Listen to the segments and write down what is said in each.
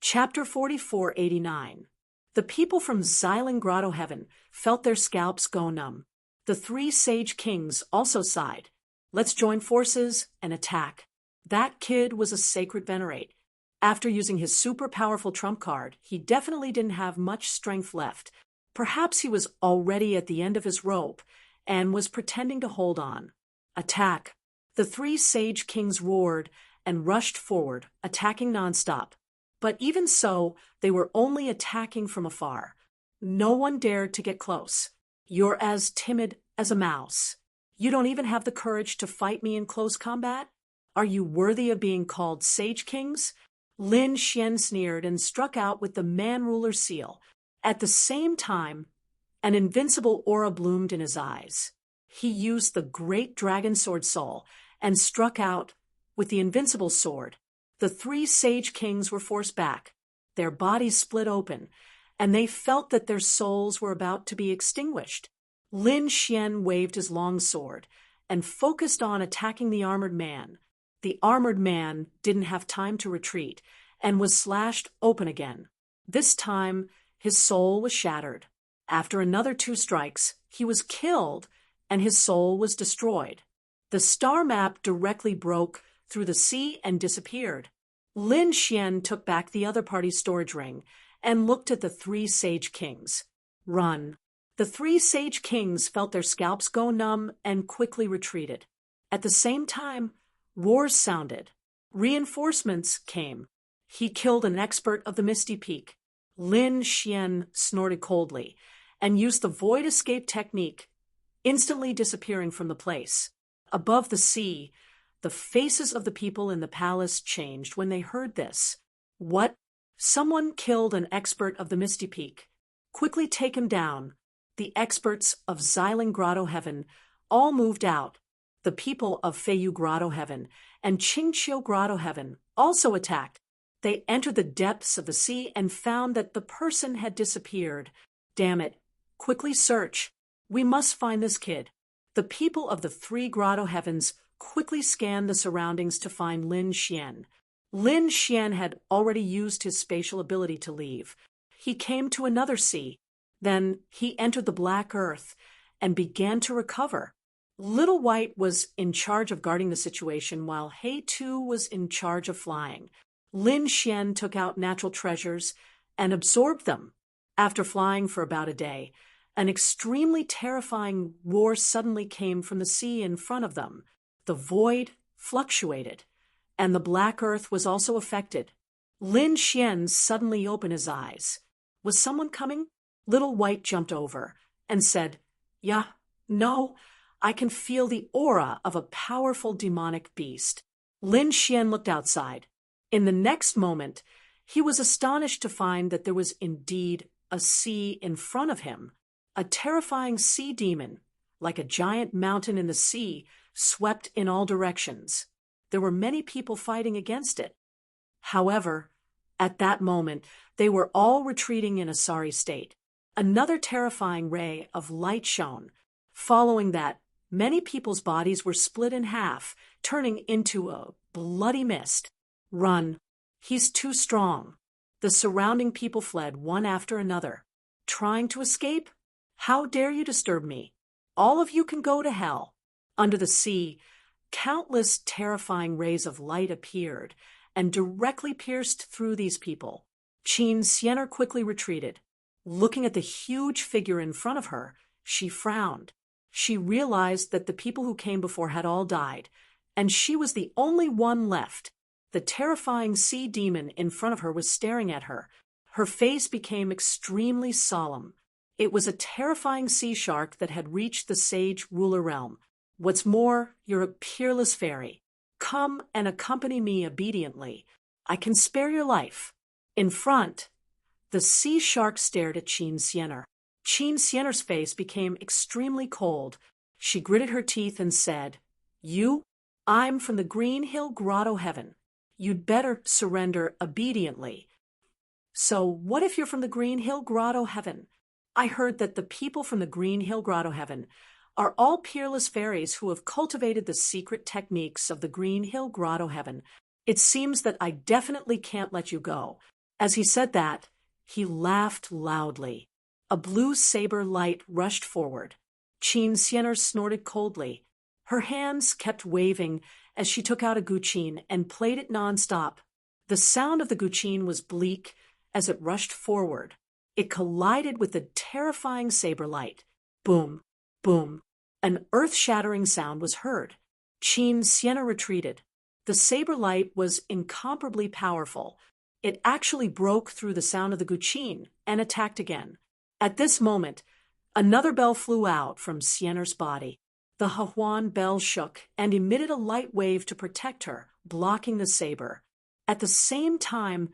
Chapter 4489. The people from Xylan Grotto Heaven felt their scalps go numb. The three sage kings also sighed. Let's join forces and attack. That kid was a sacred venerate. After using his super powerful trump card, he definitely didn't have much strength left. Perhaps he was already at the end of his rope and was pretending to hold on. Attack. The three sage kings roared and rushed forward, attacking nonstop. But even so, they were only attacking from afar. No one dared to get close. You're as timid as a mouse. You don't even have the courage to fight me in close combat? Are you worthy of being called Sage Kings? Lin Xian sneered and struck out with the Man-Ruler seal. At the same time, an invincible aura bloomed in his eyes. He used the Great Dragon Sword Soul and struck out with the Invincible Sword. The three Sage Kings were forced back. Their bodies split open, and they felt that their souls were about to be extinguished. Lin Xian waved his long sword and focused on attacking the armored man. The armored man didn't have time to retreat and was slashed open again. This time, his soul was shattered. After another 2 strikes, he was killed and his soul was destroyed. The star map directly broke through the sea and disappeared. Lin Xian took back the other party's storage ring and looked at the three Sage Kings. Run. The three Sage Kings felt their scalps go numb and quickly retreated. At the same time, roars sounded. Reinforcements came. He killed an expert of the Misty Peak. Lin Xian snorted coldly and used the void escape technique, instantly disappearing from the place. Above the sea, the faces of the people in the palace changed when they heard this. What? Someone killed an expert of the Misty Peak. Quickly take him down. The experts of Xylan Grotto Heaven all moved out. The people of Feiyu Grotto Heaven and Qingqiu Grotto Heaven also attacked. They entered the depths of the sea and found that the person had disappeared. Damn it. Quickly search. We must find this kid. The people of the 3 Grotto Heavens quickly scanned the surroundings to find Lin Xian. Lin Xian had already used his spatial ability to leave. He came to another sea. Then he entered the Black Earth and began to recover. Little White was in charge of guarding the situation while He Tu was in charge of flying. Lin Xian took out natural treasures and absorbed them. After flying for about a day, an extremely terrifying roar suddenly came from the sea in front of them. The void fluctuated, and the Black Earth was also affected. Lin Xian suddenly opened his eyes. Was someone coming? Little White jumped over and said, "Yeah, no, I can feel the aura of a powerful demonic beast." Lin Xian looked outside. In the next moment, he was astonished to find that there was indeed a sea in front of him. A terrifying sea demon, like a giant mountain in the sea, swept in all directions. There were many people fighting against it. However, at that moment, they were all retreating in a sorry state. Another terrifying ray of light shone. Following that, many people's bodies were split in half, turning into a bloody mist. Run. He's too strong. The surrounding people fled one after another. Trying to escape? How dare you disturb me? All of you can go to hell. Under the sea, countless terrifying rays of light appeared and directly pierced through these people. Qin Xianer quickly retreated. Looking at the huge figure in front of her, she frowned. She realized that the people who came before had all died, and she was the only one left. The terrifying sea demon in front of her was staring at her. Her face became extremely solemn. It was a terrifying sea shark that had reached the Sage Ruler realm. What's more, you're a peerless fairy. Come and accompany me obediently. I can spare your life. In front, the sea shark stared at Qin Xianer. Qin Xianer's face became extremely cold. She gritted her teeth and said, "You? I'm from the Green Hill Grotto Heaven. You'd better surrender obediently." "So what if you're from the Green Hill Grotto Heaven? I heard that the people from the Green Hill Grotto Heaven are all peerless fairies who have cultivated the secret techniques of the Green Hill Grotto Heaven. It seems that I definitely can't let you go. As he said that, he laughed loudly. A blue saber light rushed forward. Qin Xianer snorted coldly. Her hands kept waving as she took out a guqin and played it nonstop. The sound of the guqin was bleak as it rushed forward. It collided with the terrifying saber light. Boom, boom. An earth-shattering sound was heard. Qin Xianer retreated. The saber light was incomparably powerful. It actually broke through the sound of the guqin and attacked again. At this moment, another bell flew out from Xianer's body. The Hahuan bell shook and emitted a light wave to protect her, blocking the saber. At the same time,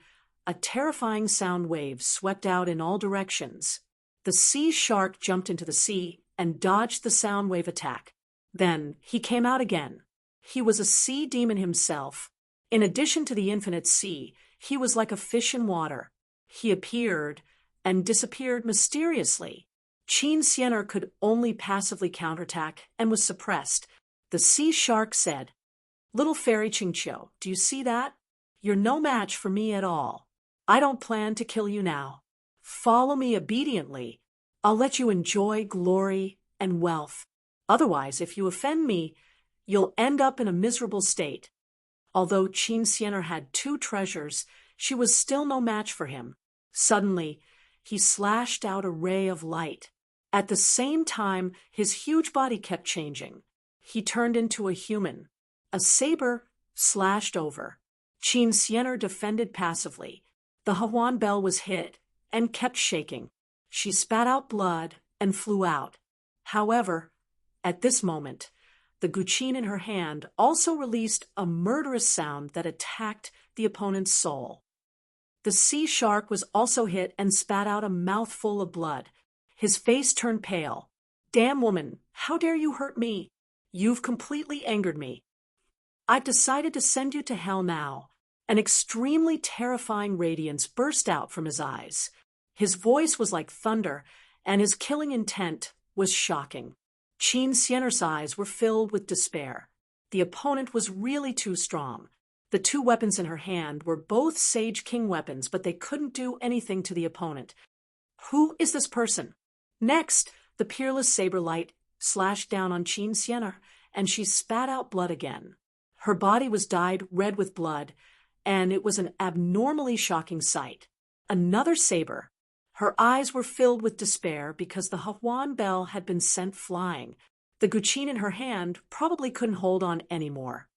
a terrifying sound wave swept out in all directions. The sea shark jumped into the sea and dodged the sound wave attack. Then he came out again. He was a sea demon himself. In addition to the infinite sea, he was like a fish in water. He appeared and disappeared mysteriously. Qin Xianer could only passively counterattack and was suppressed. The sea shark said, "Little fairy Qingqiu, do you see that? You're no match for me at all. I don't plan to kill you now. Follow me obediently. I'll let you enjoy glory and wealth. Otherwise, if you offend me, you'll end up in a miserable state." Although Qin Xianer had 2 treasures, she was still no match for him. Suddenly, he slashed out a ray of light. At the same time, his huge body kept changing. He turned into a human. A saber slashed over. Qin Xianer defended passively. The Hahuan bell was hit and kept shaking. She spat out blood and flew out. However, at this moment, the guqin in her hand also released a murderous sound that attacked the opponent's soul. The sea shark was also hit and spat out a mouthful of blood. His face turned pale. "Damn woman, how dare you hurt me? You've completely angered me. I've decided to send you to hell now." An extremely terrifying radiance burst out from his eyes. His voice was like thunder, and his killing intent was shocking. Qin Xianer's eyes were filled with despair. The opponent was really too strong. The 2 weapons in her hand were both Sage King weapons, but they couldn't do anything to the opponent. Who is this person? Next, the peerless saber light slashed down on Qin Xianer, and she spat out blood again. Her body was dyed red with blood, and it was an abnormally shocking sight. Another saber. Her eyes were filled with despair because the Hahuan bell had been sent flying. The guqin in her hand probably couldn't hold on anymore.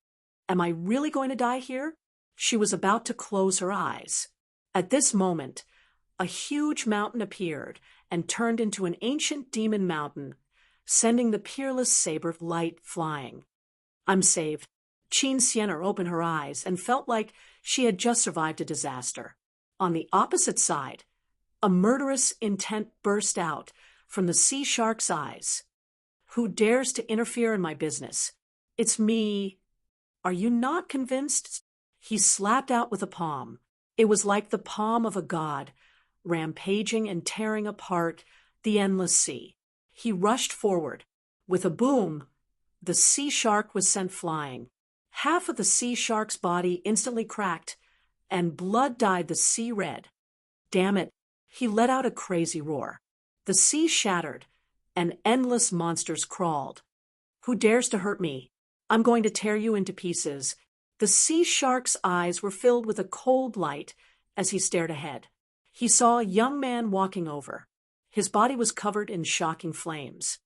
Am I really going to die here? She was about to close her eyes. At this moment, a huge mountain appeared and turned into an ancient demon mountain, sending the peerless saber light flying. I'm saved. Qin Xianer opened her eyes and felt like she had just survived a disaster. On the opposite side, a murderous intent burst out from the sea shark's eyes. "Who dares to interfere in my business? It's me. Are you not convinced?" He slapped out with a palm. It was like the palm of a god, rampaging and tearing apart the endless sea. He rushed forward. With a boom, the sea shark was sent flying. Half of the sea shark's body instantly cracked, and blood dyed the sea red. Damn it, he let out a crazy roar. The sea shattered, and endless monsters crawled. "Who dares to hurt me? I'm going to tear you into pieces." The sea shark's eyes were filled with a cold light as he stared ahead. He saw a young man walking over. His body was covered in shocking flames.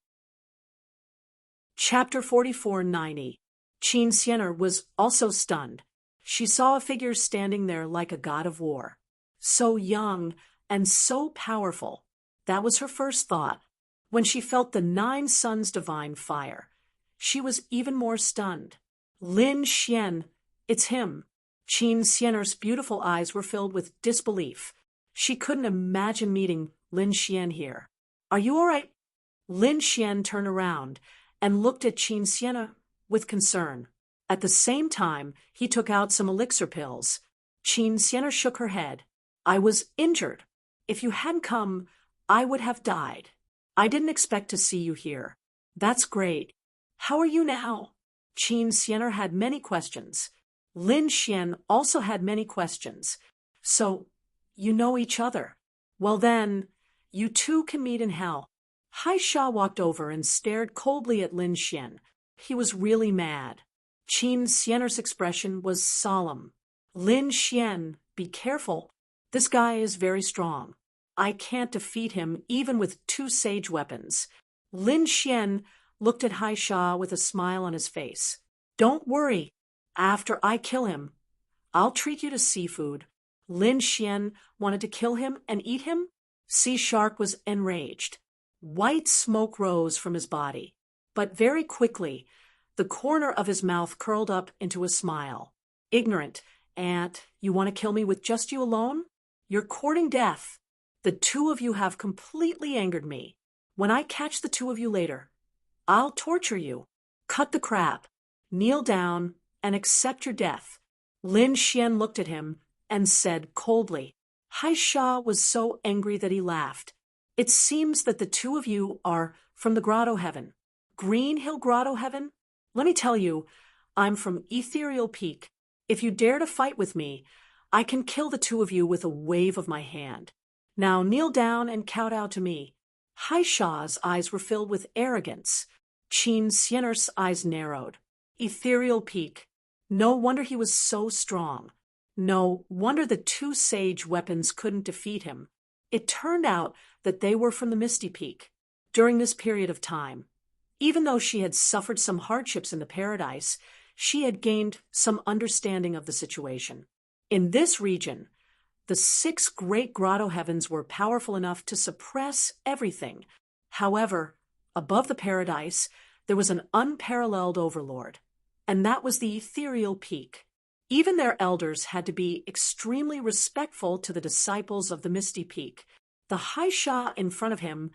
Chapter 4490. Qin Xianer was also stunned. She saw a figure standing there like a god of war. So young and so powerful. That was her first thought. When she felt the 9 suns' divine fire, she was even more stunned. Lin Xian, it's him. Qin Xianer's beautiful eyes were filled with disbelief. She couldn't imagine meeting Lin Xian here. "Are you all right?" Lin Xian turned around and looked at Qin Xianer with concern. At the same time, he took out some elixir pills. Qin Xianer shook her head. "I was injured. If you hadn't come, I would have died. I didn't expect to see you here." "That's great. How are you now?" Qin Xianer had many questions. Lin Xian also had many questions. "So, you know each other. Well then, you two can meet in hell. Hai Sha walked over and stared coldly at Lin Xian. He was really mad. Qin Xianer's expression was solemn. Lin Xian, be careful. This guy is very strong. I can't defeat him even with 2 sage weapons. Lin Xian looked at Hai Sha with a smile on his face. Don't worry. After I kill him, I'll treat you to seafood. Lin Xian wanted to kill him and eat him? Sea Shark was enraged. White smoke rose from his body. But very quickly, the corner of his mouth curled up into a smile. Ignorant, Ant, you want to kill me with just you alone? You're courting death. The 2 of you have completely angered me. When I catch the 2 of you later, I'll torture you. Cut the crap. Kneel down and accept your death. Lin Xian looked at him and said coldly. Hai Sha was so angry that he laughed. It seems that the 2 of you are from the Grotto Heaven. Green Hill Grotto Heaven? Let me tell you, I'm from Ethereal Peak. If you dare to fight with me, I can kill the 2 of you with a wave of my hand. Now kneel down and kowtow to me. Hai Sha's eyes were filled with arrogance. Qin Xianer's eyes narrowed. Ethereal Peak. No wonder he was so strong. No wonder the 2 sage weapons couldn't defeat him. It turned out that they were from the Misty Peak. During this period of time, even though she had suffered some hardships in the paradise, she had gained some understanding of the situation. In this region, the 6 great grotto heavens were powerful enough to suppress everything. However, above the paradise, there was an unparalleled overlord, and that was the Ethereal Peak. Even their elders had to be extremely respectful to the disciples of the Misty Peak. The Hai Sha in front of him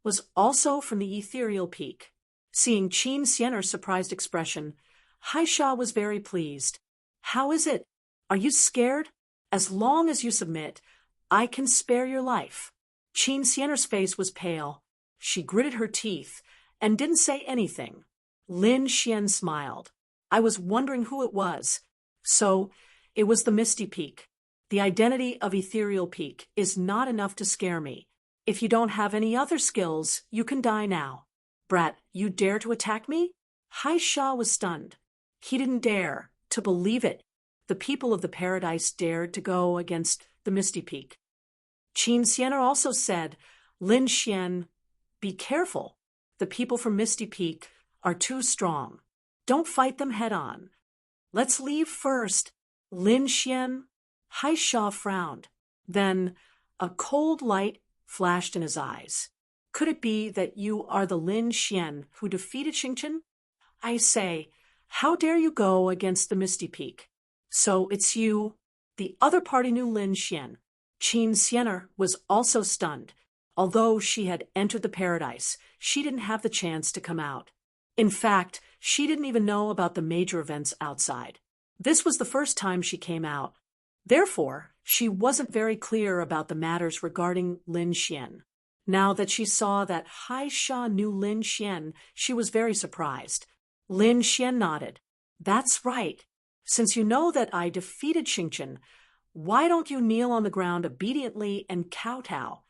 was also from the Ethereal Peak. Seeing Qin Xianer's surprised expression, Hai Sha was very pleased. How is it? Are you scared? As long as you submit, I can spare your life. Qin Xianer's face was pale. She gritted her teeth and didn't say anything. Lin Xian smiled. I was wondering who it was. So, it was the Misty Peak. The identity of Ethereal Peak is not enough to scare me. If you don't have any other skills, you can die now. Brat, you dare to attack me? Hai Sha was stunned. He didn't dare to believe it. The people of the paradise dared to go against the Misty Peak. Qin Xianer also said, Lin Xian, be careful. The people from Misty Peak are too strong. Don't fight them head on. Let's leave first. Lin Xian. Hai Sha frowned. Then a cold light flashed in his eyes. Could it be that you are the Lin Xian who defeated Xingqian? I say, how dare you go against the Misty Peak? So it's you. The other party knew Lin Xian. Qin Xianer was also stunned. Although she had entered the paradise, she didn't have the chance to come out. In fact, she didn't even know about the major events outside. This was the first time she came out. Therefore, she wasn't very clear about the matters regarding Lin Xian. Now that she saw that Hai Sha knew Lin Xian, she was very surprised. Lin Xian nodded. That's right. Since you know that I defeated Xingqian, why don't you kneel on the ground obediently and kowtow,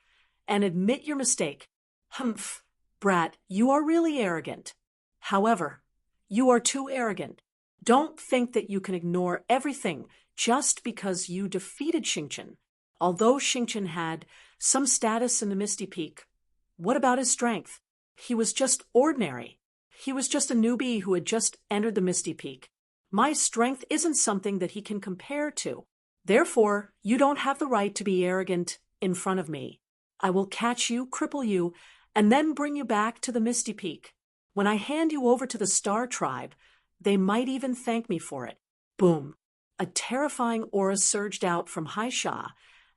and admit your mistake? Humph, brat, you are really arrogant. However, you are too arrogant. Don't think that you can ignore everything just because you defeated Xingqian. Although Xingqian had some status in the Misty Peak, what about his strength? He was just ordinary. He was just a newbie who had just entered the Misty Peak. My strength isn't something that he can compare to. Therefore, you don't have the right to be arrogant in front of me. I will catch you, cripple you, and then bring you back to the Misty Peak. When I hand you over to the Star Tribe, they might even thank me for it. Boom. A terrifying aura surged out from Hai Sha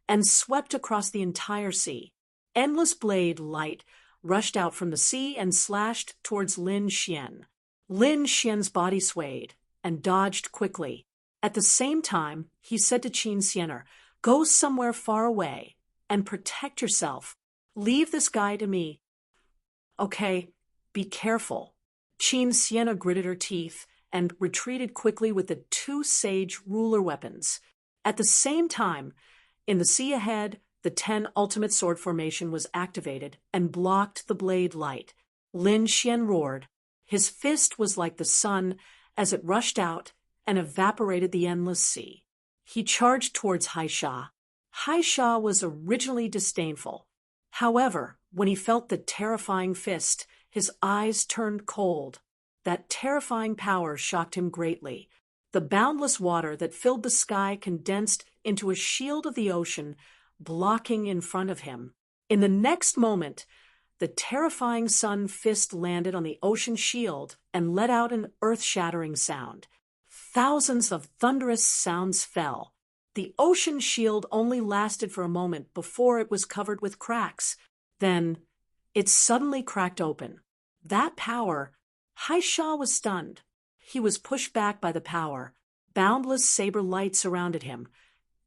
and swept across the entire sea. Endless blade light rushed out from the sea and slashed towards Lin Xian. Lin Xian's body swayed and dodged quickly. At the same time, he said to Qin Xianer, go somewhere far away and protect yourself. Leave this guy to me. Okay, be careful. Qin Xianer gritted her teeth and retreated quickly with the 2 sage ruler weapons. At the same time, In the sea ahead, the 10 ultimate sword formation was activated and blocked the blade light. Lin Xian roared. His fist was like the sun as it rushed out and evaporated the endless sea. He charged towards Haisha. Haisha was originally disdainful. However, when he felt the terrifying fist, his eyes turned cold. That terrifying power shocked him greatly. The boundless water that filled the sky condensed into a shield of the ocean, blocking in front of him. In the next moment, the terrifying sun fist landed on the ocean shield and let out an earth-shattering sound. Thousands of thunderous sounds fell. The ocean shield only lasted for a moment before it was covered with cracks. Then, it suddenly cracked open. That power, Haisha was stunned. He was pushed back by the power. Boundless saber light surrounded him,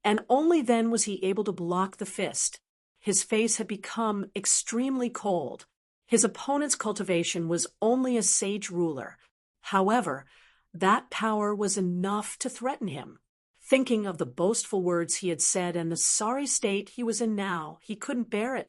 and only then was he able to block the fist. His face had become extremely cold. His opponent's cultivation was only a sage ruler. However, that power was enough to threaten him. Thinking of the boastful words he had said and the sorry state he was in now, he couldn't bear it.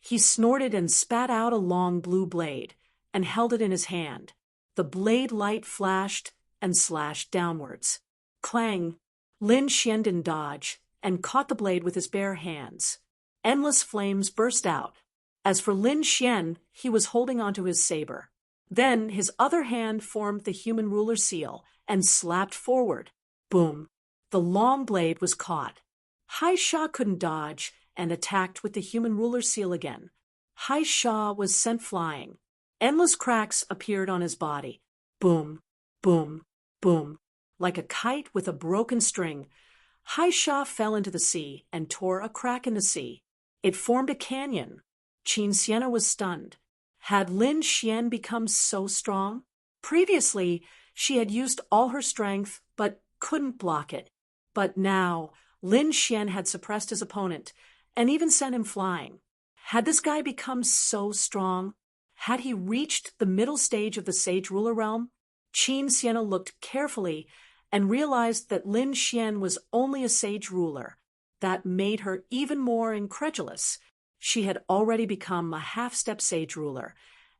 He snorted and spat out a long blue blade, and held it in his hand. The blade light flashed and slashed downwards. Clang! Lin Xian didn't dodge, and caught the blade with his bare hands. Endless flames burst out. As for Lin Xian, he was holding onto his saber. Then his other hand formed the human ruler seal and slapped forward. Boom! The long blade was caught. Haisha couldn't dodge and attacked with the human ruler seal again. Haisha was sent flying. Endless cracks appeared on his body. Boom! Boom! Boom! Like a kite with a broken string, Haisha fell into the sea and tore a crack in the sea. It formed a canyon. Qin Sienna was stunned. Had Lin Xian become so strong? Previously, she had used all her strength, but couldn't block it. But now, Lin Xian had suppressed his opponent, and even sent him flying. Had this guy become so strong? Had he reached the middle stage of the Sage Ruler realm? Qin Sienna looked carefully and realized that Lin Xian was only a Sage Ruler. That made her even more incredulous. She had already become a half-step Sage Ruler,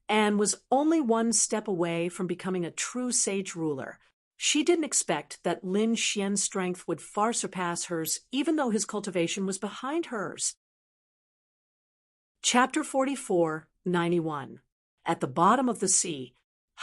and was only one step away from becoming a true Sage Ruler. She didn't expect that Lin Xian's strength would far surpass hers, even though his cultivation was behind hers. Chapter 44, 91. At the bottom of the sea,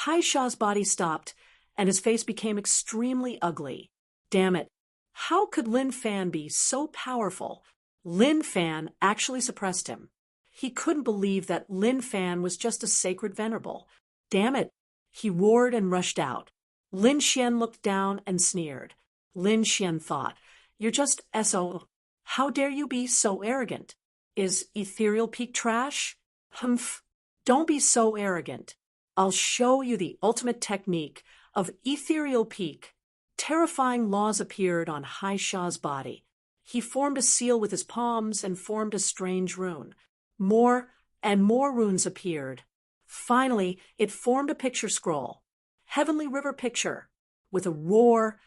Haisha's body stopped, and his face became extremely ugly. Damn it! How could Lin Fan be so powerful? Lin Fan actually suppressed him. He couldn't believe that Lin Fan was just a sacred venerable. Damn it! He roared and rushed out. Lin Xian looked down and sneered. Lin Xian thought, "You're just S.O. How dare you be so arrogant? Is Ethereal Peak trash? Humph! Don't be so arrogant. I'll show you the ultimate technique of Ethereal Peak." Terrifying laws appeared on Haisha's body. He formed a seal with his palms and formed a strange rune. More and more runes appeared. Finally, it formed a picture scroll. Heavenly River Picture. With a roar,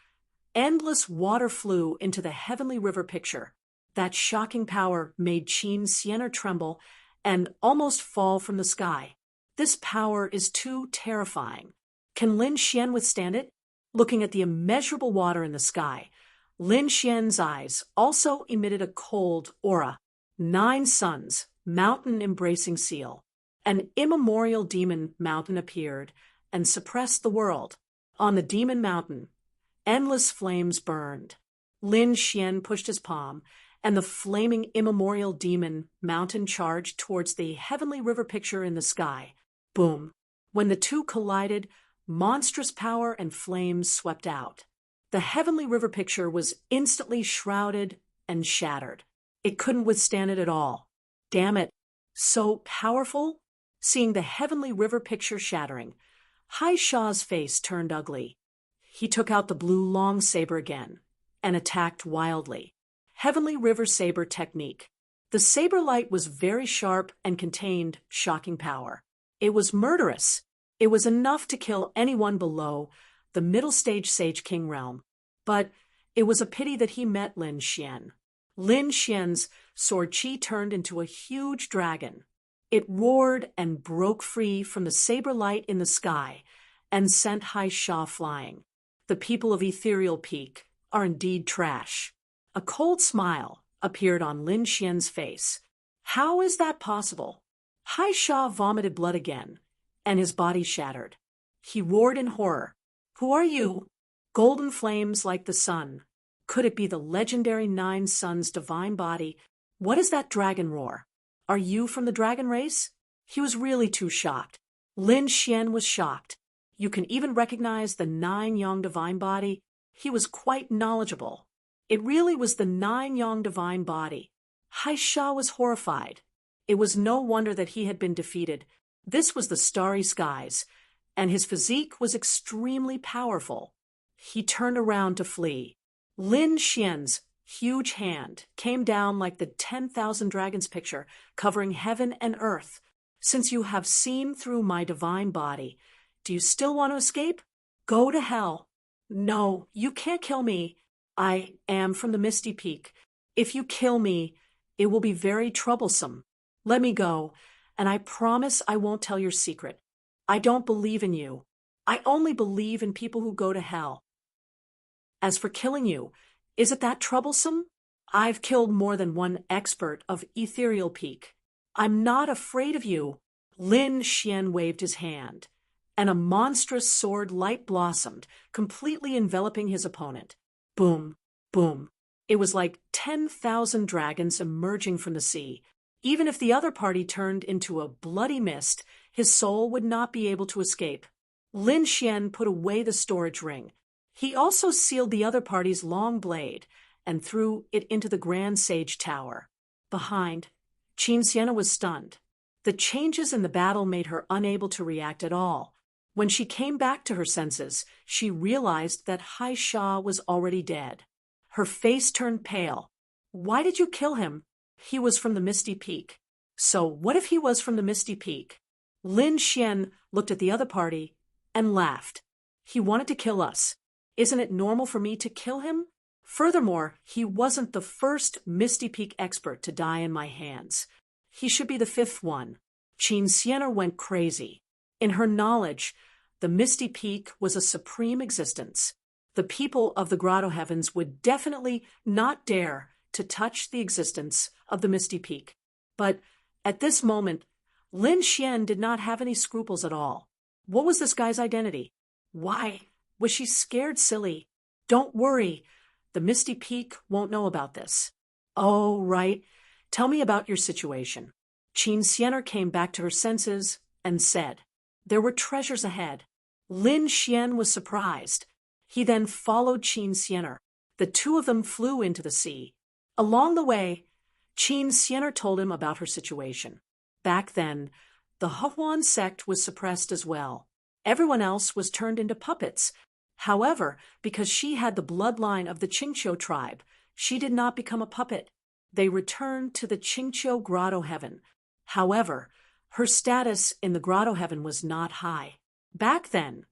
endless water flew into the Heavenly River Picture. That shocking power made Qin Sienna tremble and almost fall from the sky. This power is too terrifying. Can Lin Xian withstand it? Looking at the immeasurable water in the sky, Lin Xian's eyes also emitted a cold aura. 9 suns, mountain-embracing seal. An immemorial demon mountain appeared and suppressed the world. On the demon mountain, endless flames burned. Lin Xian pushed his palm, and the flaming immemorial demon mountain charged towards the Heavenly River Picture in the sky. Boom! When the two collided, monstrous power and flames swept out. The Heavenly River Picture was instantly shrouded and shattered. It couldn't withstand it at all. Damn it! So powerful? Seeing the Heavenly River Picture shattering, Haisha's face turned ugly. He took out the blue long saber again and attacked wildly. Heavenly River Saber Technique. The saber light was very sharp and contained shocking power. It was murderous. It was enough to kill anyone below the middle stage Sage King realm. But it was a pity that he met Lin Xian. Lin Xian's sword chi turned into a huge dragon. It roared and broke free from the saber light in the sky and sent Hai Sha flying. The people of Ethereal Peak are indeed trash. A cold smile appeared on Lin Xian's face. How is that possible? Hai Sha vomited blood again, and his body shattered. He roared in horror. Who are you? Golden flames like the sun. Could it be the legendary Nine Suns' divine body? What is that dragon roar? Are you from the dragon race? He was really too shocked. Lin Xian was shocked. You can even recognize the Nine Yang divine body. He was quite knowledgeable. It really was the Nine Yang divine body. Hai Sha was horrified. It was no wonder that he had been defeated. This was the starry skies, and his physique was extremely powerful. He turned around to flee. Lin Xian's huge hand came down like the 10,000 dragons picture, covering heaven and earth. Since you have seen through my divine body, do you still want to escape? Go to hell. No, you can't kill me. I am from the Misty Peak. If you kill me, it will be very troublesome. Let me go, and I promise I won't tell your secret. I don't believe in you. I only believe in people who go to hell. As for killing you, is it that troublesome? I've killed more than one expert of Ethereal Peak. I'm not afraid of you. Lin Xian waved his hand, and a monstrous sword light blossomed, completely enveloping his opponent. Boom, boom. It was like 10,000 dragons emerging from the sea. Even if the other party turned into a bloody mist, his soul would not be able to escape. Lin Xian put away the storage ring. He also sealed the other party's long blade and threw it into the Grand Sage Tower. Behind, Qin Sienna was stunned. The changes in the battle made her unable to react at all. When she came back to her senses, she realized that Hai Sha was already dead. Her face turned pale. Why did you kill him? He was from the Misty Peak. So what if he was from the Misty Peak? Lin Xian looked at the other party and laughed. He wanted to kill us. Isn't it normal for me to kill him? Furthermore, he wasn't the first Misty Peak expert to die in my hands. He should be the fifth one. Qin Sienna went crazy. In her knowledge, the Misty Peak was a supreme existence. The people of the Grotto Heavens would definitely not dare to touch the existence of the Misty Peak. But at this moment, Lin Xian did not have any scruples at all. What was this guy's identity? Why was she scared silly? Don't worry, the Misty Peak won't know about this. Oh, right. Tell me about your situation. Qin Sienna came back to her senses and said, there were treasures ahead. Lin Xian was surprised. He then followed Qin Sienna. The two of them flew into the sea. Along the way, Qin Sienna told him about her situation. Back then, the Huan sect was suppressed as well. Everyone else was turned into puppets. However, because she had the bloodline of the Qingqiu tribe, she did not become a puppet. They returned to the Qingqiu Grotto Heaven. However, her status in the Grotto Heaven was not high. Back then,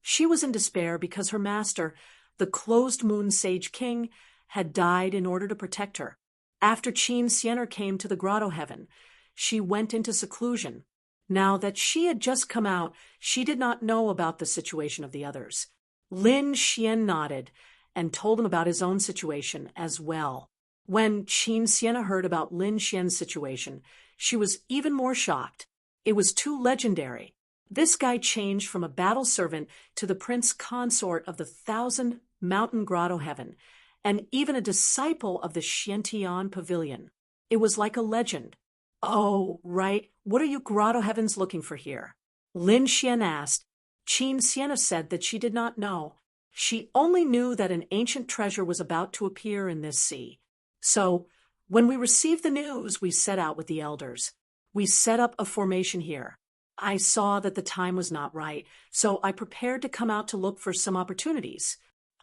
she was in despair because her master, the Closed Moon Sage King, had died in order to protect her. After Qin Sienna came to the Grotto Heaven, she went into seclusion. Now that she had just come out, she did not know about the situation of the others. Lin Xian nodded and told him about his own situation as well. When Qin Sienna heard about Lin Xian's situation, she was even more shocked. It was too legendary. This guy changed from a battle servant to the prince consort of the 1,000 Mountain Grotto Heaven, and even a disciple of the Xiantian Pavilion. It was like a legend. Oh, right. What are you Grotto Heavens looking for here? Lin Xian asked. Qin Sienna said that she did not know. She only knew that an ancient treasure was about to appear in this sea. So, when we received the news, we set out with the elders. We set up a formation here. I saw that the time was not right, so I prepared to come out to look for some opportunities.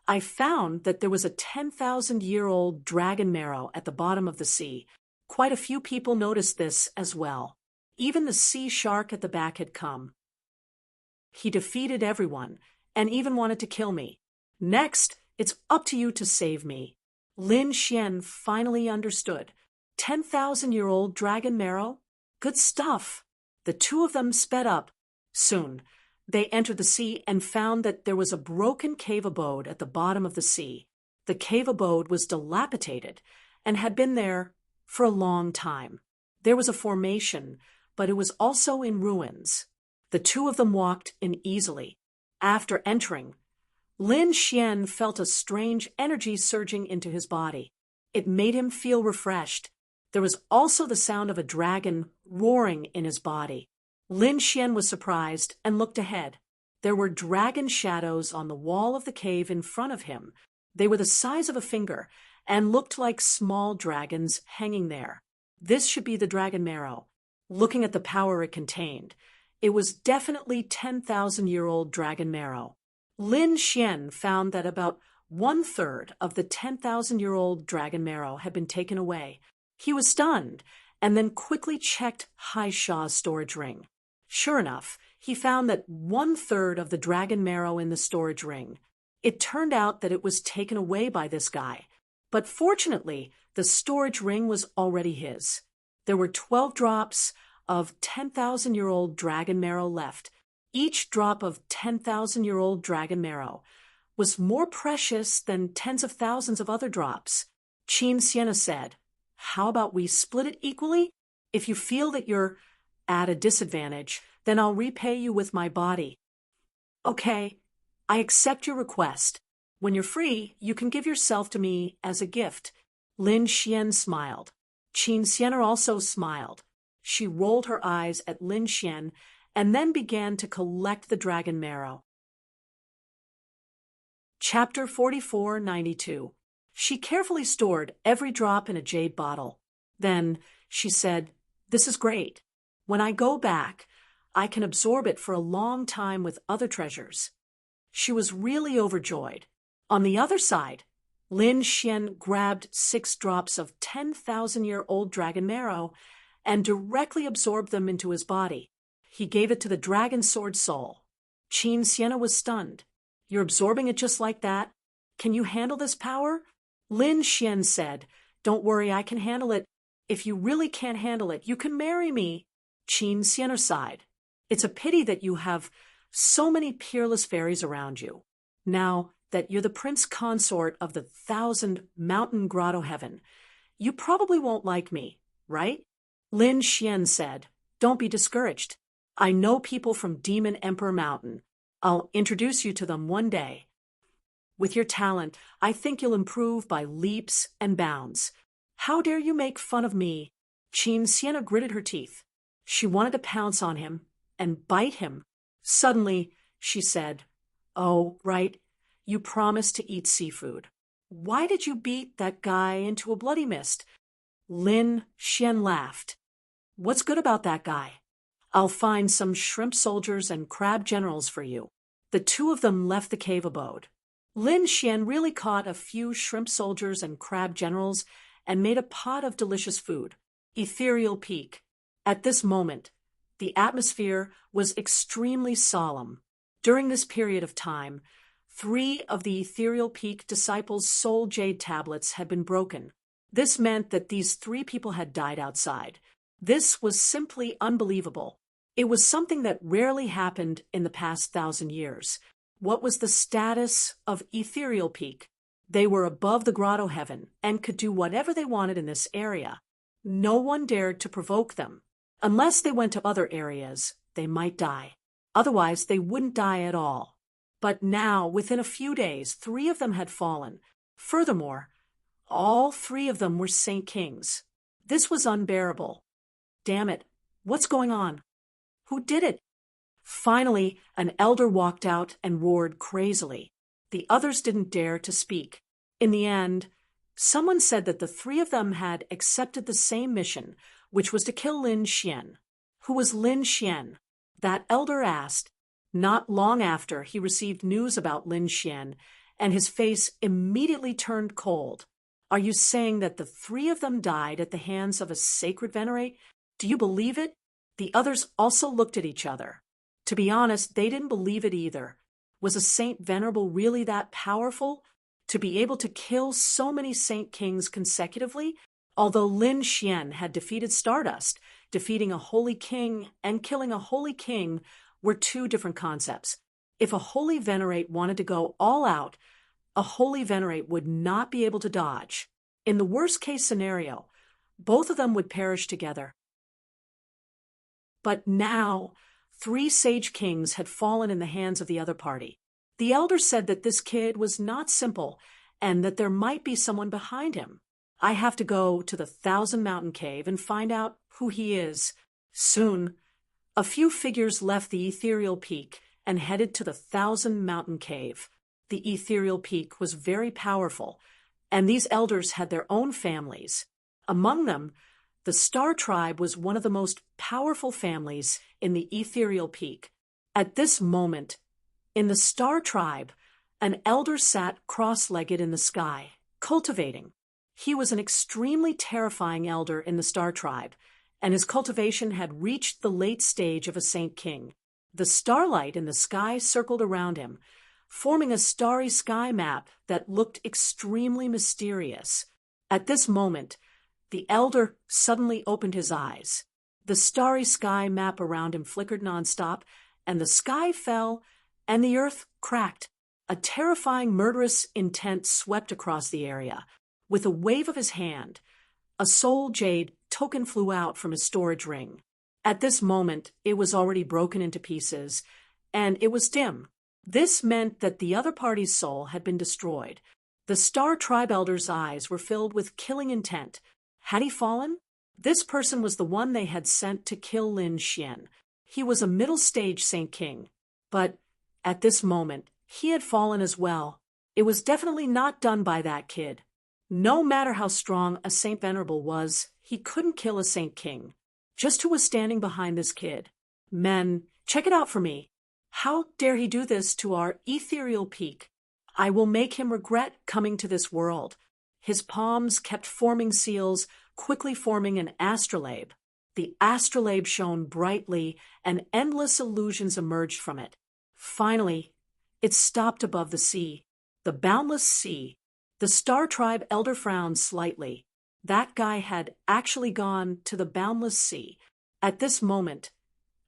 I found that there was a 10,000-year-old dragon marrow at the bottom of the sea. Quite a few people noticed this as well. Even the sea shark at the back had come. He defeated everyone, and even wanted to kill me. Next, it's up to you to save me. Lin Xian finally understood. 10,000-year-old dragon marrow? Good stuff. The two of them sped up. Soon, they entered the sea and found that there was a broken cave abode at the bottom of the sea. The cave abode was dilapidated and had been there for a long time. There was a formation, but it was also in ruins. The two of them walked in easily. After entering, Lin Xian felt a strange energy surging into his body. It made him feel refreshed. There was also the sound of a dragon roaring in his body. Lin Xian was surprised and looked ahead. There were dragon shadows on the wall of the cave in front of him. They were the size of a finger and looked like small dragons hanging there. This should be the dragon marrow. Looking at the power it contained, it was definitely 10,000-year-old dragon marrow. Lin Xian found that about 1/3 of the 10,000-year-old dragon marrow had been taken away. He was stunned and then quickly checked Hai Sha's storage ring. Sure enough, he found that 1/3 of the dragon marrow in the storage ring. It turned out that it was taken away by this guy. But fortunately, the storage ring was already his. There were 12 drops of 10,000-year-old dragon marrow left. Each drop of 10,000-year-old dragon marrow was more precious than tens of thousands of other drops. Qin Sienna said, "How about we split it equally? If you feel that you're at a disadvantage, then I'll repay you with my body." "Okay, I accept your request. When you're free, you can give yourself to me as a gift." Lin Xian smiled. Qin Sienna also smiled. She rolled her eyes at Lin Xian and then began to collect the dragon marrow. Chapter 4492. She carefully stored every drop in a jade bottle. Then she said, "This is great. When I go back, I can absorb it for a long time with other treasures." She was really overjoyed. On the other side, Lin Xian grabbed 6 drops of 10,000-year-old dragon marrow and directly absorbed them into his body. He gave it to the dragon sword soul. Qin Sienna was stunned. "You're absorbing it just like that? Can you handle this power?" Lin Xian said, "Don't worry, I can handle it. If you really can't handle it, you can marry me." Qin Sienna sighed. "It's a pity that you have so many peerless fairies around you. Now that you're the prince consort of the 1,000 mountain grotto heaven, you probably won't like me, right?" Lin Xian said, "Don't be discouraged. I know people from Demon Emperor Mountain. I'll introduce you to them one day. With your talent, I think you'll improve by leaps and bounds. How dare you make fun of me?" Qin Sienna gritted her teeth. She wanted to pounce on him and bite him. Suddenly, she said, "Oh, right, you promised to eat seafood. Why did you beat that guy into a bloody mist?" Lin Xian laughed. "What's good about that guy? I'll find some shrimp soldiers and crab generals for you." The two of them left the cave abode. Lin Xian really caught a few shrimp soldiers and crab generals and made a pot of delicious food. Ethereal Peak. At this moment, the atmosphere was extremely solemn. During this period of time, 3 of the Ethereal Peak disciples' soul jade tablets had been broken. This meant that these 3 people had died outside. This was simply unbelievable. It was something that rarely happened in the past 1,000 years. What was the status of Ethereal Peak? They were above the grotto heaven and could do whatever they wanted in this area. No one dared to provoke them. Unless they went to other areas, they might die. Otherwise, they wouldn't die at all. But now, within a few days, 3 of them had fallen. Furthermore, all 3 of them were Saint Kings. This was unbearable. Damn it, what's going on? Who did it? Finally, an elder walked out and roared crazily. The others didn't dare to speak. In the end, someone said that the 3 of them had accepted the same mission, which was to kill Lin Xian. Who was Lin Xian? That elder asked. Not long after, he received news about Lin Xian, and his face immediately turned cold. "Are you saying that the 3 of them died at the hands of a sacred venerate? Do you believe it?" The others also looked at each other. To be honest, they didn't believe it either. Was a Saint Venerable really that powerful? To be able to kill so many Saint Kings consecutively, although Lin Xian had defeated Stardust, defeating a holy king and killing a holy king were two different concepts. If a holy venerate wanted to go all out, a holy venerate would not be able to dodge. In the worst-case scenario, both of them would perish together. But now, 3 sage kings had fallen in the hands of the other party. The elders said that this kid was not simple and that there might be someone behind him. I have to go to the 1,000 Mountain Cave and find out who he is. Soon, a few figures left the ethereal peak and headed to the 1,000 Mountain Cave. The ethereal peak was very powerful, and these elders had their own families. Among them, the Star Tribe was one of the most powerful families in the ethereal peak. At this moment, in the Star Tribe, an elder sat cross-legged in the sky, cultivating. He was an extremely terrifying elder in the Star Tribe, and his cultivation had reached the late stage of a Saint King. The starlight in the sky circled around him, forming a starry sky map that looked extremely mysterious. At this moment, the elder suddenly opened his eyes. The starry sky map around him flickered nonstop, and the sky fell, and the earth cracked. A terrifying, murderous intent swept across the area. With a wave of his hand, a soul jade token flew out from his storage ring. At this moment, it was already broken into pieces, and it was dim. This meant that the other party's soul had been destroyed. The Star Tribe elder's eyes were filled with killing intent. Had he fallen? This person was the one they had sent to kill Lin Xian. He was a middle-stage Saint King. But at this moment, he had fallen as well. It was definitely not done by that kid. No matter how strong a Saint Venerable was, he couldn't kill a Saint King. Just who was standing behind this kid? Men, check it out for me. How dare he do this to our ethereal peak? I will make him regret coming to this world. His palms kept forming seals, quickly forming an astrolabe. The astrolabe shone brightly, and endless illusions emerged from it. Finally, it stopped above the sea, the boundless sea. The Star Tribe elder frowned slightly. That guy had actually gone to the boundless sea. At this moment,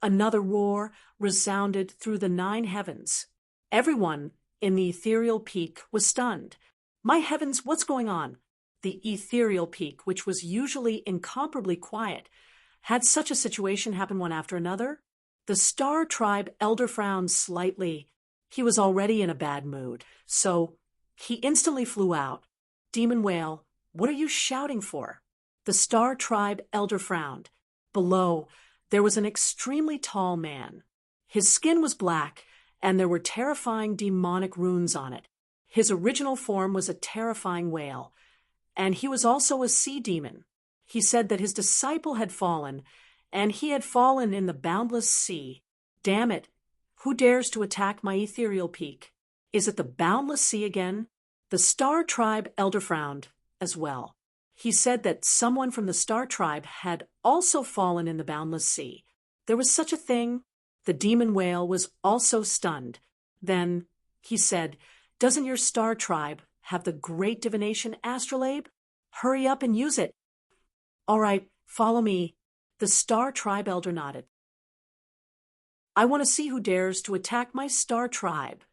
another roar resounded through the 9 heavens. Everyone in the ethereal peak was stunned. My heavens, what's going on? The ethereal peak, which was usually incomparably quiet, had such a situation happen one after another. The Star Tribe elder frowned slightly. He was already in a bad mood, so he instantly flew out. Demon Whale, what are you shouting for? The Star Tribe elder frowned. Below, there was an extremely tall man. His skin was black, and there were terrifying demonic runes on it. His original form was a terrifying whale, and he was also a sea demon. He said that his disciple had fallen, and he had fallen in the boundless sea. Damn it! Who dares to attack my ethereal peak? Is it the boundless sea again? The Star Tribe elder frowned as well. He said that someone from the Star Tribe had also fallen in the boundless sea. There was such a thing. The demon whale was also stunned. Then he said, "Doesn't your Star Tribe have the great divination astrolabe? Hurry up and use it." "All right, follow me." The Star Tribe elder nodded. "I want to see who dares to attack my Star Tribe."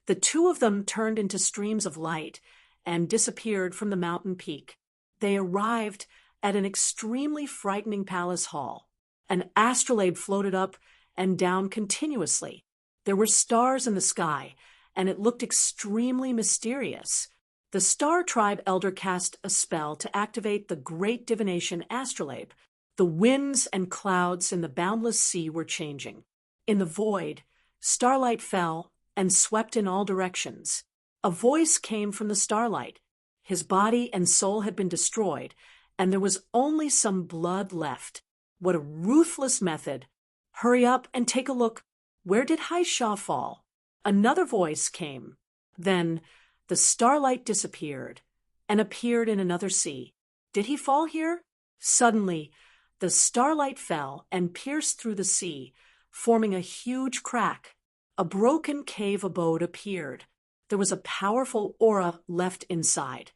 The two of them turned into streams of light and disappeared from the mountain peak. They arrived at an extremely frightening palace hall. An astrolabe floated up and down continuously. There were stars in the sky, and it looked extremely mysterious. The Star Tribe elder cast a spell to activate the great divination astrolabe. The winds and clouds in the boundless sea were changing. In the void, starlight fell and swept in all directions. A voice came from the starlight. His body and soul had been destroyed, and there was only some blood left. What a ruthless method! Hurry up and take a look. Where did Haisha fall? Another voice came. Then the starlight disappeared and appeared in another sea. Did he fall here? Suddenly, the starlight fell and pierced through the sea, forming a huge crack. A broken cave abode appeared. there was a powerful aura left inside,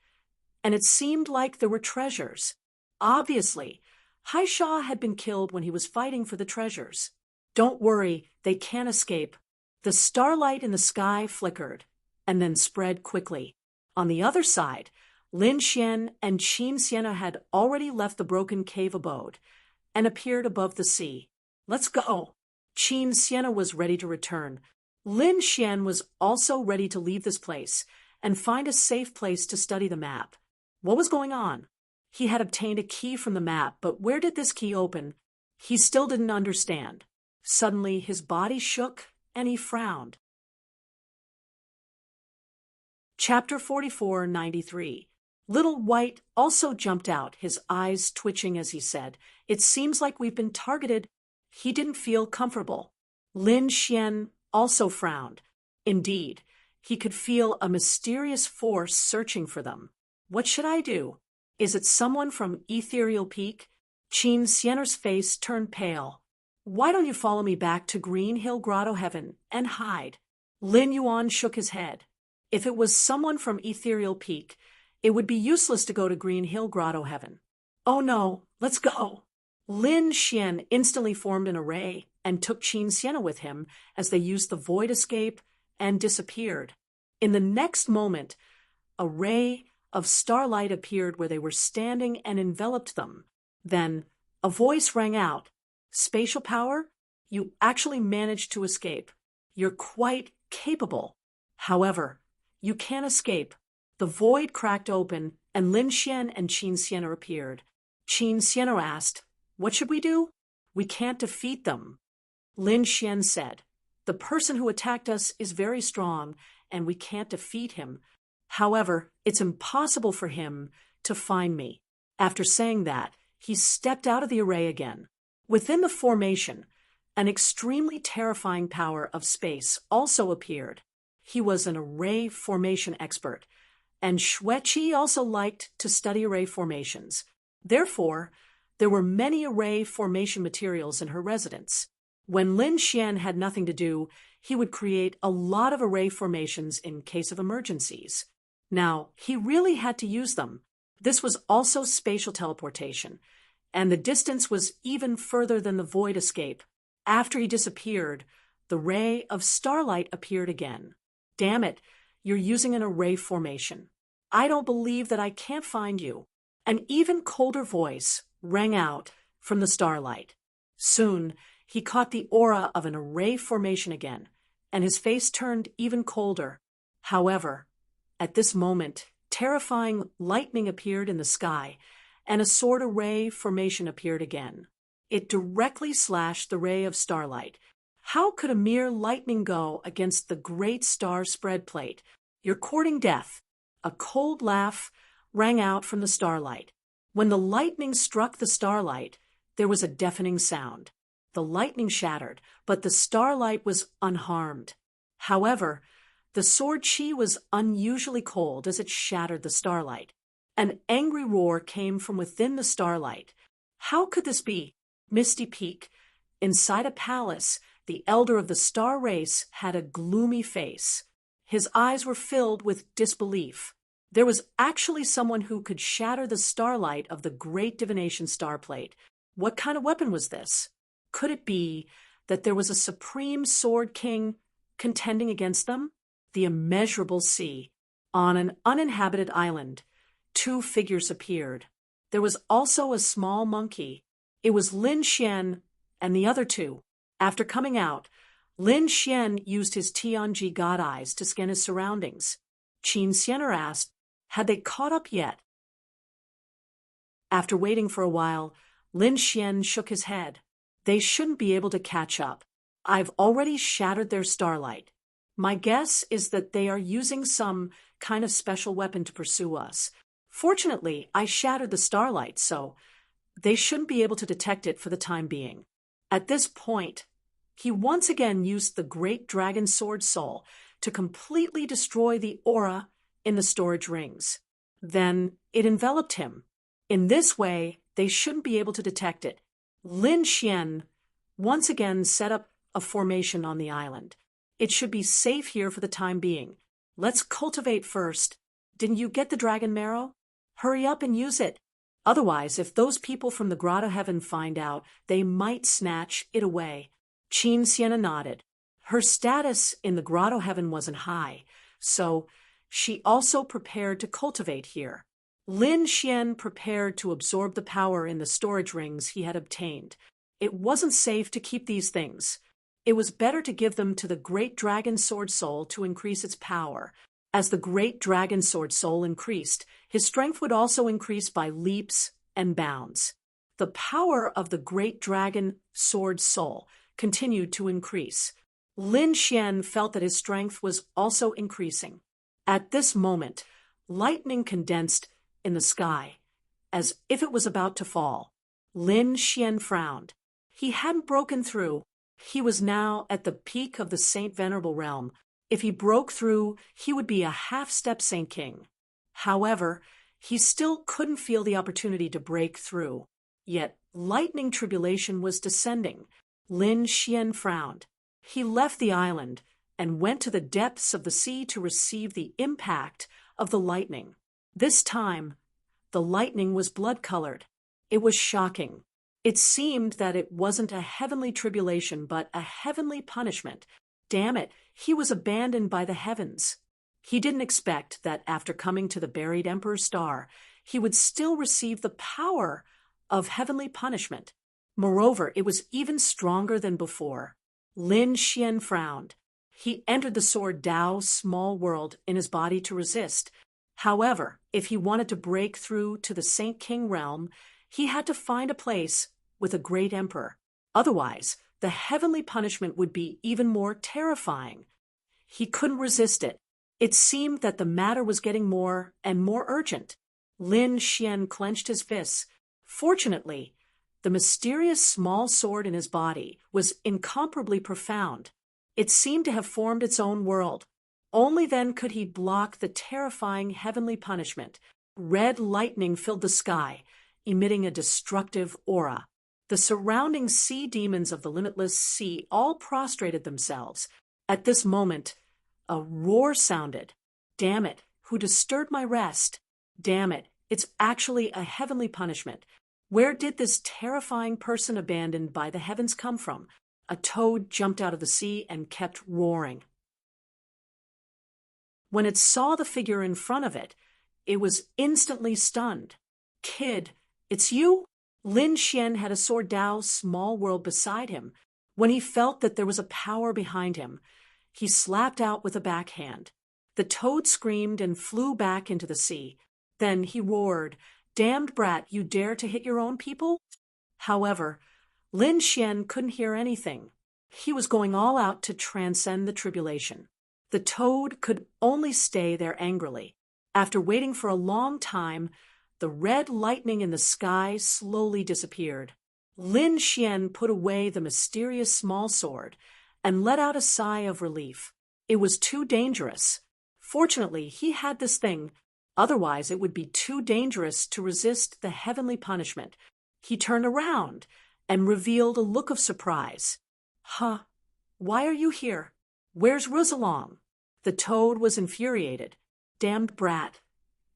and it seemed like there were treasures. Obviously, Haisha had been killed when he was fighting for the treasures. Don't worry, they can't escape. The starlight in the sky flickered, and then spread quickly. On the other side, Lin Xian and Qin Sienna had already left the broken cave abode and appeared above the sea. Let's go. Qin Sienna was ready to return. Lin Xian was also ready to leave this place and find a safe place to study the map. What was going on? He had obtained a key from the map, but where did this key open? He still didn't understand. Suddenly, his body shook and he frowned. Chapter 44:93. Little White also jumped out, his eyes twitching as he said, "It seems like we've been targeted." He didn't feel comfortable. Lin Xian also frowned. Indeed, he could feel a mysterious force searching for them. What should I do? Is it someone from Ethereal Peak? Qin Sienna's face turned pale. Why don't you follow me back to Green Hill Grotto Heaven and hide? Lin Yuan shook his head. If it was someone from Ethereal Peak, it would be useless to go to Green Hill Grotto Heaven. Oh no, let's go. Lin Xian instantly formed an array and took Qin Sienna with him as they used the void escape and disappeared. In the next moment, a ray of starlight appeared where they were standing and enveloped them. Then a voice rang out. Spatial power? You actually managed to escape. You're quite capable. However, you can't escape. The void cracked open and Lin Xian and Qin Sienna appeared. Qin Sienna asked, "What should we do?" "We can't defeat them." Lin Xian said, "The person who attacked us is very strong and we can't defeat him. However, it's impossible for him to find me." After saying that, he stepped out of the array again. Within the formation, an extremely terrifying power of space also appeared. He was an array formation expert, and Xueqi also liked to study array formations. Therefore, there were many array formation materials in her residence. When Lin Xian had nothing to do, he would create a lot of array formations in case of emergencies. Now, he really had to use them. This was also spatial teleportation, and the distance was even further than the void escape. After he disappeared, the ray of starlight appeared again. "Damn it, you're using an array formation. I don't believe that I can't find you." An even colder voice rang out from the starlight. Soon, he caught the aura of an array formation again, and his face turned even colder. However, at this moment, terrifying lightning appeared in the sky, and a sword array formation appeared again. It directly slashed the ray of starlight. How could a mere lightning go against the great star spread plate? "You're courting death." A cold laugh rang out from the starlight. When the lightning struck the starlight, there was a deafening sound. The lightning shattered, but the starlight was unharmed. However, the sword chi was unusually cold as it shattered the starlight. An angry roar came from within the starlight. How could this be? Misty Peak. Inside a palace, the elder of the star race had a gloomy face. His eyes were filled with disbelief. There was actually someone who could shatter the starlight of the great divination star plate. What kind of weapon was this? Could it be that there was a supreme sword king contending against them? The immeasurable sea. On an uninhabited island, two figures appeared. There was also a small monkey. It was Lin Xian and the other two. After coming out, Lin Xian used his Tianji god eyes to scan his surroundings. Qin Sienna asked, had they caught up yet? After waiting for a while, Lin Xian shook his head. They shouldn't be able to catch up. I've already shattered their starlight. My guess is that they are using some kind of special weapon to pursue us. Fortunately, I shattered the starlight, so they shouldn't be able to detect it for the time being. At this point, he once again used the great dragon sword soul to completely destroy the aura in the storage rings. Then it enveloped him. In this way, they shouldn't be able to detect it. Lin Xian once again set up a formation on the island. It should be safe here for the time being. Let's cultivate first. Didn't you get the dragon marrow? Hurry up and use it. Otherwise, if those people from the Grotto Heaven find out, they might snatch it away. Qin Sienna nodded. Her status in the Grotto Heaven wasn't high, so she also prepared to cultivate here. Lin Xian prepared to absorb the power in the storage rings he had obtained. It wasn't safe to keep these things. It was better to give them to the Great Dragon Sword Soul to increase its power. As the Great Dragon Sword Soul increased, his strength would also increase by leaps and bounds. The power of the Great Dragon Sword Soul continued to increase. Lin Xian felt that his strength was also increasing. At this moment, lightning condensed in the sky, as if it was about to fall. Lin Xian frowned. He hadn't broken through. He was now at the peak of the Saint Venerable realm. If he broke through, he would be a half-step Saint King. However, he still couldn't feel the opportunity to break through. Yet, lightning tribulation was descending. Lin Xian frowned. He left the island and went to the depths of the sea to receive the impact of the lightning. This time, the lightning was blood-colored. It was shocking. It seemed that it wasn't a heavenly tribulation, but a heavenly punishment. Damn it, he was abandoned by the heavens. He didn't expect that after coming to the buried Emperor's star, he would still receive the power of heavenly punishment. Moreover, it was even stronger than before. Lin Xian frowned. He entered the sword Dao small world in his body to resist. However, if he wanted to break through to the Saint King realm, he had to find a place with a great emperor. Otherwise, the heavenly punishment would be even more terrifying. He couldn't resist it. It seemed that the matter was getting more and more urgent. Lin Xian clenched his fists. Fortunately, the mysterious small sword in his body was incomparably profound. It seemed to have formed its own world. Only then could he block the terrifying heavenly punishment. Red lightning filled the sky, emitting a destructive aura. The surrounding sea demons of the limitless sea all prostrated themselves. At this moment, a roar sounded. Damn it, who disturbed my rest? Damn it, it's actually a heavenly punishment. Where did this terrifying person abandoned by the heavens come from? A toad jumped out of the sea and kept roaring. When it saw the figure in front of it, it was instantly stunned. Kid, it's you? Lin Xian had a sword Dao small world beside him. When he felt that there was a power behind him, he slapped out with a backhand. The toad screamed and flew back into the sea. Then he roared, "Damned brat, you dare to hit your own people?" However, Lin Xian couldn't hear anything. He was going all out to transcend the tribulation. The toad could only stay there angrily. After waiting for a long time, the red lightning in the sky slowly disappeared. Lin Xian put away the mysterious small sword and let out a sigh of relief. It was too dangerous. Fortunately, he had this thing. Otherwise, it would be too dangerous to resist the heavenly punishment. He turned around and revealed a look of surprise. Huh? Why are you here? Where's Rosalong? The toad was infuriated. Damned brat.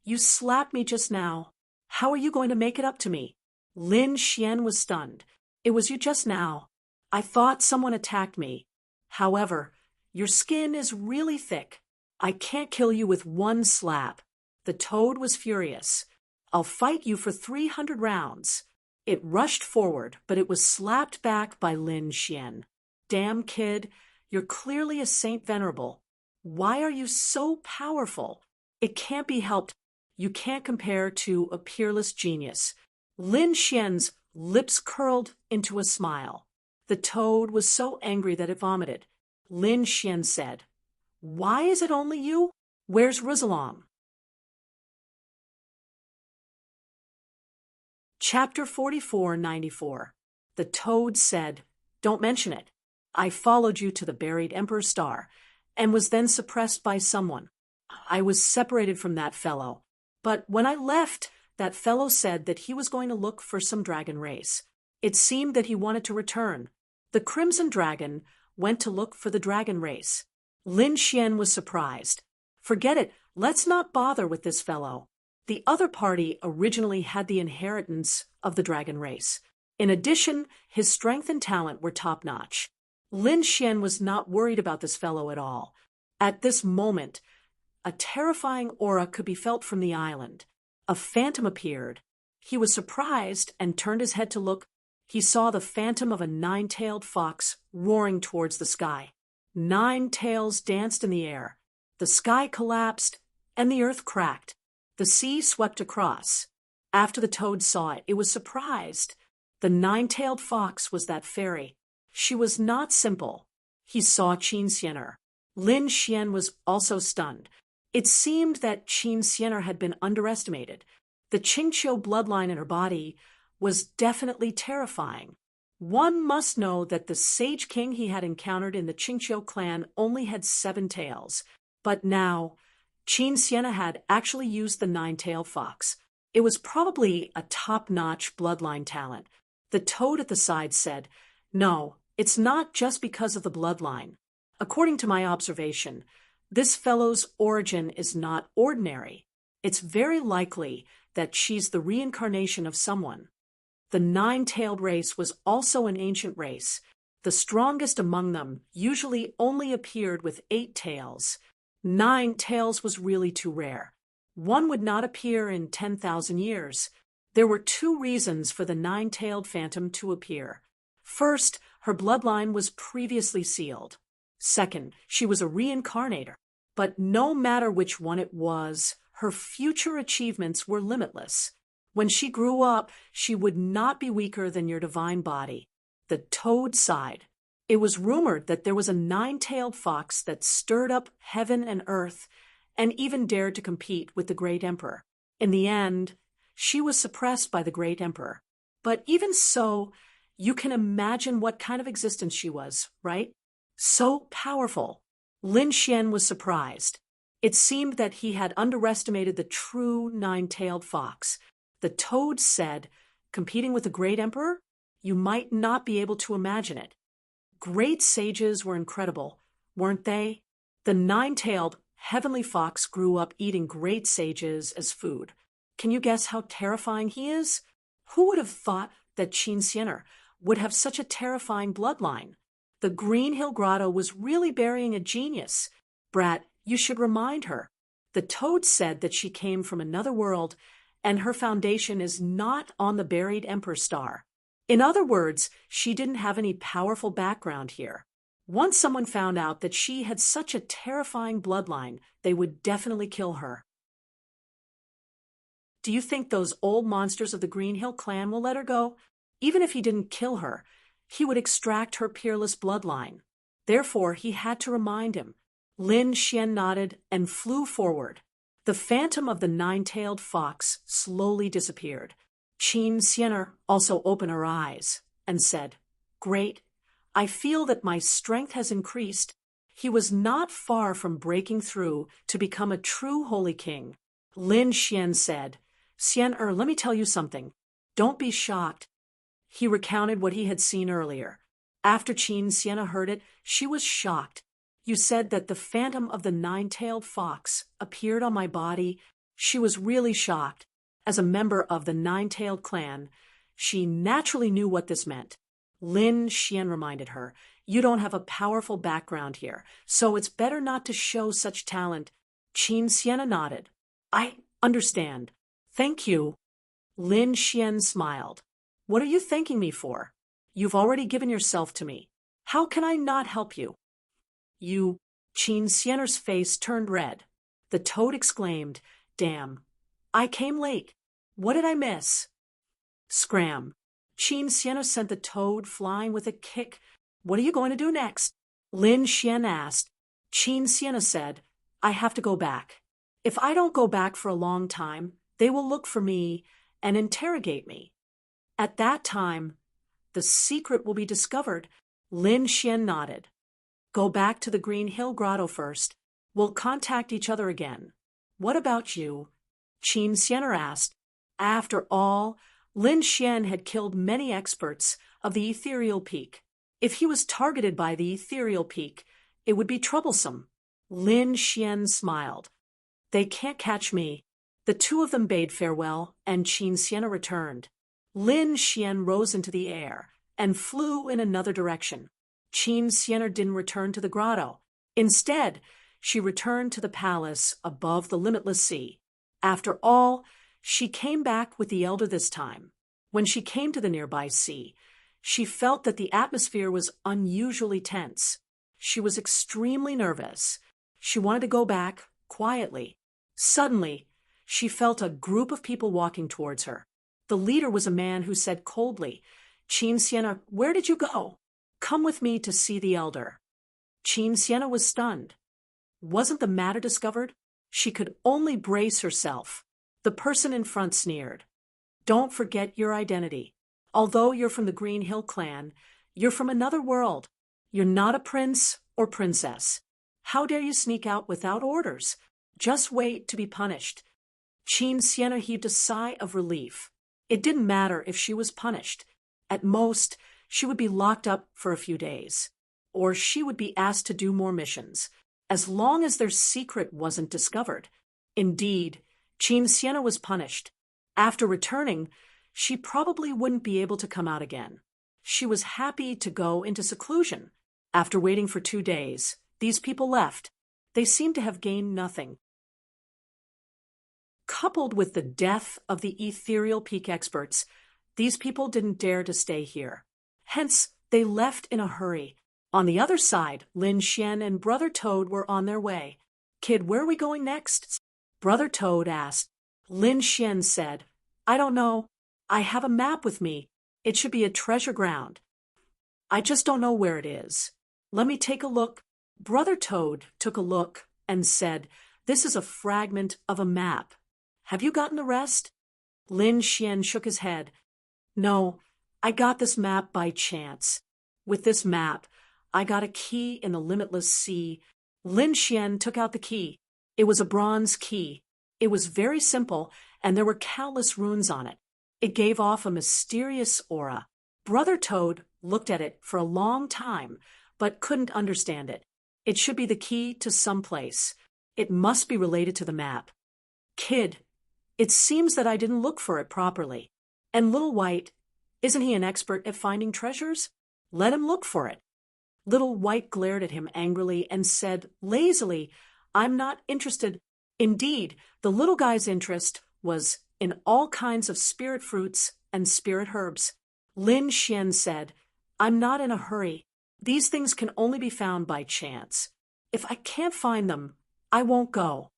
You slapped me just now. How are you going to make it up to me? Lin Xian was stunned. It was you just now. I thought someone attacked me. However, your skin is really thick. I can't kill you with one slap. The toad was furious. I'll fight you for 300 rounds. It rushed forward, but it was slapped back by Lin Xian. Damn kid, you're clearly a Saint Venerable. Why are you so powerful? It can't be helped. You can't compare to a peerless genius. Lin Xian's lips curled into a smile. The toad was so angry that it vomited. Lin Xian said, "Why is it only you? Where's Rosalong?" Chapter 4494. The toad said, "Don't mention it. I followed you to the buried Emperor's star, and was then suppressed by someone. I was separated from that fellow. But when I left, that fellow said that he was going to look for some dragon race. It seemed that he wanted to return. The Crimson Dragon went to look for the dragon race." Lin Xian was surprised. Forget it, let's not bother with this fellow. The other party originally had the inheritance of the dragon race. In addition, his strength and talent were top-notch. Lin Xian was not worried about this fellow at all. At this moment, a terrifying aura could be felt from the island. A phantom appeared. He was surprised and turned his head to look. He saw the phantom of a nine-tailed fox roaring towards the sky. 9 tails danced in the air. The sky collapsed, and the earth cracked. The sea swept across. After the toad saw it, it was surprised. The 9-tailed fox was that fairy. She was not simple. He saw Qin Xianer. Lin Xian was also stunned. It seemed that Qin Xianer had been underestimated. The Qingqiu bloodline in her body was definitely terrifying. One must know that the Sage King he had encountered in the Qingqiu clan only had 7 tails. But now, Qin Xianer had actually used the 9-tailed fox. It was probably a top-notch bloodline talent. The toad at the side said, "No, it's not just because of the bloodline. According to my observation, this fellow's origin is not ordinary. It's very likely that she's the reincarnation of someone." The 9-tailed race was also an ancient race. The strongest among them usually only appeared with 8 tails. 9 tails was really too rare. One would not appear in 10,000 years. There were 2 reasons for the 9-tailed phantom to appear. First, her bloodline was previously sealed. Second, she was a reincarnator. But no matter which one it was, her future achievements were limitless. When she grew up, she would not be weaker than your divine body. The toad sighed. It was rumored that there was a 9-tailed fox that stirred up heaven and earth and even dared to compete with the great emperor. In the end, she was suppressed by the great emperor. But even so, you can imagine what kind of existence she was, right? So powerful. Lin Xian was surprised. It seemed that he had underestimated the true 9-tailed fox. The toad said, "Competing with the great emperor? You might not be able to imagine it. Great sages were incredible, weren't they? The 9-tailed heavenly fox grew up eating great sages as food. Can you guess how terrifying he is? Who would have thought that Qin Xianer would have such a terrifying bloodline? The Green Hill Grotto was really burying a genius. Brat, you should remind her. The toad said that she came from another world, and her foundation is not on the buried Emperor Star. In other words, she didn't have any powerful background here. Once someone found out that she had such a terrifying bloodline, they would definitely kill her. Do you think those old monsters of the Green Hill clan will let her go? Even if he didn't kill her, he would extract her peerless bloodline. Therefore, he had to remind him. Lin Xian nodded and flew forward. The phantom of the 9-tailed fox slowly disappeared. Qin Xianer also opened her eyes and said, "Great, I feel that my strength has increased." He was not far from breaking through to become a true holy king. Lin Xian said, "Xianer, let me tell you something. Don't be shocked." He recounted what he had seen earlier. After Qin Xianer heard it, she was shocked. "You said that the phantom of the 9-tailed fox appeared on my body." She was really shocked. As a member of the 9-tailed clan, she naturally knew what this meant. Lin Xian reminded her, "You don't have a powerful background here, so it's better not to show such talent." Qin Xianer nodded. "I understand. Thank you." Lin Xian smiled. "What are you thanking me for? You've already given yourself to me. How can I not help you?" "You..." Qin Xianer's face turned red. The toad exclaimed, "Damn. I came late. What did I miss?" Scram. Qin Xianer sent the toad flying with a kick. "What are you going to do next?" Lin Xian asked. Qin Xianer said, "I have to go back. If I don't go back for a long time, they will look for me and interrogate me. At that time, the secret will be discovered." Lin Xian nodded. "Go back to the Green Hill Grotto first. We'll contact each other again." "What about you?" Qin Xianer asked. After all, Lin Xian had killed many experts of the Ethereal Peak. If he was targeted by the Ethereal Peak, it would be troublesome. Lin Xian smiled. They can't catch me. The two of them bade farewell, and Qin Xian returned. Lin Xian rose into the air and flew in another direction. Qin Xian didn't return to the grotto. Instead, she returned to the palace above the limitless sea. After all, she came back with the elder this time. When she came to the nearby sea, she felt that the atmosphere was unusually tense. She was extremely nervous. She wanted to go back quietly. Suddenly, she felt a group of people walking towards her. The leader was a man who said coldly, "Qin Xian, where did you go? Come with me to see the elder." Qin Xian was stunned. Wasn't the matter discovered? She could only brace herself. The person in front sneered. "Don't forget your identity. Although you're from the Green Hill clan, you're from another world. You're not a prince or princess. How dare you sneak out without orders? Just wait to be punished." Qin Xian heaved a sigh of relief. It didn't matter if she was punished. At most, she would be locked up for a few days. Or she would be asked to do more missions, as long as their secret wasn't discovered. Indeed, Qin Xian was punished. After returning, she probably wouldn't be able to come out again. She was happy to go into seclusion. After waiting for 2 days, these people left. They seemed to have gained nothing. Coupled with the death of the ethereal peak experts, these people didn't dare to stay here. Hence, they left in a hurry. On the other side, Lin Xian and Brother Toad were on their way. "Kid, where are we going next?" Brother Toad asked. Lin Xian said, "I don't know. I have a map with me. It should be a treasure ground. I just don't know where it is. Let me take a look." Brother Toad took a look and said, "This is a fragment of a map. Have you gotten the rest?" Lin Xian shook his head. "No, I got this map by chance. With this map, I got a key in the limitless sea." Lin Xian took out the key. It was a bronze key. It was very simple, and there were countless runes on it. It gave off a mysterious aura. Brother Toad looked at it for a long time, but couldn't understand it. It should be the key to some place. It must be related to the map. "Kid, it seems that I didn't look for it properly. And Little White, isn't he an expert at finding treasures? Let him look for it." Little White glared at him angrily and said lazily, "I'm not interested." Indeed, the little guy's interest was in all kinds of spirit fruits and spirit herbs. Lin Xian said, "I'm not in a hurry. These things can only be found by chance. If I can't find them, I won't go.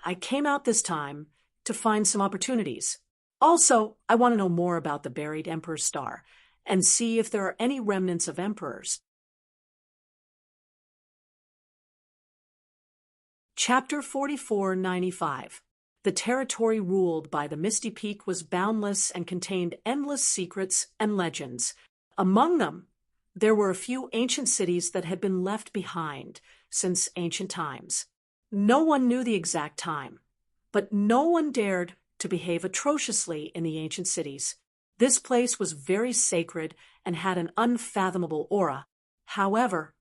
I came out this time to find some opportunities. Also, I want to know more about the buried Emperor's Star and see if there are any remnants of emperors." Chapter 4495. The territory ruled by the Misty Peak was boundless and contained endless secrets and legends. Among them, there were a few ancient cities that had been left behind since ancient times. No one knew the exact time, but no one dared to behave atrociously in the ancient cities. This place was very sacred and had an unfathomable aura. However,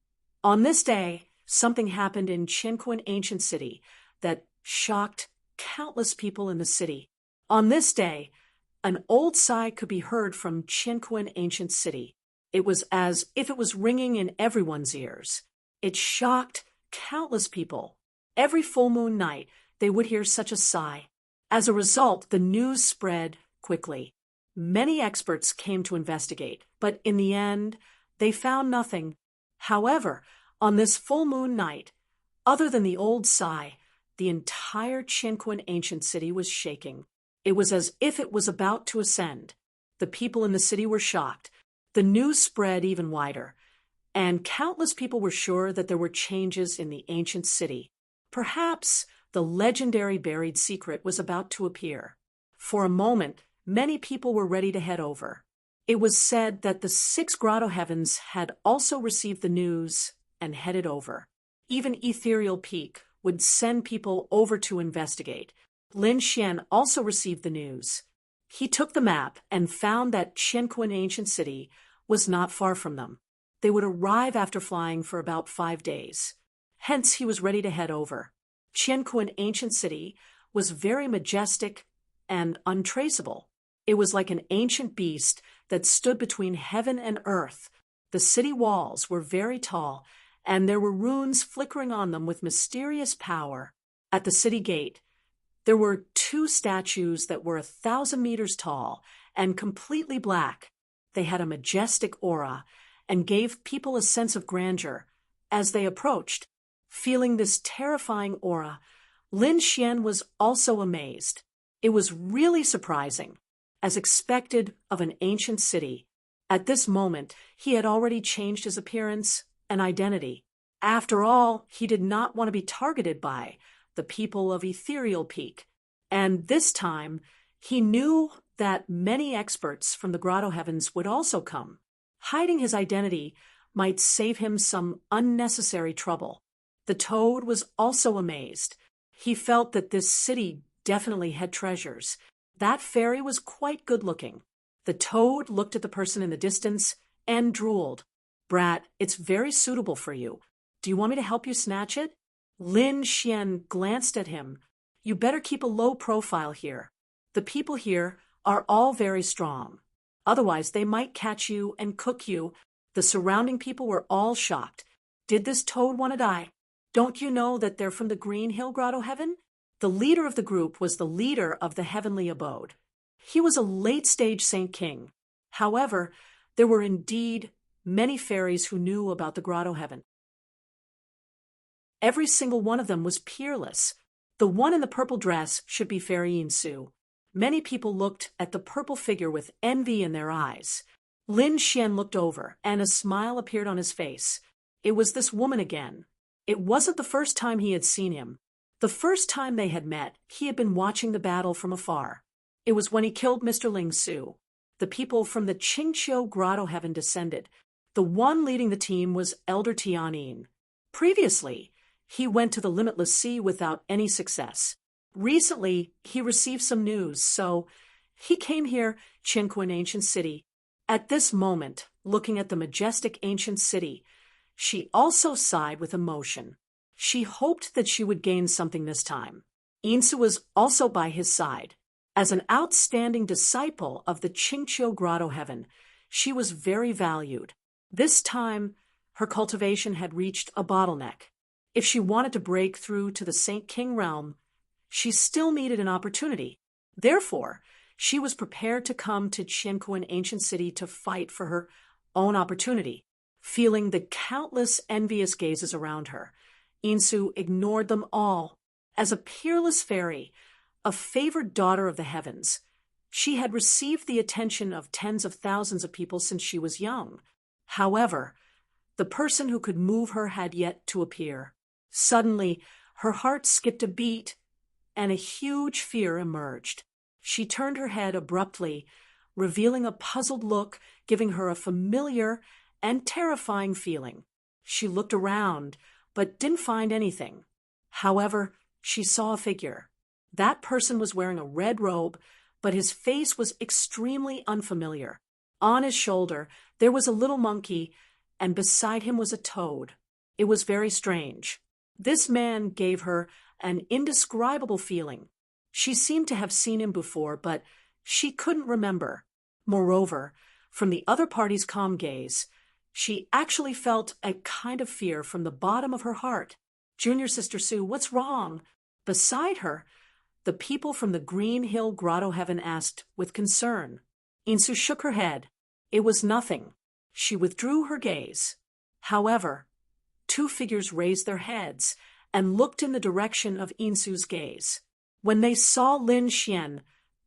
on this day, something happened in Qinquan Ancient City that shocked countless people in the city. On this day, an old sigh could be heard from Qinquan Ancient City. It was as if it was ringing in everyone's ears. It shocked countless people. Every full moon night, they would hear such a sigh. As a result, the news spread quickly. Many experts came to investigate, but in the end, they found nothing. However, on this full moon night, other than the old sigh, the entire Qinquan Ancient City was shaking. It was as if it was about to ascend. The people in the city were shocked. The news spread even wider, and countless people were sure that there were changes in the ancient city. Perhaps the legendary buried secret was about to appear. For a moment, many people were ready to head over. It was said that the 6 grotto heavens had also received the news and headed over. Even Ethereal Peak would send people over to investigate. Lin Xian also received the news. He took the map and found that Qinquan Ancient City was not far from them. They would arrive after flying for about 5 days. Hence, he was ready to head over. Qianquan ancient city was very majestic and untraceable. It was like an ancient beast that stood between heaven and earth. The city walls were very tall, and there were runes flickering on them with mysterious power. At the city gate, there were two statues that were 1,000 meters tall and completely black. They had a majestic aura and gave people a sense of grandeur. As they approached, feeling this terrifying aura, Lin Xian was also amazed. It was really surprising, as expected of an ancient city. At this moment, he had already changed his appearance and identity. After all, he did not want to be targeted by the people of Ethereal Peak. And this time, he knew that many experts from the Grotto Heavens would also come. Hiding his identity might save him some unnecessary trouble. The toad was also amazed. He felt that this city definitely had treasures. That fairy was quite good-looking. The toad looked at the person in the distance and drooled. "Brat, it's very suitable for you. Do you want me to help you snatch it?" Lin Xian glanced at him. "You better keep a low profile here. The people here are all very strong. Otherwise, they might catch you and cook you." The surrounding people were all shocked. Did this toad want to die? Don't you know that they're from the Green Hill Grotto Heaven? The leader of the group was the leader of the heavenly abode. He was a late-stage Saint King. However, there were indeed many fairies who knew about the Grotto Heaven. Every single one of them was peerless. The one in the purple dress should be Fairy Yinsu. Many people looked at the purple figure with envy in their eyes. Lin Xian looked over, and a smile appeared on his face. It was this woman again. It wasn't the first time he had seen him. The first time they had met, he had been watching the battle from afar. It was when he killed Mr. Ling Su. The people from the Qingqiu Grotto Heaven descended. The one leading the team was Elder Tianyin. Previously, he went to the Limitless Sea without any success. Recently, he received some news, so he came here, Qianquan Ancient City. At this moment, looking at the majestic ancient city, she also sighed with emotion. She hoped that she would gain something this time. Yinsu was also by his side. As an outstanding disciple of the Qingqiu Grotto Heaven, she was very valued. This time, her cultivation had reached a bottleneck. If she wanted to break through to the Saint King realm, she still needed an opportunity. Therefore, she was prepared to come to Qianquan Ancient City to fight for her own opportunity. Feeling the countless envious gazes around her, Yinsu ignored them all. As a peerless fairy, a favored daughter of the heavens, she had received the attention of tens of thousands of people since she was young. However, the person who could move her had yet to appear. Suddenly, her heart skipped a beat, and a huge fear emerged. She turned her head abruptly, revealing a puzzled look, giving her a familiar and terrifying feeling. She looked around, but didn't find anything. However, she saw a figure. That person was wearing a red robe, but his face was extremely unfamiliar. On his shoulder, there was a little monkey, and beside him was a toad. It was very strange. This man gave her an indescribable feeling. She seemed to have seen him before, but she couldn't remember. Moreover, from the other party's calm gaze, she actually felt a kind of fear from the bottom of her heart. "Junior Sister Sue, what's wrong?" Beside her, the people from the Green Hill Grotto Heaven asked with concern. Yinsu shook her head. It was nothing. She withdrew her gaze. However, two figures raised their heads and looked in the direction of Yinsu's gaze. When they saw Lin Xian,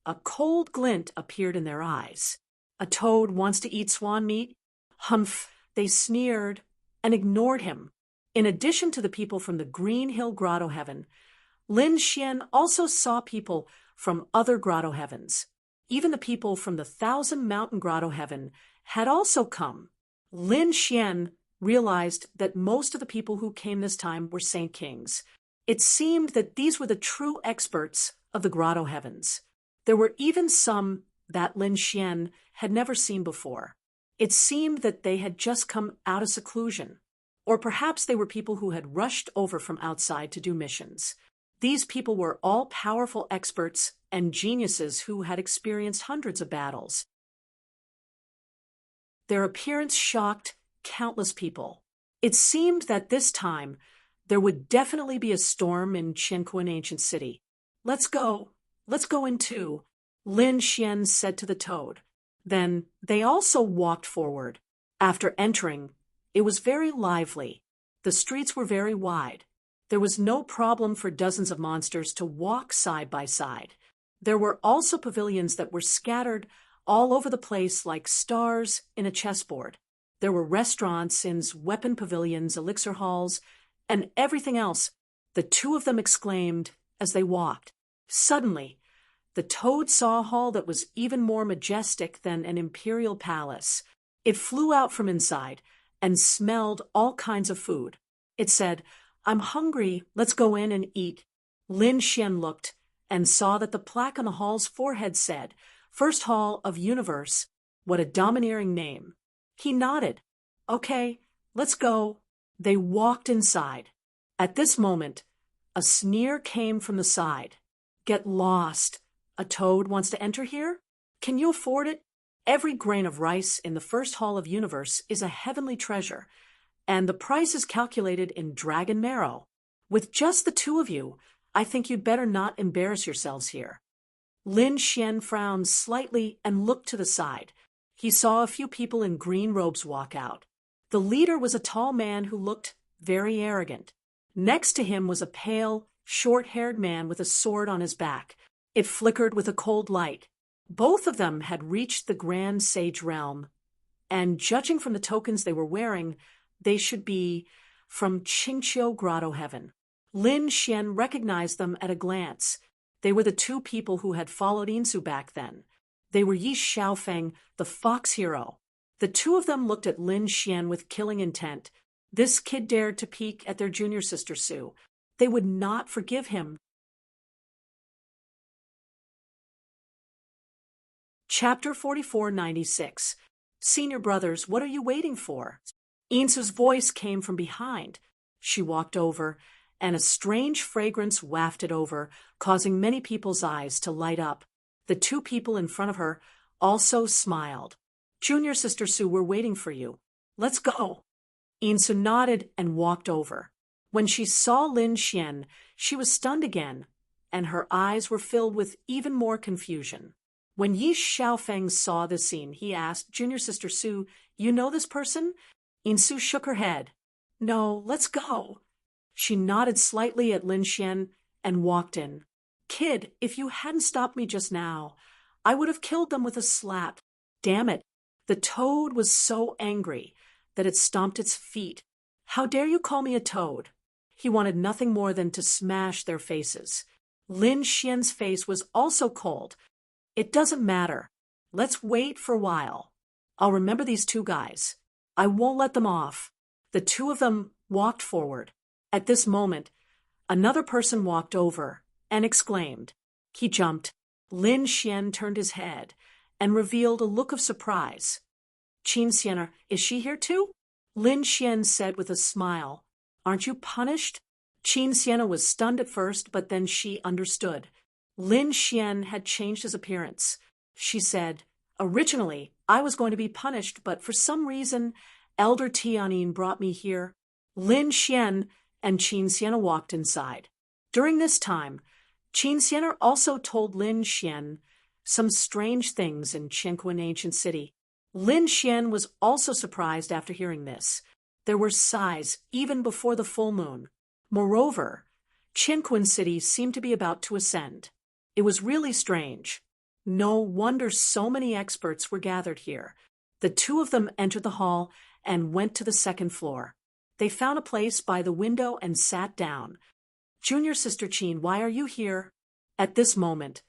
a cold glint appeared in their eyes. "A toad wants to eat swan meat?" Humph, they sneered and ignored him. In addition to the people from the Green Hill Grotto Heaven, Lin Xian also saw people from other grotto heavens. Even the people from the 1,000 Mountain Grotto Heaven had also come. Lin Xian realized that most of the people who came this time were Saint Kings. It seemed that these were the true experts of the Grotto Heavens. There were even some that Lin Xian had never seen before. It seemed that they had just come out of seclusion, or perhaps they were people who had rushed over from outside to do missions. These people were all powerful experts and geniuses who had experienced hundreds of battles. Their appearance shocked countless people. It seemed that this time there would definitely be a storm in Qianquan ancient city. Let's go in too, Lin Xian said to the toad. Then they also walked forward. After entering, it was very lively. The streets were very wide. There was no problem for dozens of monsters to walk side by side. There were also pavilions that were scattered all over the place like stars in a chessboard. There were restaurants, inns, weapon pavilions, elixir halls, and everything else. The two of them exclaimed as they walked. Suddenly, the toad saw a hall that was even more majestic than an imperial palace. It flew out from inside and smelled all kinds of food. It said, "I'm hungry, let's go in and eat." Lin Xian looked and saw that the plaque on the hall's forehead said, "First Hall of Universe." What a domineering name. He nodded. "Okay, let's go." They walked inside. At this moment, a sneer came from the side. "Get lost. A toad wants to enter here? Can you afford it? Every grain of rice in the First Hall of Universe is a heavenly treasure, and the price is calculated in dragon marrow. With just the two of you, I think you'd better not embarrass yourselves here." Lin Xian frowned slightly and looked to the side. He saw a few people in green robes walk out. The leader was a tall man who looked very arrogant. Next to him was a pale, short-haired man with a sword on his back. It flickered with a cold light. Both of them had reached the Grand Sage realm, and judging from the tokens they were wearing, they should be from Qingqiu Grotto Heaven. Lin Xian recognized them at a glance. They were the two people who had followed Insu back then. They were Yi Xiaofeng, the fox hero. The two of them looked at Lin Xian with killing intent. This kid dared to peek at their junior sister Su. They would not forgive him. Chapter 4496. Senior brothers, what are you waiting for? Insu's voice came from behind. She walked over, and a strange fragrance wafted over, causing many people's eyes to light up. The two people in front of her also smiled. "Junior sister Su, we're waiting for you. Let's go." Insu nodded and walked over. When she saw Lin Xian, she was stunned again, and her eyes were filled with even more confusion. When Yi Xiaofeng saw this scene, he asked, "Junior sister Su, you know this person?" Insu shook her head. "No, let's go." She nodded slightly at Lin Xian and walked in. "Kid, if you hadn't stopped me just now, I would have killed them with a slap." Damn it. The toad was so angry that it stomped its feet. "How dare you call me a toad?" He wanted nothing more than to smash their faces. Lin Xian's face was also cold. "It doesn't matter. Let's wait for a while. I'll remember these two guys. I won't let them off." The two of them walked forward. At this moment, another person walked over and exclaimed. He jumped. Lin Xian turned his head and revealed a look of surprise. "Qin Xian, is she here too?" Lin Xian said with a smile. "Aren't you punished?" Qin Xian was stunned at first, but then she understood. Lin Xian had changed his appearance. She said, "Originally, I was going to be punished, but for some reason, Elder Tianyin brought me here." Lin Xian and Qin Xian walked inside. During this time, Qin Xian also told Lin Xian some strange things in Qianquan ancient city. Lin Xian was also surprised after hearing this. There were sighs even before the full moon. Moreover, Qianquan city seemed to be about to ascend. It was really strange. No wonder so many experts were gathered here. The two of them entered the hall and went to the second floor. They found a place by the window and sat down. "Junior sister Qin, why are you here?" At this moment,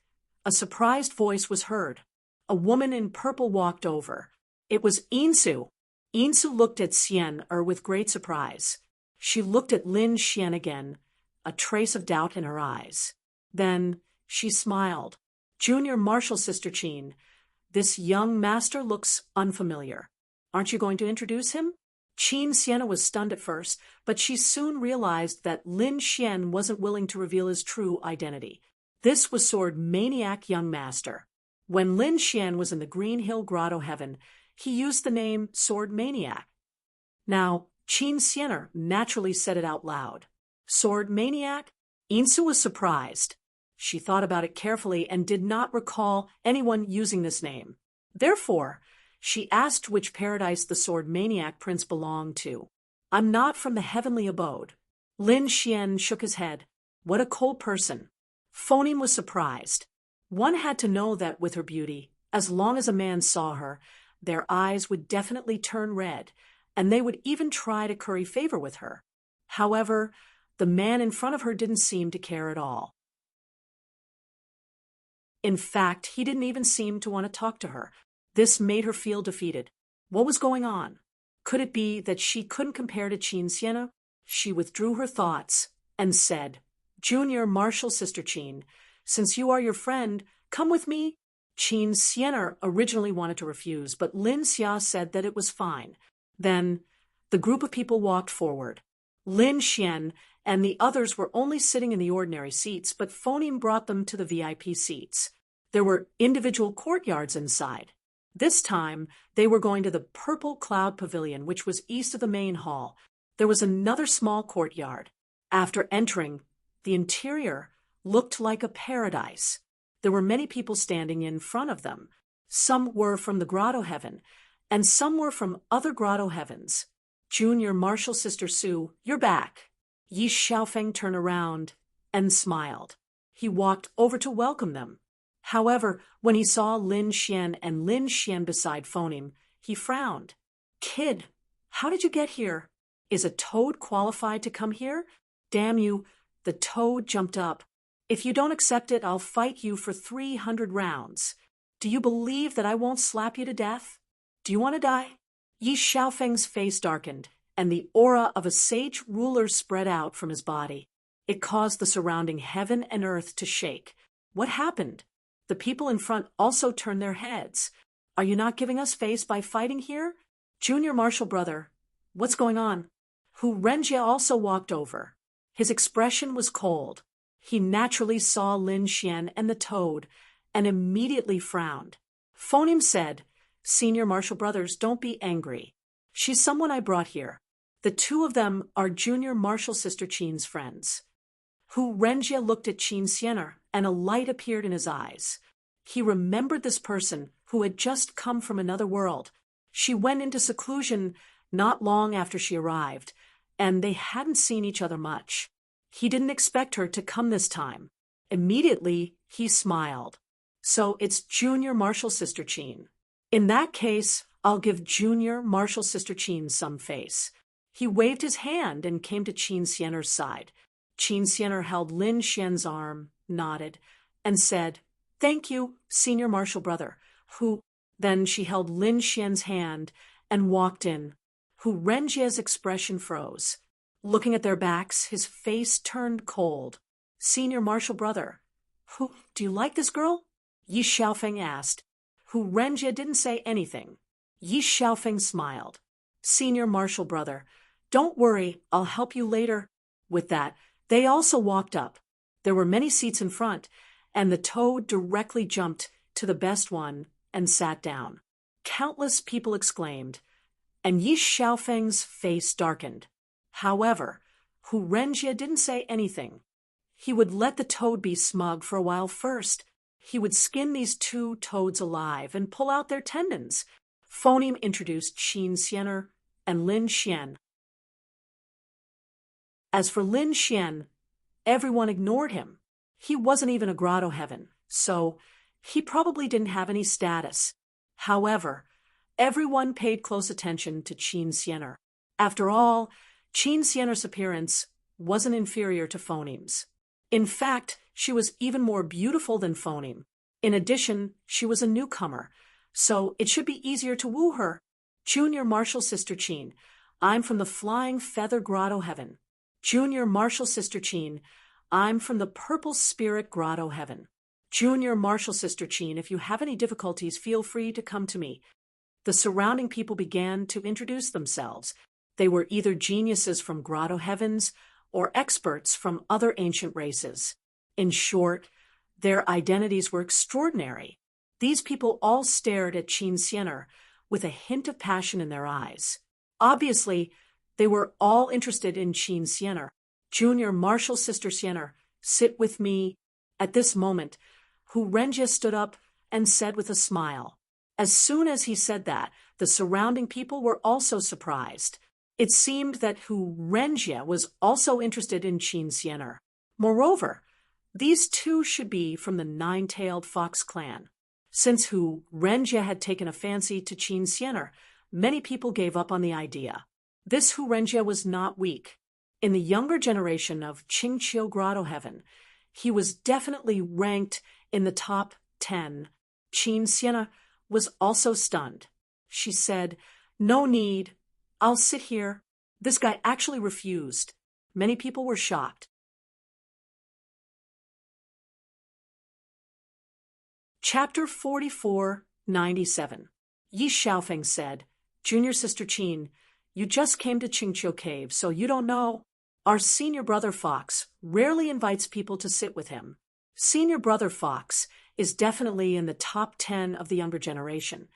a surprised voice was heard. A woman in purple walked over. It was Insu. Insu looked at Xian with great surprise. She looked at Lin Xian again, a trace of doubt in her eyes. Then she smiled. "Junior martial sister Qin, this young master looks unfamiliar. Aren't you going to introduce him?" Qin Sienna was stunned at first, but she soon realized that Lin Xian wasn't willing to reveal his true identity. This was Sword Maniac Young Master. When Lin Xian was in the Green Hill Grotto Heaven, he used the name Sword Maniac. Now, Qin Sienna naturally said it out loud. Sword Maniac? Insu was surprised. She thought about it carefully and did not recall anyone using this name. Therefore, she asked which paradise the Sword Maniac prince belonged to. I'm not from the heavenly abode. Lin Xian shook his head. What a cold person. Phoneme was surprised. One had to know that with her beauty, as long as a man saw her, their eyes would definitely turn red, and they would even try to curry favor with her. However, the man in front of her didn't seem to care at all. In fact, he didn't even seem to want to talk to her. This made her feel defeated. What was going on? Could it be that she couldn't compare to Qin Sienna? She withdrew her thoughts and said, Junior Martial Sister Qin, since you are your friend, come with me. Qin Sienna originally wanted to refuse, but Lin Xia said that it was fine. Then, the group of people walked forward. Lin Xian and the others were only sitting in the ordinary seats, but Phoneme brought them to the VIP seats. There were individual courtyards inside. This time, they were going to the Purple Cloud Pavilion, which was east of the main hall. There was another small courtyard. After entering, the interior looked like a paradise. There were many people standing in front of them. Some were from the Grotto Heaven, and some were from other Grotto Heavens. Junior Martial Sister Su, you're back. Yi Xiaofeng turned around and smiled. He walked over to welcome them. However, when he saw Lin Xian and Lin Xian beside Phoneme, he frowned. Kid, how did you get here? Is a toad qualified to come here? Damn you, the toad jumped up. If you don't accept it, I'll fight you for 300 rounds. Do you believe that I won't slap you to death? Do you want to die? Yi Xiaofeng's face darkened, and the aura of a sage ruler spread out from his body. It caused the surrounding heaven and earth to shake. What happened? The people in front also turned their heads. Are you not giving us face by fighting here? Junior Martial Brother, what's going on? Hu Renjie also walked over. His expression was cold. He naturally saw Lin Xian and the toad, and immediately frowned. Phoneme said, Senior Martial Brothers, don't be angry. She's someone I brought here. The two of them are Junior Martial Sister Qin's friends. Hu Renjie looked at Qin Sienna, and a light appeared in his eyes. He remembered this person who had just come from another world. She went into seclusion not long after she arrived, and they hadn't seen each other much. He didn't expect her to come this time. Immediately, he smiled. So it's Junior Martial Sister Qin. In that case, I'll give Junior Martial Sister Qin some face. He waved his hand and came to Qin Sienna's side. Qin Sienna held Lin Xian's arm, nodded, and said, Thank you, Senior Martial Brother. Then she held Lin Xian's hand and walked in. Hu Renjie's expression froze. Looking at their backs, his face turned cold. Senior Martial Brother, do you like this girl? Yi Xiaofeng asked. Hu Renjie didn't say anything. Yi Xiaofeng smiled. Senior Martial Brother, don't worry, I'll help you later. With that, they also walked up. There were many seats in front, and the toad directly jumped to the best one and sat down. Countless people exclaimed, and Yi Xiaofeng's face darkened. However, Hu Renjie didn't say anything. He would let the toad be smug for a while first. He would skin these two toads alive and pull out their tendons. Phoneme introduced Qin Sienna and Lin Xian. As for Lin Xian, everyone ignored him. He wasn't even a Grotto Heaven, so he probably didn't have any status. However, everyone paid close attention to Qin Sienna. After all, Qin Sienna's appearance wasn't inferior to Phoneme's. In fact, she was even more beautiful than Phoneme. In addition, she was a newcomer, so it should be easier to woo her. Junior Martial Sister Qin, I'm from the Flying Feather Grotto Heaven. Junior Martial Sister Qin, I'm from the Purple Spirit Grotto Heaven. Junior Martial Sister Qin, if you have any difficulties, feel free to come to me. The surrounding people began to introduce themselves. They were either geniuses from grotto heavens or experts from other ancient races. In short, their identities were extraordinary. These people all stared at Qin Xianer with a hint of passion in their eyes. Obviously, they were all interested in Qin Xianer. Junior Marshal Sister Xianer, sit with me. At this moment, Hu Renjie stood up and said with a smile. As soon as he said that, the surrounding people were also surprised. It seemed that Hu Renjie was also interested in Qin Xianer. Moreover, these two should be from the Nine-Tailed Fox clan. Since Hu Renjie had taken a fancy to Qin Xianer, many people gave up on the idea. This Hu Renjie was not weak. In the younger generation of Qingqiu Grotto Heaven, he was definitely ranked in the top 10. Qin Xianer was also stunned. She said, "No need. I'll sit here." This guy actually refused. Many people were shocked. Chapter 4497. Yi Xiaofeng said, "Junior Sister Qin, you just came to Qingqiu Cave, so you don't know. Our senior brother Fox rarely invites people to sit with him. Senior brother Fox is definitely in the top 10 of the younger generation,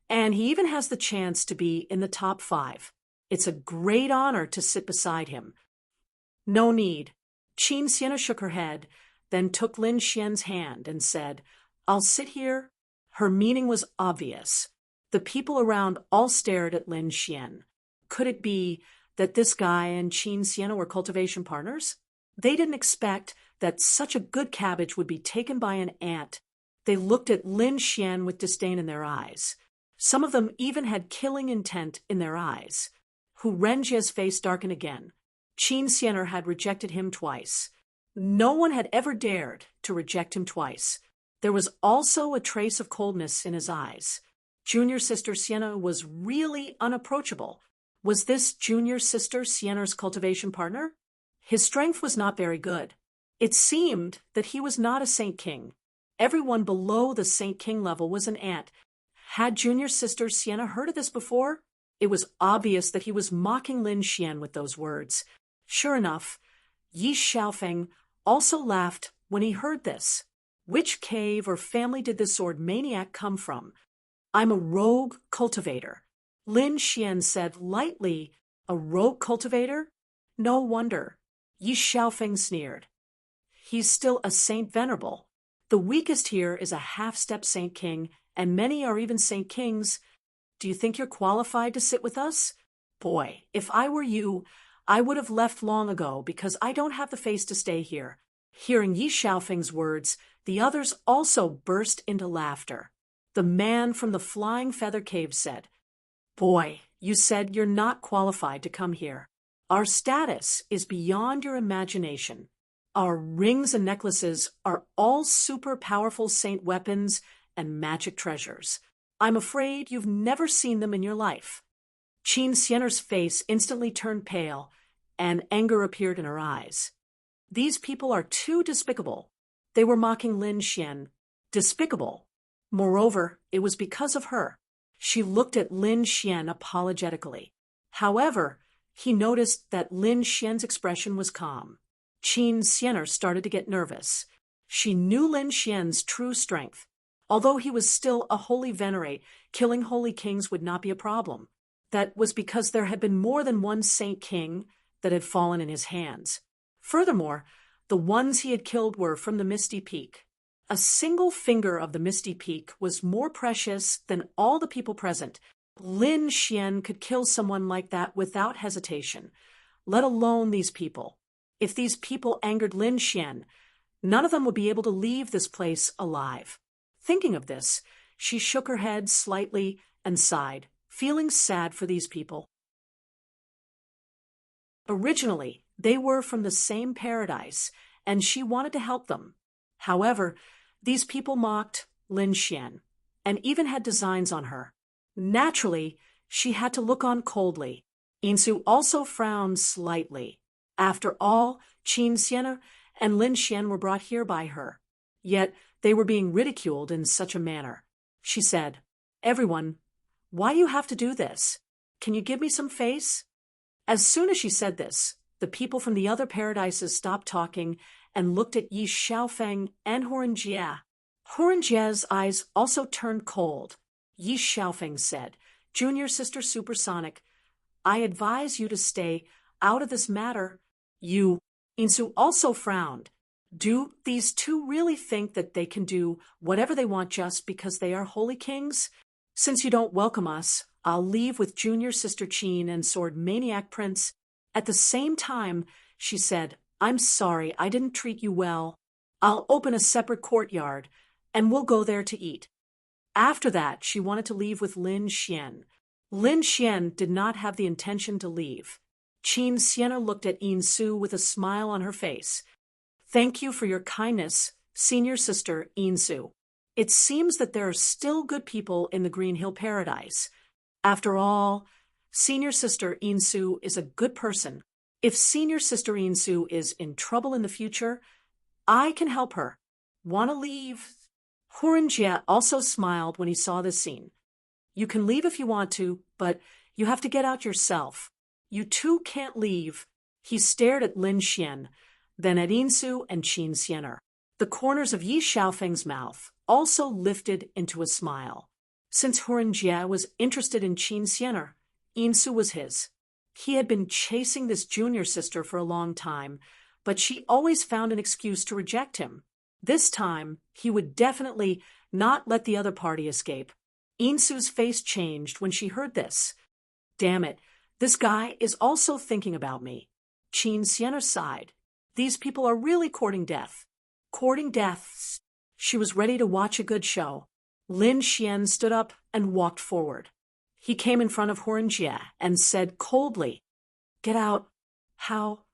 and he even has the chance to be in the top 5. It's a great honor to sit beside him." "No need." Qin Xianer shook her head, then took Lin Xian's hand and said, "I'll sit here." Her meaning was obvious. The people around all stared at Lin Xian. Could it be that this guy and Qin Xianer were cultivation partners? They didn't expect that such a good cabbage would be taken by an ant. They looked at Lin Xian with disdain in their eyes. Some of them even had killing intent in their eyes. Hu Renjie's face darkened again. Qin Xianer had rejected him twice. No one had ever dared to reject him twice. There was also a trace of coldness in his eyes. Junior Sister Xianer was really unapproachable. Was this Junior Sister Xianer's cultivation partner? His strength was not very good. It seemed that he was not a Saint King. Everyone below the Saint King level was an ant. Had Junior Sister Xianer heard of this before? It was obvious that he was mocking Lin Xian with those words. Sure enough, Yi Xiaofeng also laughed when he heard this. Which cave or family did this sword maniac come from? "I'm a rogue cultivator." Lin Xian said lightly, "A rogue cultivator? No wonder." Yi Xiaofeng sneered. "He's still a Saint Venerable. The weakest here is a half-step Saint King, and many are even Saint Kings. Do you think you're qualified to sit with us? Boy, if I were you, I would have left long ago because I don't have the face to stay here." Hearing Yi Xiaofeng's words, the others also burst into laughter. The man from the Flying Feather Cave said, "Boy, you said you're not qualified to come here. Our status is beyond your imagination. Our rings and necklaces are all super powerful saint weapons and magic treasures. I'm afraid you've never seen them in your life." Qin Xianer's face instantly turned pale, and anger appeared in her eyes. These people are too despicable. They were mocking Lin Xian. Despicable. Moreover, it was because of her. She looked at Lin Xian apologetically. However, he noticed that Lin Xian's expression was calm. Qin Xianer started to get nervous. She knew Lin Xian's true strength. Although he was still a holy venerate, killing holy kings would not be a problem. That was because there had been more than one Saint King that had fallen in his hands. Furthermore, the ones he had killed were from the Misty Peak. A single finger of the Misty Peak was more precious than all the people present. Lin Xian could kill someone like that without hesitation, let alone these people. If these people angered Lin Xian, none of them would be able to leave this place alive. Thinking of this, she shook her head slightly and sighed, feeling sad for these people. Originally, they were from the same paradise, and she wanted to help them. However, these people mocked Lin Xian, and even had designs on her. Naturally, she had to look on coldly. Insu also frowned slightly. After all, Qin Xianer and Lin Xian were brought here by her. Yet they were being ridiculed in such a manner. She said, "Everyone, why do you have to do this? Can you give me some face?" As soon as she said this, the people from the other paradises stopped talking and looked at Yi Xiaofeng and Hurenjie. Hurenjie's eyes also turned cold. Yi Xiaofeng said, "Junior Sister Supersonic, I advise you to stay out of this matter." Insu also frowned. Do these two really think that they can do whatever they want just because they are holy kings? Since you don't welcome us, I'll leave with Junior Sister Qin and Sword Maniac Prince. At the same time, she said, "I'm sorry I didn't treat you well. I'll open a separate courtyard, and we'll go there to eat." After that, she wanted to leave with Lin Xian. Lin Xian did not have the intention to leave. Qin Sienna looked at Yin Su with a smile on her face. "Thank you for your kindness, Senior Sister Yin Su. It seems that there are still good people in the Green Hill Paradise. After all, Senior Sister Yin Su is a good person. If Senior Sister Yin Su is in trouble in the future, I can help her. Wanna leave?" Hurenjie also smiled when he saw this scene. "You can leave if you want to, but you have to get out yourself. You two can't leave." He stared at Lin Xian, then at Insu and Qin Xianer. The corners of Yi Xiaofeng's mouth also lifted into a smile. Since Hurenjie was interested in Qin Xianer, Insu was his. He had been chasing this junior sister for a long time, but she always found an excuse to reject him. This time, he would definitely not let the other party escape. Insu's face changed when she heard this. "Damn it, this guy is also thinking about me." Qin Xianer sighed. "These people are really courting death." Courting death. She was ready to watch a good show. Lin Xian stood up and walked forward. He came in front of Hurenjie and said coldly, "Get out." "How?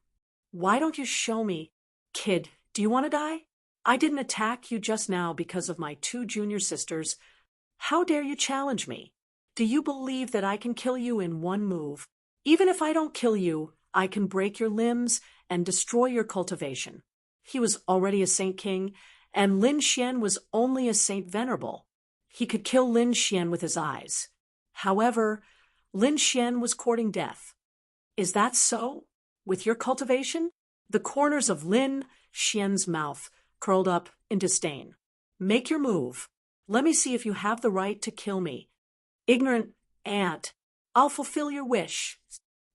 Why don't you show me?" "Kid, do you want to die? I didn't attack you just now because of my two junior sisters. How dare you challenge me? Do you believe that I can kill you in one move? Even if I don't kill you, I can break your limbs and destroy your cultivation." He was already a Saint King, and Lin Xian was only a Saint Venerable. He could kill Lin Xian with his eyes. However, Lin Xian was courting death. "Is that so? With your cultivation?" The corners of Lin Xian's mouth curled up in disdain. "Make your move. Let me see if you have the right to kill me. Ignorant ant, I'll fulfill your wish."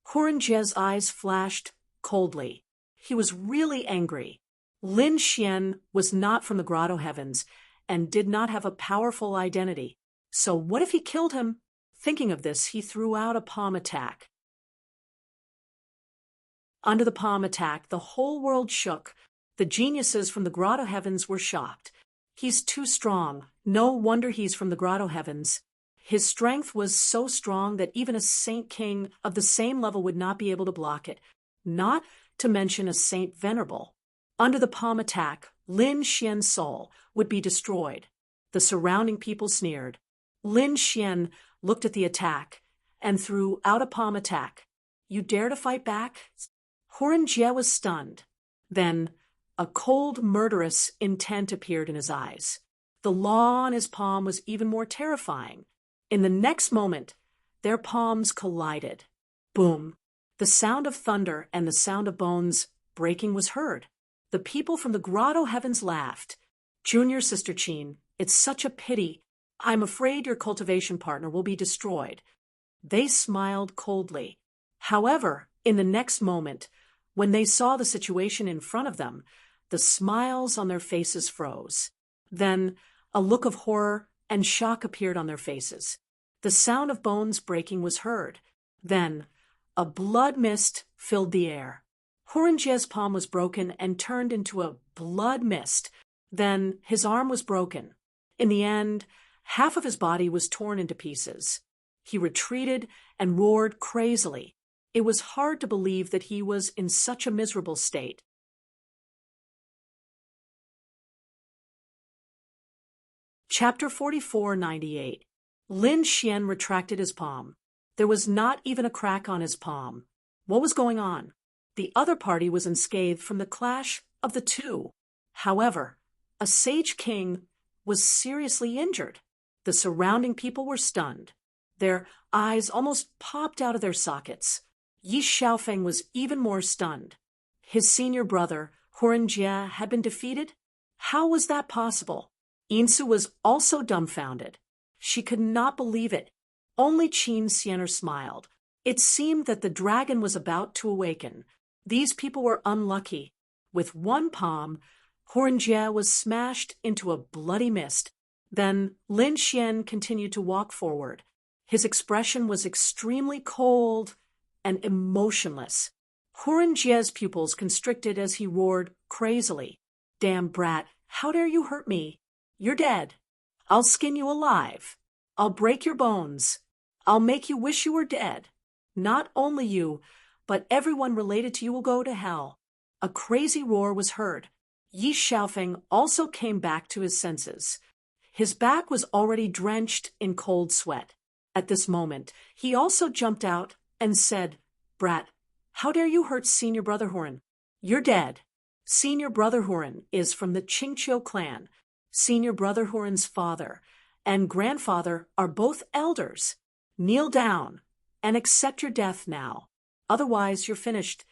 Hurenjie's eyes flashed coldly. He was really angry. Lin Xian was not from the Grotto Heavens and did not have a powerful identity. So what if he killed him? Thinking of this, he threw out a palm attack. Under the palm attack, the whole world shook. The geniuses from the Grotto Heavens were shocked. "He's too strong. No wonder he's from the Grotto Heavens." His strength was so strong that even a Saint King of the same level would not be able to block it, not to mention a Saint Venerable. Under the palm attack, Lin Xian's soul would be destroyed. The surrounding people sneered. Lin Xian looked at the attack and threw out a palm attack. "You dare to fight back?" Hurenjie was stunned. Then a cold, murderous intent appeared in his eyes. The law on his palm was even more terrifying. In the next moment, their palms collided. Boom! The sound of thunder and the sound of bones breaking was heard. The people from the Grotto Heavens laughed. "Junior Sister Qin, it's such a pity. I'm afraid your cultivation partner will be destroyed." They smiled coldly. However, in the next moment, when they saw the situation in front of them, the smiles on their faces froze. Then a look of horror and shock appeared on their faces. The sound of bones breaking was heard. Then a blood mist filled the air. Hurenjie's palm was broken and turned into a blood mist. Then his arm was broken. In the end, half of his body was torn into pieces. He retreated and roared crazily. It was hard to believe that he was in such a miserable state. Chapter 4498. Lin Xian retracted his palm. There was not even a crack on his palm. What was going on? The other party was unscathed from the clash of the two. However, a Sage King was seriously injured. The surrounding people were stunned. Their eyes almost popped out of their sockets. Yi Xiaofeng was even more stunned. His senior brother, Huan Jie, had been defeated? How was that possible? Insu was also dumbfounded. She could not believe it. Only Qin Xianer smiled. It seemed that the dragon was about to awaken. These people were unlucky. With one palm, Huan Jie was smashed into a bloody mist. Then Lin Xian continued to walk forward. His expression was extremely cold and emotionless. Huan Jie's pupils constricted as he roared crazily. "Damn brat, how dare you hurt me? You're dead. I'll skin you alive. I'll break your bones. I'll make you wish you were dead. Not only you, but everyone related to you will go to hell." A crazy roar was heard. Yi Xiaofeng also came back to his senses. His back was already drenched in cold sweat. At this moment, he also jumped out and said, "Brat, how dare you hurt Senior Brother Huan? You're dead." Senior Brother Huan is from the Qingqiu clan. Senior Brother Huan's father and grandfather are both elders. Kneel down and accept your death now. Otherwise, you're finished.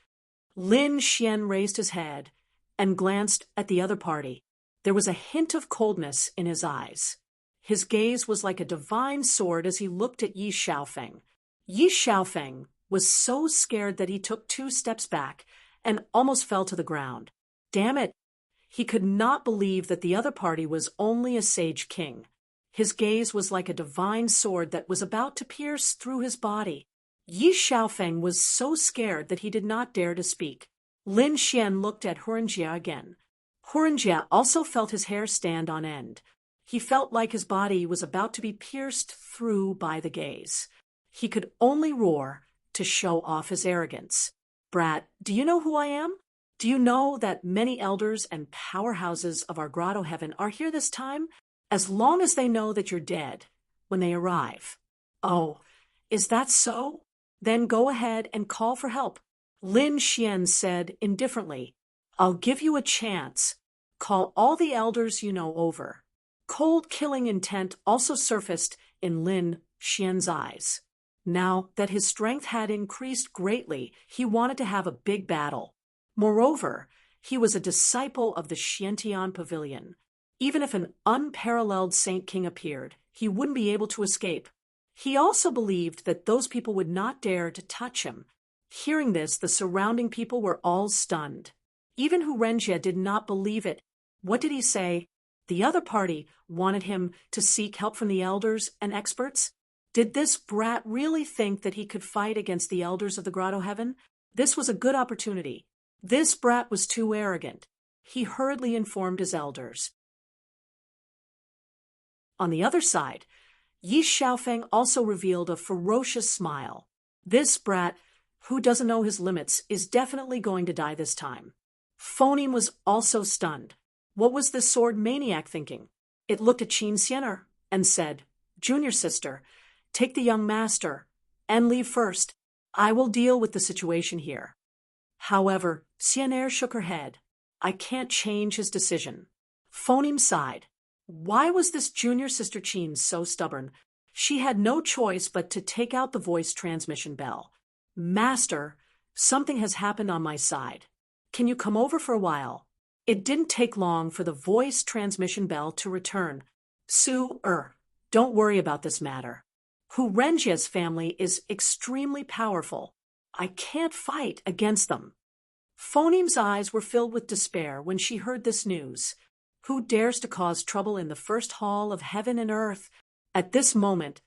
Lin Xian raised his head and glanced at the other party. There was a hint of coldness in his eyes. His gaze was like a divine sword as he looked at Yi Xiaofeng. Yi Xiaofeng was so scared that he took 2 steps back and almost fell to the ground. Damn it! He could not believe that the other party was only a sage king. His gaze was like a divine sword that was about to pierce through his body. Yi Xiaofeng was so scared that he did not dare to speak. Lin Xian looked at Huan Jie again. Huan Jie also felt his hair stand on end. He felt like his body was about to be pierced through by the gaze. He could only roar to show off his arrogance. "Brat, do you know who I am? Do you know that many elders and powerhouses of our grotto heaven are here this time, as long as they know that you're dead when they arrive?" "Oh, is that so? Then go ahead and call for help," Lin Xian said indifferently. "I'll give you a chance. Call all the elders you know over." Cold killing intent also surfaced in Lin Xian's eyes. Now that his strength had increased greatly, he wanted to have a big battle. Moreover, he was a disciple of the Xiantian Pavilion. Even if an unparalleled Saint King appeared, he wouldn't be able to escape. He also believed that those people would not dare to touch him. Hearing this, the surrounding people were all stunned. Even Huan Jie did not believe it. What did he say? The other party wanted him to seek help from the elders and experts? Did this brat really think that he could fight against the elders of the Grotto Heaven? This was a good opportunity. This brat was too arrogant. He hurriedly informed his elders. On the other side, Yi Xiaofeng also revealed a ferocious smile. This brat, who doesn't know his limits, is definitely going to die this time. Phoneme was also stunned. What was this sword maniac thinking? It looked at Qin Xianer and said, "Junior sister, take the young master and leave first. I will deal with the situation here." However, Xianer shook her head. "I can't change his decision." Phoneme sighed. Why was this junior sister Qin so stubborn? She had no choice but to take out the voice transmission bell. "Master, something has happened on my side. Can you come over for a while?" It didn't take long for the voice transmission bell to return. Don't worry about this matter. Huan Jie's family is extremely powerful. I can't fight against them." Phoneme's eyes were filled with despair when she heard this news. Who dares to cause trouble in the first hall of heaven and earth? At this moment,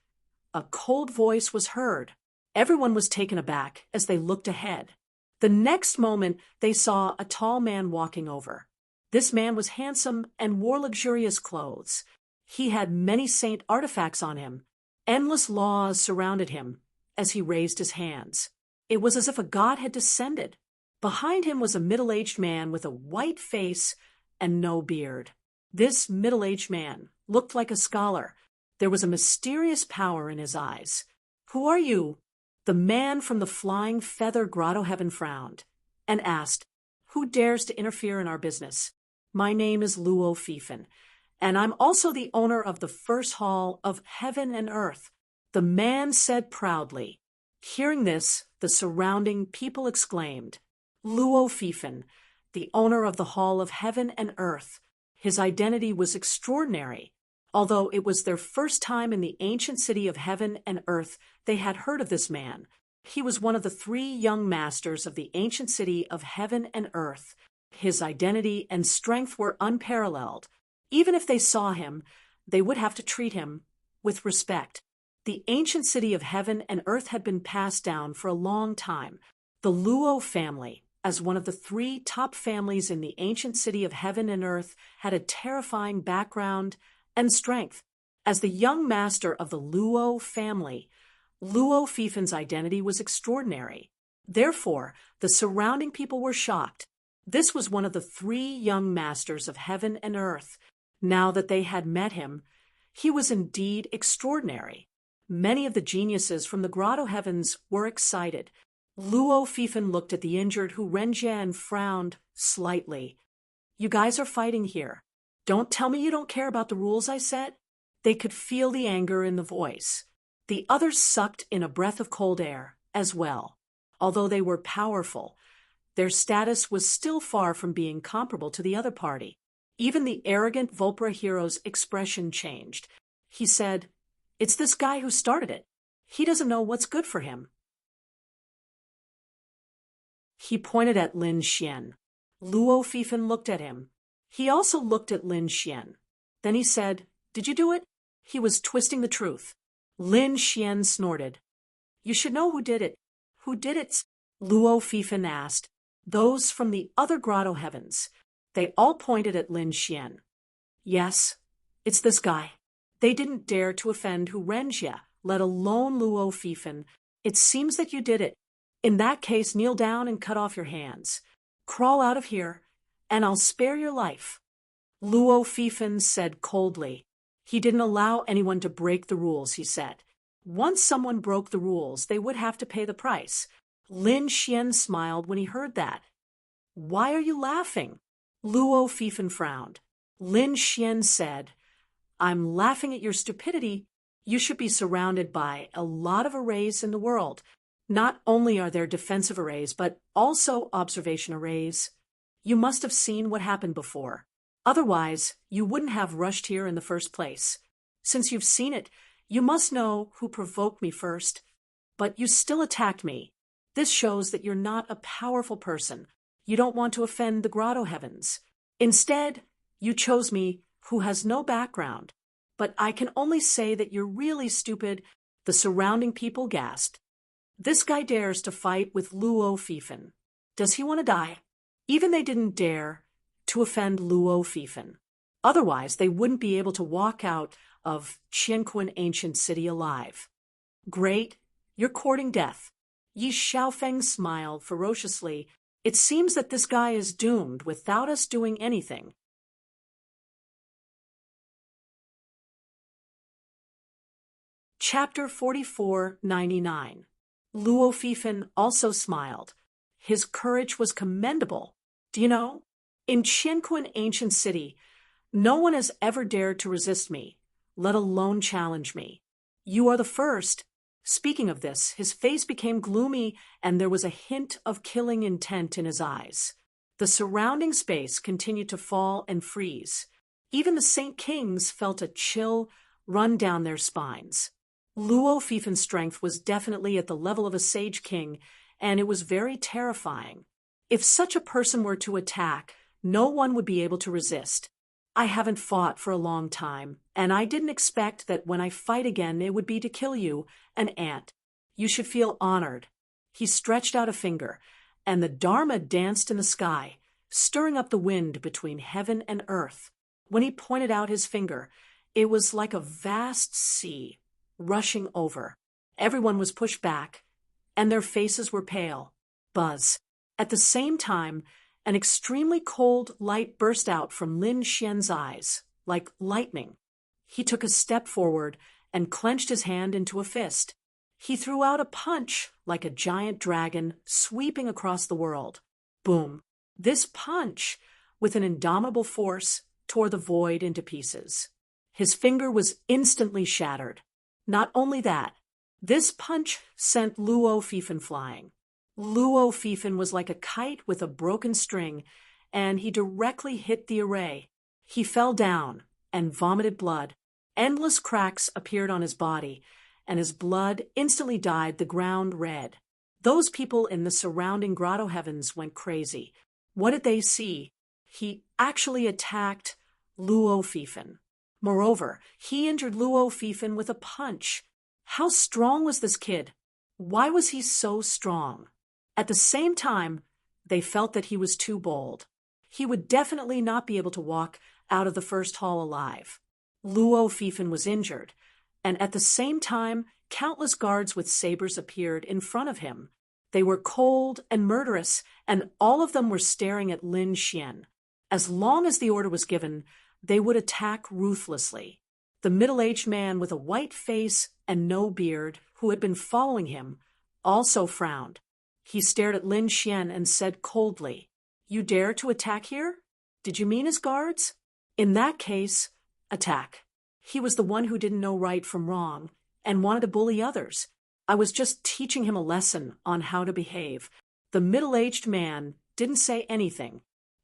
a cold voice was heard. Everyone was taken aback as they looked ahead. The next moment, they saw a tall man walking over. This man was handsome and wore luxurious clothes. He had many saint artifacts on him. Endless laws surrounded him as he raised his hands. It was as if a god had descended. Behind him was a middle-aged man with a white face and no beard. This middle-aged man looked like a scholar. There was a mysterious power in his eyes. "Who are you?" The man from the Flying Feather Grotto Heaven frowned and asked, "Who dares to interfere in our business?" "My name is Luo Fifen, and I'm also the owner of the first hall of heaven and earth," the man said proudly. Hearing this, the surrounding people exclaimed, Luo Fifan, the owner of the Hall of Heaven and Earth. His identity was extraordinary. Although it was their first time in the ancient city of Heaven and Earth, they had heard of this man. He was one of the 3 young masters of the ancient city of Heaven and Earth. His identity and strength were unparalleled. Even if they saw him, they would have to treat him with respect. The ancient city of Heaven and Earth had been passed down for a long time. The Luo family, as one of the 3 top families in the ancient city of Heaven and Earth, had a terrifying background and strength. As the young master of the Luo family, Luo Fifan's identity was extraordinary. Therefore, the surrounding people were shocked. This was one of the 3 young masters of Heaven and Earth. Now that they had met him, he was indeed extraordinary. Many of the geniuses from the Grotto Heavens were excited. Luo Fifan looked at the injured Hu Renjie and frowned slightly. You guys are fighting here. Don't tell me you don't care about the rules I set. They could feel the anger in the voice. The others sucked in a breath of cold air as well. Although they were powerful, their status was still far from being comparable to the other party. Even the arrogant Volpra hero's expression changed. He said, It's this guy who started it. He doesn't know what's good for him. He pointed at Lin Xian. Luo Fifan looked at him. He also looked at Lin Xian. Then he said, Did you do it? He was twisting the truth. Lin Xian snorted. You should know who did it. Who did it? Luo Fifan asked. Those from the other Grotto Heavens. They all pointed at Lin Xian. Yes, it's this guy. They didn't dare to offend Hu Renjie, let alone Luo Fifan. It seems that you did it. In that case, kneel down and cut off your hands. Crawl out of here, and I'll spare your life. Luo Fifan said coldly. He didn't allow anyone to break the rules, he said. Once someone broke the rules, they would have to pay the price. Lin Xian smiled when he heard that. Why are you laughing? Luo Fifan frowned. Lin Xian said, I'm laughing at your stupidity. You should be surrounded by a lot of arrays in the world. Not only are there defensive arrays, but also observation arrays. You must have seen what happened before. Otherwise, you wouldn't have rushed here in the first place. Since you've seen it, you must know who provoked me first. But you still attacked me. This shows that you're not a powerful person. You don't want to offend the Grotto Heavens. Instead, you chose me, who has no background. But I can only say that you're really stupid. The surrounding people gasped. This guy dares to fight with Luo Fifan. Does he want to die? Even they didn't dare to offend Luo Fifan. Otherwise, they wouldn't be able to walk out of Qianquan Ancient City alive. Great, you're courting death. Yi Xiaofeng smiled ferociously. It seems that this guy is doomed without us doing anything. Chapter 4499. Luo Fifan also smiled. His courage was commendable. Do you know? In Qianquan Ancient City, no one has ever dared to resist me, let alone challenge me. You are the first. Speaking of this, his face became gloomy and there was a hint of killing intent in his eyes. The surrounding space continued to fall and freeze. Even the Saint Kings felt a chill run down their spines. Luo Fifan's strength was definitely at the level of a Sage King, and it was very terrifying. If such a person were to attack, no one would be able to resist. I haven't fought for a long time, and I didn't expect that when I fight again it would be to kill you, an ant. You should feel honored. He stretched out a finger, and the Dharma danced in the sky, stirring up the wind between heaven and earth. When he pointed out his finger, it was like a vast sea, rushing over. Everyone was pushed back, and their faces were pale. Buzz. At the same time, an extremely cold light burst out from Lin Xian's eyes, like lightning. He took a step forward and clenched his hand into a fist. He threw out a punch like a giant dragon sweeping across the world. Boom. This punch, with an indomitable force, tore the void into pieces. His finger was instantly shattered. Not only that, This punch sent Luo Fifan flying. Luo Fifan was like a kite with a broken string, and he directly hit the array. He fell down and vomited blood. Endless cracks appeared on his body, and his blood instantly dyed the ground red. Those people in the surrounding grotto heavens went crazy. What did they see? He actually attacked Luo Fifan. Moreover, he injured Luo Fifan with a punch. How strong was this kid? Why was he so strong? At the same time, they felt that he was too bold. He would definitely not be able to walk out of the first hall alive. Luo Fifan was injured, and at the same time, countless guards with sabers appeared in front of him. They were cold and murderous, and all of them were staring at Lin Xian. As long as the order was given, they would attack ruthlessly. The middle-aged man with a white face and no beard, who had been following him, also frowned. He stared at Lin Xian and said coldly, "You dare to attack here? Did you mean his guards? In that case, attack." He was the one who didn't know right from wrong and wanted to bully others. I was just teaching him a lesson on how to behave. The middle-aged man didn't say anything.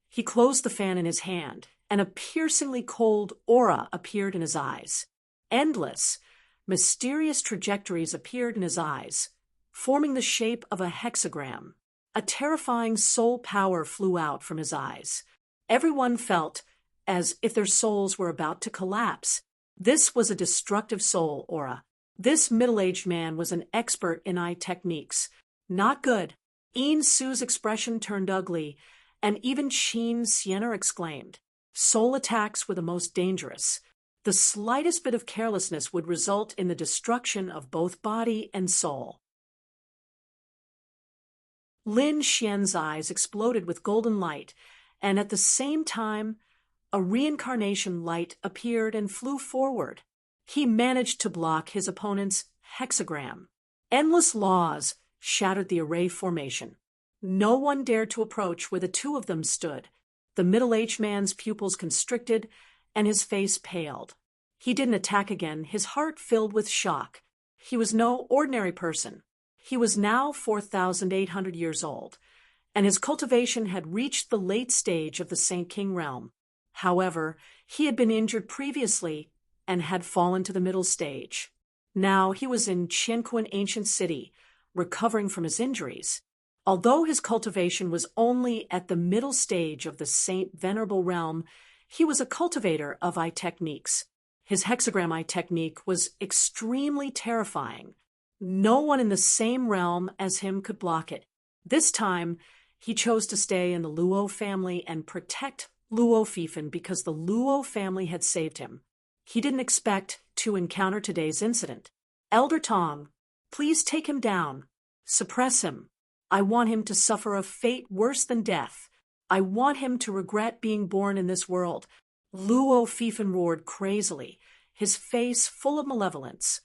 He closed the fan in his hand, and a piercingly cold aura appeared in his eyes. Endless, mysterious trajectories appeared in his eyes, forming the shape of a hexagram. A terrifying soul power flew out from his eyes. Everyone felt as if their souls were about to collapse. This was a destructive soul aura. This middle-aged man was an expert in eye techniques. Not good. Yin Su's expression turned ugly, and even Qin Sienna exclaimed. Soul attacks were the most dangerous. The slightest bit of carelessness would result in the destruction of both body and soul. Lin Xian's eyes exploded with golden light, and at the same time, a reincarnation light appeared and flew forward. He managed to block his opponent's hexagram. Endless laws shattered the array formation. No one dared to approach where the two of them stood. The middle-aged man's pupils constricted, and his face paled. He didn't attack again, his heart filled with shock. He was no ordinary person. He was now 4,800 years old, and his cultivation had reached the late stage of the Saint King realm. However, he had been injured previously and had fallen to the middle stage. Now he was in Qianquan ancient city, recovering from his injuries. Although his cultivation was only at the middle stage of the Saint Venerable realm, he was a cultivator of eye techniques. His hexagram eye technique was extremely terrifying. No one in the same realm as him could block it. This time, he chose to stay in the Luo family and protect Luo Fifan because the Luo family had saved him. He didn't expect to encounter today's incident. Elder Tong, please take him down. Suppress him. I want him to suffer a fate worse than death. I want him to regret being born in this world. Luo Fifan roared crazily, his face full of malevolence.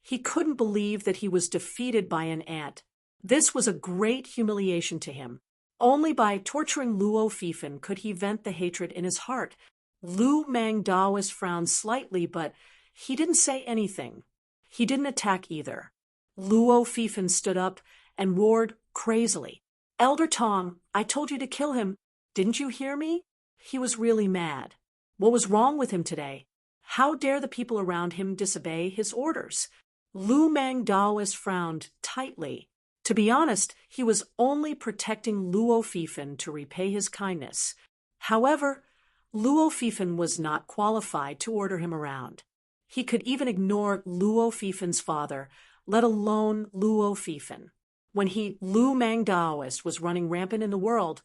He couldn't believe that he was defeated by an ant. This was a great humiliation to him. Only by torturing Luo Fifan could he vent the hatred in his heart. Lu Mang Daoist frowned slightly, but he didn't say anything. He didn't attack either. Luo Fifan stood up and roared crazily. Elder Tong, I told you to kill him. Didn't you hear me? He was really mad. What was wrong with him today? How dare the people around him disobey his orders? Lu Mang Daoist frowned tightly. To be honest, he was only protecting Luo Fifan to repay his kindness. However, Luo Fifan was not qualified to order him around. He could even ignore Luo Fifan's father, let alone Luo Fifan. When Lu Mang Daoist, was running rampant in the world,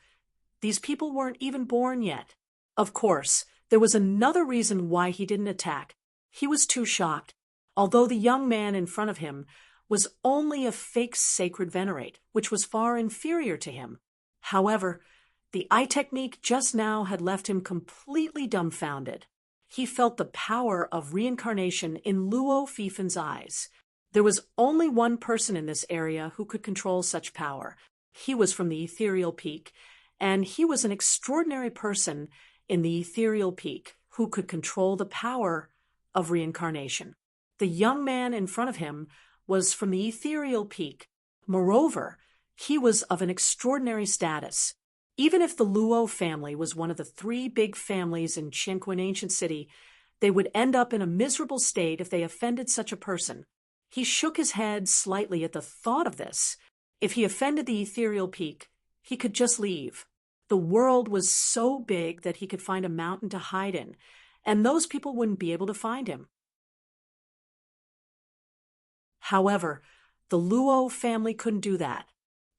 these people weren't even born yet. Of course, there was another reason why he didn't attack. He was too shocked. Although the young man in front of him was only a fake sacred venerate, which was far inferior to him. However, the eye technique just now had left him completely dumbfounded. He felt the power of reincarnation in Luo Fifan's eyes. There was only one person in this area who could control such power. He was from the ethereal peak, and he was an extraordinary person in the ethereal peak who could control the power of reincarnation. The young man in front of him was from the ethereal peak. Moreover, he was of an extraordinary status. Even if the Luo family was one of the three big families in Qinquan ancient city, they would end up in a miserable state if they offended such a person. He shook his head slightly at the thought of this. If he offended the ethereal peak, he could just leave. The world was so big that he could find a mountain to hide in, and those people wouldn't be able to find him. However, the Luo family couldn't do that.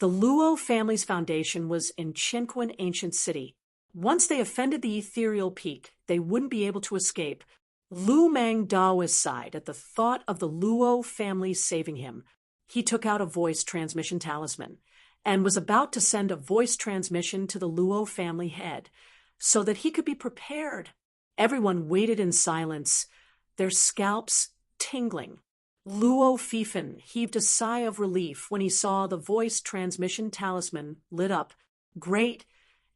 The Luo family's foundation was in Qinquan ancient city. Once they offended the ethereal peak, they wouldn't be able to escape. Lu Mang Daoist sighed at the thought of the Luo family saving him. He took out a voice transmission talisman and was about to send a voice transmission to the Luo family head so that he could be prepared. Everyone waited in silence, their scalps tingling. Luo Fifan heaved a sigh of relief when he saw the voice transmission talisman lit up. Great!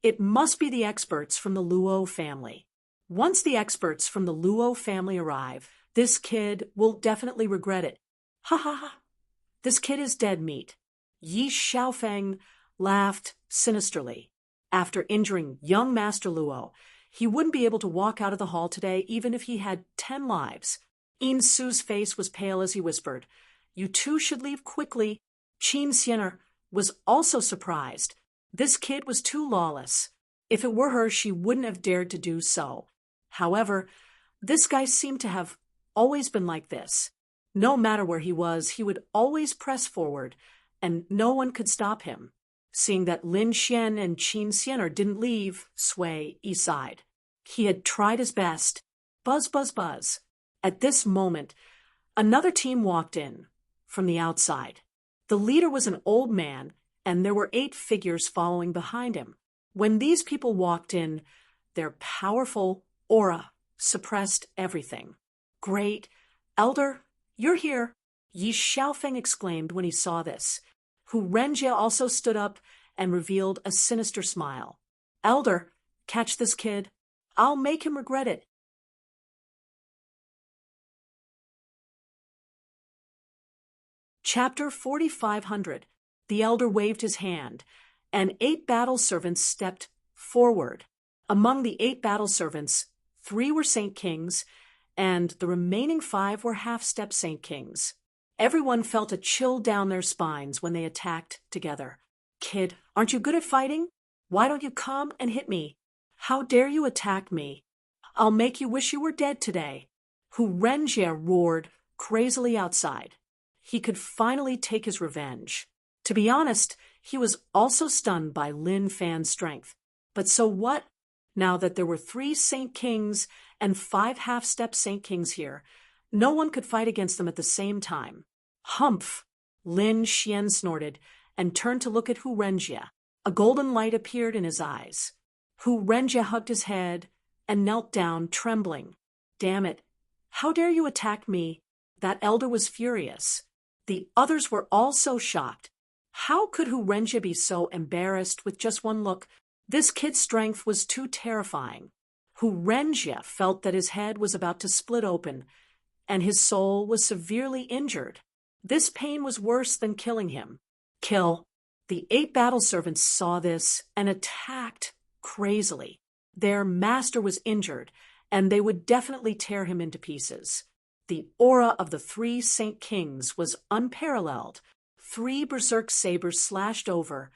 It must be the experts from the Luo family. Once the experts from the Luo family arrive, this kid will definitely regret it. Ha ha ha! This kid is dead meat. Yi Xiaofeng laughed sinisterly. After injuring young Master Luo, he wouldn't be able to walk out of the hall today even if he had 10 lives. Yin Su's face was pale as he whispered, "You two should leave quickly." Qin Xianer was also surprised. This kid was too lawless. If it were her, she wouldn't have dared to do so. However, this guy seemed to have always been like this. No matter where he was, he would always press forward, and no one could stop him. Seeing that Lin Xian and Qin Xianer didn't leave, Sui Yi sighed. He had tried his best. Buzz, buzz, buzz. At this moment, another team walked in from the outside. The leader was an old man, and there were 8 figures following behind him. When these people walked in, their powerful aura suppressed everything. "Great! Elder, you're here!" Yi Xiaofeng exclaimed when he saw this. Hu Renjie also stood up and revealed a sinister smile. "Elder, catch this kid. I'll make him regret it." Chapter 4500. The elder waved his hand, and 8 battle servants stepped forward. Among the 8 battle servants, 3 were Saint Kings, and the remaining 5 were half-step Saint Kings. Everyone felt a chill down their spines when they attacked together. "Kid, aren't you good at fighting? Why don't you come and hit me? How dare you attack me? I'll make you wish you were dead today." Hu Renjie roared crazily outside. He could finally take his revenge. To be honest, he was also stunned by Lin Fan's strength. But so what? Now that there were 3 Saint Kings and 5 half-step Saint Kings here, no one could fight against them at the same time. "Humph!" Lin Xian snorted and turned to look at Hu Renjie. A golden light appeared in his eyes. Hu Renjie hugged his head and knelt down, trembling. "Damn it! How dare you attack me?" That elder was furious. The others were all so shocked. How could Hu Renjie be so embarrassed with just one look? This kid's strength was too terrifying. Hu Renjie felt that his head was about to split open, and his soul was severely injured. This pain was worse than killing him. Kill. The 8 battle servants saw this and attacked crazily. Their master was injured, and they would definitely tear him into pieces. The aura of the 3 Saint Kings was unparalleled. 3 berserk sabers slashed over,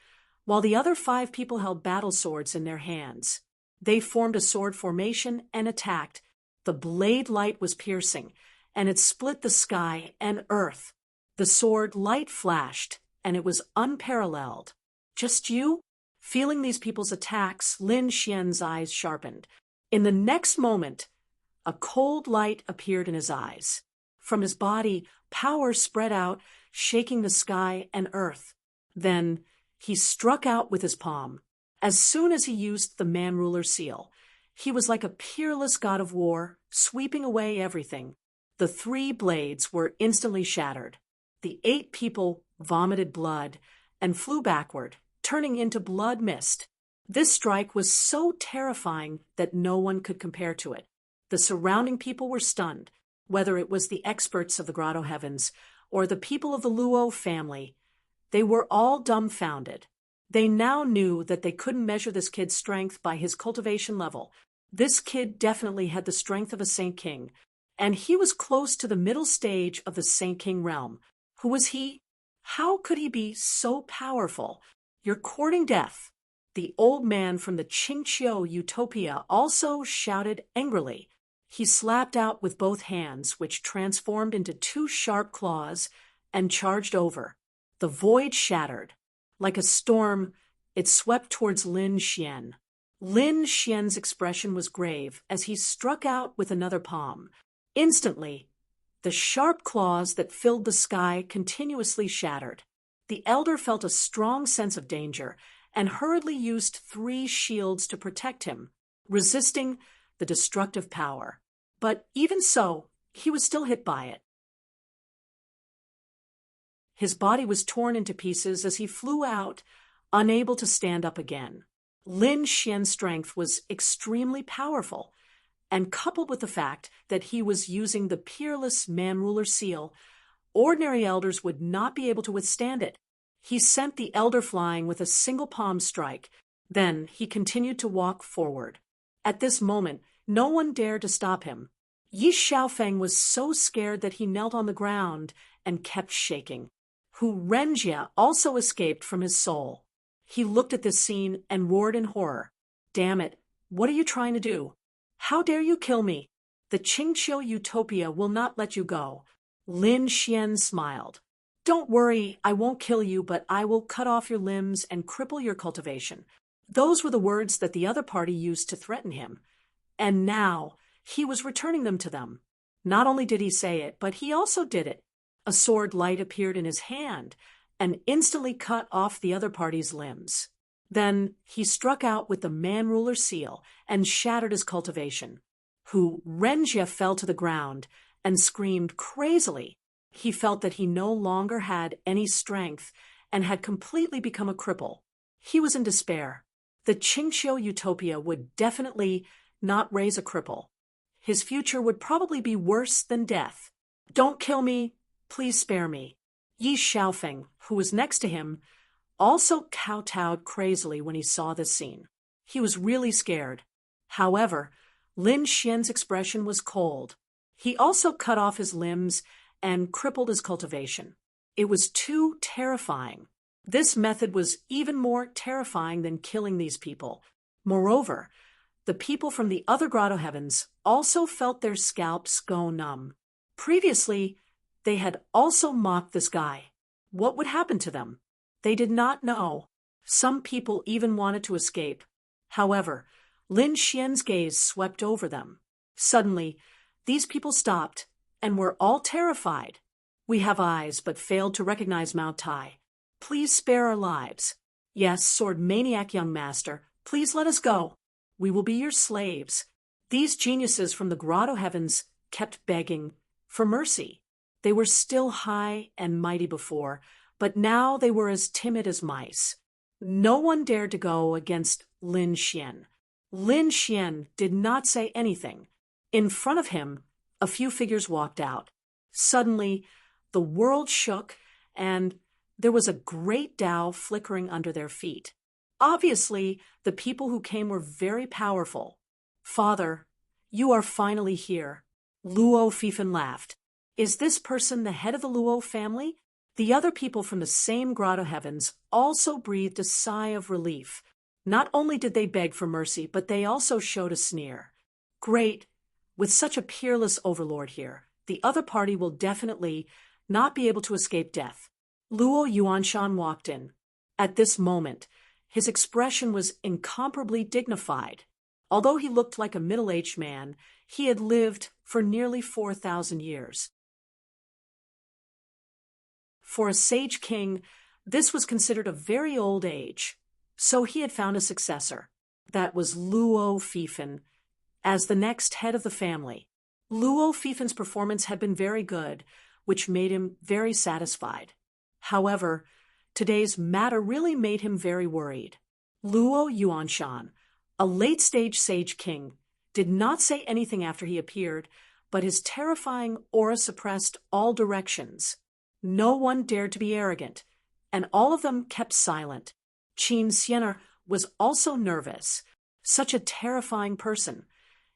while the other 5 people held battle swords in their hands. They formed a sword formation and attacked. The blade light was piercing, and it split the sky and earth. The sword light flashed, and it was unparalleled. "Just you?" Feeling these people's attacks, Lin Xian's eyes sharpened. In the next moment, a cold light appeared in his eyes. From his body, power spread out, shaking the sky and earth. Then he struck out with his palm. As soon as he used the man-ruler seal, he was like a peerless god of war, sweeping away everything. The 3 blades were instantly shattered. The 8 people vomited blood and flew backward, turning into blood mist. This strike was so terrifying that no one could compare to it. The surrounding people were stunned, whether it was the experts of the Grotto Heavens or the people of the Luo family, they were all dumbfounded. They now knew that they couldn't measure this kid's strength by his cultivation level. This kid definitely had the strength of a Saint King, and he was close to the middle stage of the Saint King realm. Who was he? How could he be so powerful? You're courting death. The old man from the Qingqiu Utopia also shouted angrily. He slapped out with both hands, which transformed into two sharp claws, and charged over. The void shattered. Like a storm, it swept towards Lin Xian. Lin Xian's expression was grave as he struck out with another palm. Instantly, the sharp claws that filled the sky continuously shattered. The elder felt a strong sense of danger and hurriedly used 3 shields to protect him, resisting the destructive power. But even so, he was still hit by it. His body was torn into pieces as he flew out, unable to stand up again. Lin Xian's strength was extremely powerful, and coupled with the fact that he was using the peerless man-ruler seal, ordinary elders would not be able to withstand it. He sent the elder flying with a single palm strike. Then he continued to walk forward. At this moment, no one dared to stop him. Yi Xiaofeng was so scared that he knelt on the ground and kept shaking. Hu Renjia also escaped from his soul. He looked at this scene and roared in horror. Damn it, what are you trying to do? How dare you kill me? The Qingqiu Utopia will not let you go. Lin Xian smiled. Don't worry, I won't kill you, but I will cut off your limbs and cripple your cultivation. Those were the words that the other party used to threaten him. And now he was returning them to them. Not only did he say it, but he also did it. A sword light appeared in his hand and instantly cut off the other party's limbs. Then he struck out with the man-ruler seal and shattered his cultivation. Hu Renjia fell to the ground and screamed crazily. He felt that he no longer had any strength and had completely become a cripple. He was in despair. The Qingqiu Utopia would definitely not raise a cripple. His future would probably be worse than death. Don't kill me. Please spare me. Yi Xiaofeng, who was next to him, also kowtowed crazily when he saw this scene. He was really scared. However, Lin Xian's expression was cold. He also cut off his limbs and crippled his cultivation. It was too terrifying. This method was even more terrifying than killing these people. Moreover, the people from the other grotto heavens also felt their scalps go numb. Previously, they had also mocked this guy. What would happen to them? They did not know. Some people even wanted to escape. However, Lin Xian's gaze swept over them. Suddenly, these people stopped and were all terrified. We have eyes but failed to recognize Mount Tai. Please spare our lives. Yes, sword maniac young master, please let us go. We will be your slaves. These geniuses from the grotto heavens kept begging for mercy. They were still high and mighty before, but now they were as timid as mice. No one dared to go against Lin Xian. Lin Xian did not say anything. In front of him, a few figures walked out. Suddenly, the world shook, and there was a great Tao flickering under their feet. Obviously, the people who came were very powerful. Father, you are finally here. Luo Fifan laughed. Is this person the head of the Luo family? The other people from the same grotto heavens also breathed a sigh of relief. Not only did they beg for mercy, but they also showed a sneer. Great. With such a peerless overlord here, the other party will definitely not be able to escape death. Luo Yuanshan walked in. At this moment, his expression was incomparably dignified. Although he looked like a middle-aged man, he had lived for nearly 4,000 years. For a sage king, this was considered a very old age, so he had found a successor. That was Luo Fifan, as the next head of the family. Luo Fifan's performance had been very good, which made him very satisfied. However, today's matter really made him very worried. Luo Yuanshan, a late-stage sage king, did not say anything after he appeared, but his terrifying aura suppressed all directions. No one dared to be arrogant, and all of them kept silent. Qin Xianer was also nervous. Such a terrifying person.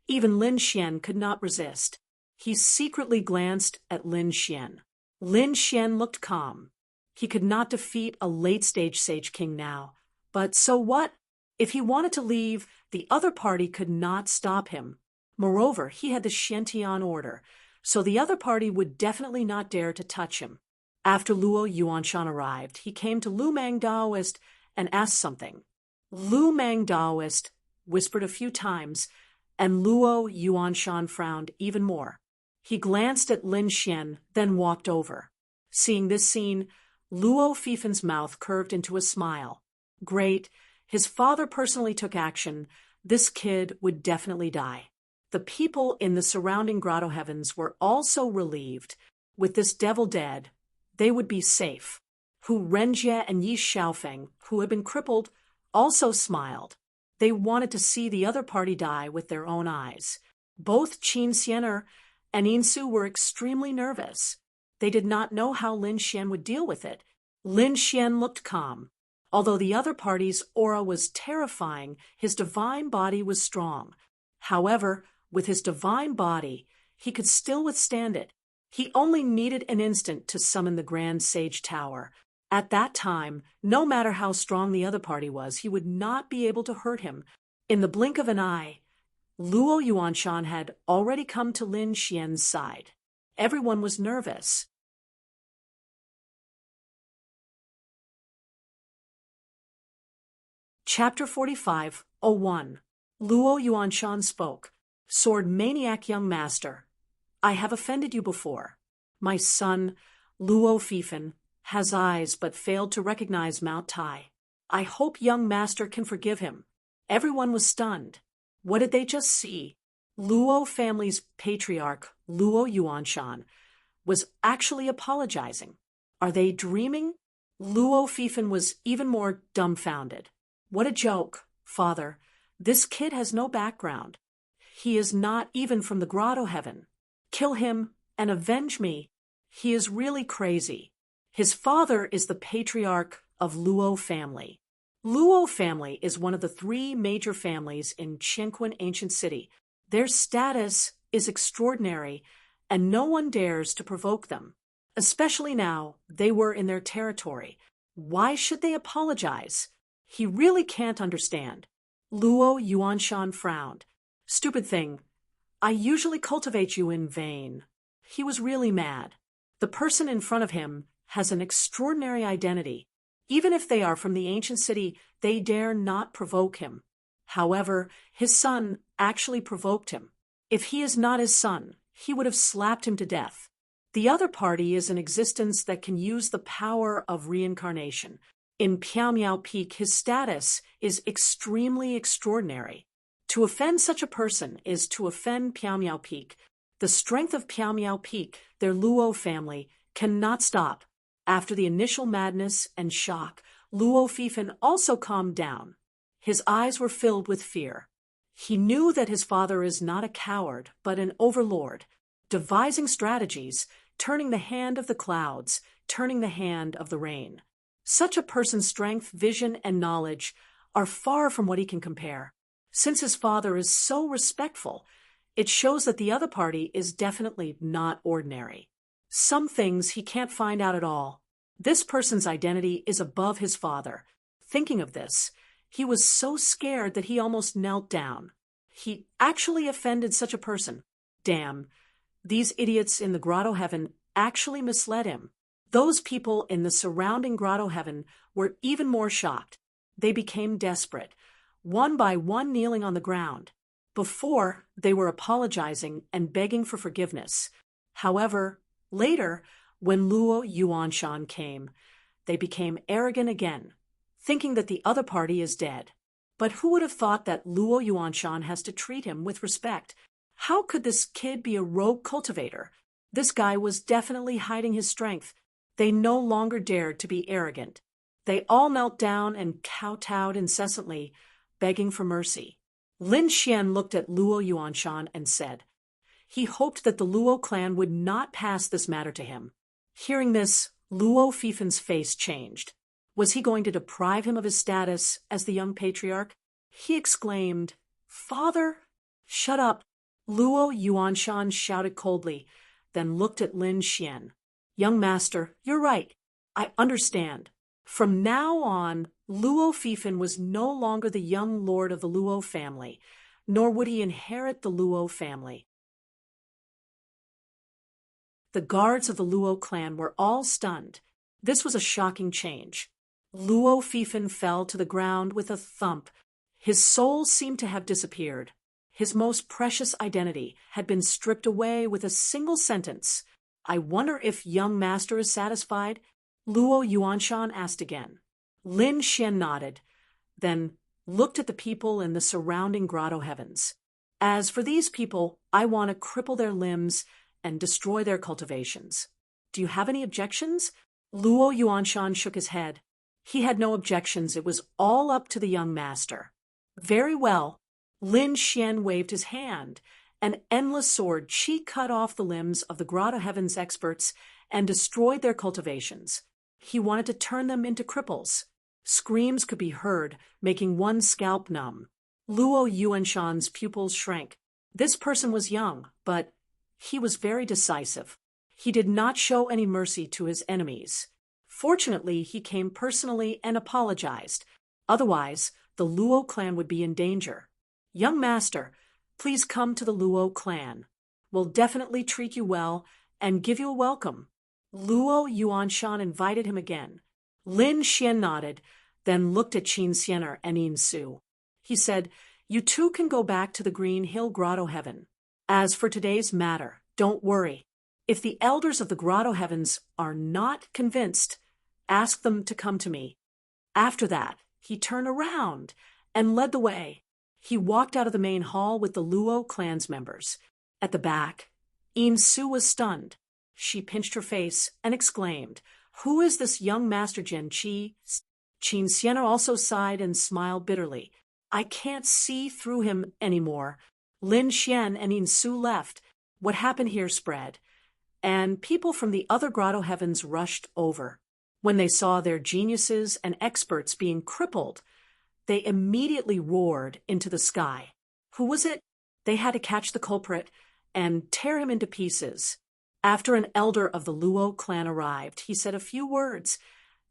Even Lin Xian could not resist. He secretly glanced at Lin Xian. Lin Xian looked calm. He could not defeat a late-stage Sage King now. But so what? If he wanted to leave, the other party could not stop him. Moreover, he had the Xiantian order, so the other party would definitely not dare to touch him. After Luo Yuanshan arrived, he came to Lu Mang Daoist and asked something. Lu Mang Daoist whispered a few times, and Luo Yuanshan frowned even more. He glanced at Lin Xian, then walked over. Seeing this scene, Luo Fifan's mouth curved into a smile. Great. His father personally took action. This kid would definitely die. The people in the surrounding grotto heavens were also relieved. With this devil dead, they would be safe. Hu Renjie and Yi Xiaofeng, who had been crippled, also smiled. They wanted to see the other party die with their own eyes. Both Qin Xianer and Insu were extremely nervous. They did not know how Lin Xian would deal with it. Lin Xian looked calm. Although the other party's aura was terrifying, his divine body was strong. However, with his divine body, he could still withstand it. He only needed an instant to summon the Grand Sage Tower. At that time, no matter how strong the other party was, he would not be able to hurt him. In the blink of an eye, Luo Yuanshan had already come to Lin Xian's side. Everyone was nervous. Chapter 45:01. Luo Yuanshan spoke. Sword Maniac Young Master, I have offended you before. My son, Luo Fifan, has eyes but failed to recognize Mount Tai. I hope young master can forgive him. Everyone was stunned. What did they just see? Luo family's patriarch, Luo Yuanshan, was actually apologizing. Are they dreaming? Luo Fifan was even more dumbfounded. What a joke, father. This kid has no background. He is not even from the grotto heaven. Kill him and avenge me. He is really crazy. His father is the patriarch of Luo family. Luo family is one of the 3 major families in Qianquan ancient city. Their status is extraordinary, and no one dares to provoke them. Especially now, they were in their territory. Why should they apologize? He really can't understand. Luo Yuanshan frowned. Stupid thing. I usually cultivate you in vain. He was really mad. The person in front of him has an extraordinary identity. Even if they are from the ancient city, they dare not provoke him. However, his son actually provoked him. If he is not his son, he would have slapped him to death. The other party is an existence that can use the power of reincarnation. In Piaomiao Peak, his status is extremely extraordinary. To offend such a person is to offend Piaomiao Peak. The strength of Piaomiao Peak, their Luo family, cannot stop. After the initial madness and shock, Luo Fifan also calmed down. His eyes were filled with fear. He knew that his father is not a coward, but an overlord, devising strategies, turning the hand of the clouds, turning the hand of the rain. Such a person's strength, vision, and knowledge are far from what he can compare. Since his father is so respectful, it shows that the other party is definitely not ordinary. Some things he can't find out at all. This person's identity is above his father. Thinking of this, he was so scared that he almost knelt down. He actually offended such a person. Damn, these idiots in the grotto heaven actually misled him. Those people in the surrounding grotto heaven were even more shocked. They became desperate, one by one kneeling on the ground. Before, they were apologizing and begging for forgiveness. However, later, when Luo Yuanshan came, they became arrogant again, thinking that the other party is dead. But who would have thought that Luo Yuanshan has to treat him with respect? How could this kid be a rogue cultivator? This guy was definitely hiding his strength. They no longer dared to be arrogant. They all knelt down and kowtowed incessantly, begging for mercy. Lin Xian looked at Luo Yuanshan and said, he hoped that the Luo clan would not pass this matter to him. Hearing this, Luo Fifin's face changed. Was he going to deprive him of his status as the young patriarch? He exclaimed, "Father!" "Shut up!" Luo Yuanshan shouted coldly, then looked at Lin Xian. "Young master, you're right. I understand." From now on, Luo Fifin was no longer the young lord of the Luo family, nor would he inherit the Luo family. The guards of the Luo clan were all stunned. This was a shocking change. Luo Fifin fell to the ground with a thump. His soul seemed to have disappeared. His most precious identity had been stripped away with a single sentence. "I wonder if young master is satisfied?" Luo Yuanshan asked again. Lin Xian nodded, then looked at the people in the surrounding grotto heavens. "As for these people, I want to cripple their limbs and destroy their cultivations. Do you have any objections?" Luo Yuanshan shook his head. He had no objections. It was all up to the young master. "Very well." Lin Xian waved his hand. An endless sword chi cut off the limbs of the grotto heavens experts and destroyed their cultivations. He wanted to turn them into cripples. Screams could be heard, making one's scalp numb. Luo Yuanshan's pupils shrank. This person was young, but he was very decisive. He did not show any mercy to his enemies. Fortunately, he came personally and apologized. Otherwise, the Luo clan would be in danger. "Young master, please come to the Luo clan. We'll definitely treat you well and give you a welcome." Luo Yuanshan invited him again. Lin Xian nodded, then looked at Qin Xianer and Yin Su. He said, "You two can go back to the Green Hill Grotto Heaven. As for today's matter, don't worry. If the elders of the Grotto Heavens are not convinced, ask them to come to me." After that, he turned around and led the way. He walked out of the main hall with the Luo clan's members. At the back, Yin Su was stunned. She pinched her face and exclaimed, "Who is this young Master Jian Qi?" Qin Xianer also sighed and smiled bitterly. "I can't see through him anymore." Lin Xian and Yin Su left. What happened here spread, and people from the other grotto heavens rushed over. When they saw their geniuses and experts being crippled, they immediately roared into the sky. Who was it? They had to catch the culprit and tear him into pieces. After an elder of the Luo clan arrived, he said a few words,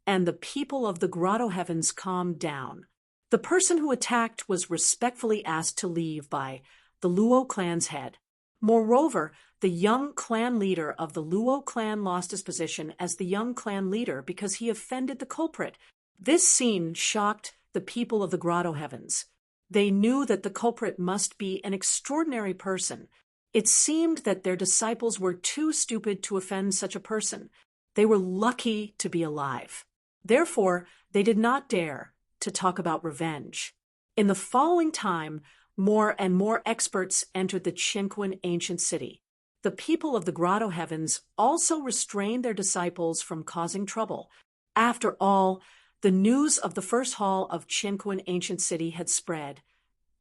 and the people of the grotto heavens calmed down. The person who attacked was respectfully asked to leave by the Luo clan's head. Moreover, the young clan leader of the Luo clan lost his position as the young clan leader because he offended the culprit. This scene shocked the people of the grotto heavens. They knew that the culprit must be an extraordinary person. It seemed that their disciples were too stupid to offend such a person. They were lucky to be alive. Therefore, they did not dare to talk about revenge. In the following time, more and more experts entered the Qianquan ancient city. The people of the grotto heavens also restrained their disciples from causing trouble. After all, the news of the first hall of Qianquan ancient city had spread,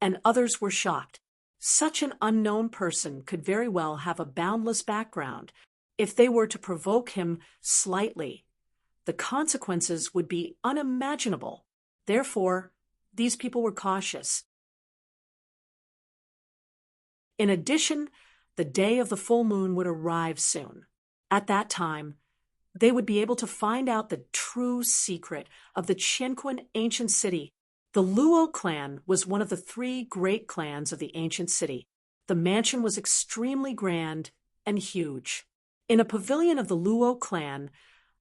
and others were shocked. Such an unknown person could very well have a boundless background. If they were to provoke him slightly, the consequences would be unimaginable. Therefore, these people were cautious. In addition, the day of the full moon would arrive soon. At that time, they would be able to find out the true secret of the Qianquan ancient city. The Luo clan was one of the three great clans of the ancient city. The mansion was extremely grand and huge. In a pavilion of the Luo clan,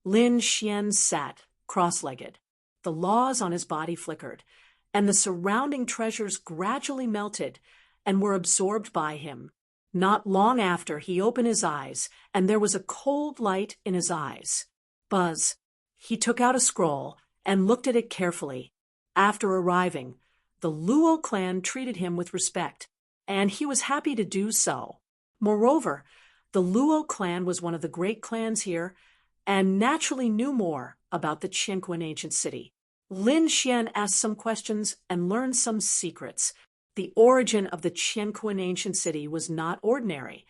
Lin Xian sat, cross-legged. The laws on his body flickered, and the surrounding treasures gradually melted and were absorbed by him. Not long after, he opened his eyes, and there was a cold light in his eyes. Buzz. He took out a scroll and looked at it carefully. After arriving, the Luo clan treated him with respect, and he was happy to do so. Moreover, the Luo clan was one of the great clans here, and naturally knew more about the Qianquan ancient city. Lin Xian asked some questions and learned some secrets. The origin of the Qianquan ancient city was not ordinary,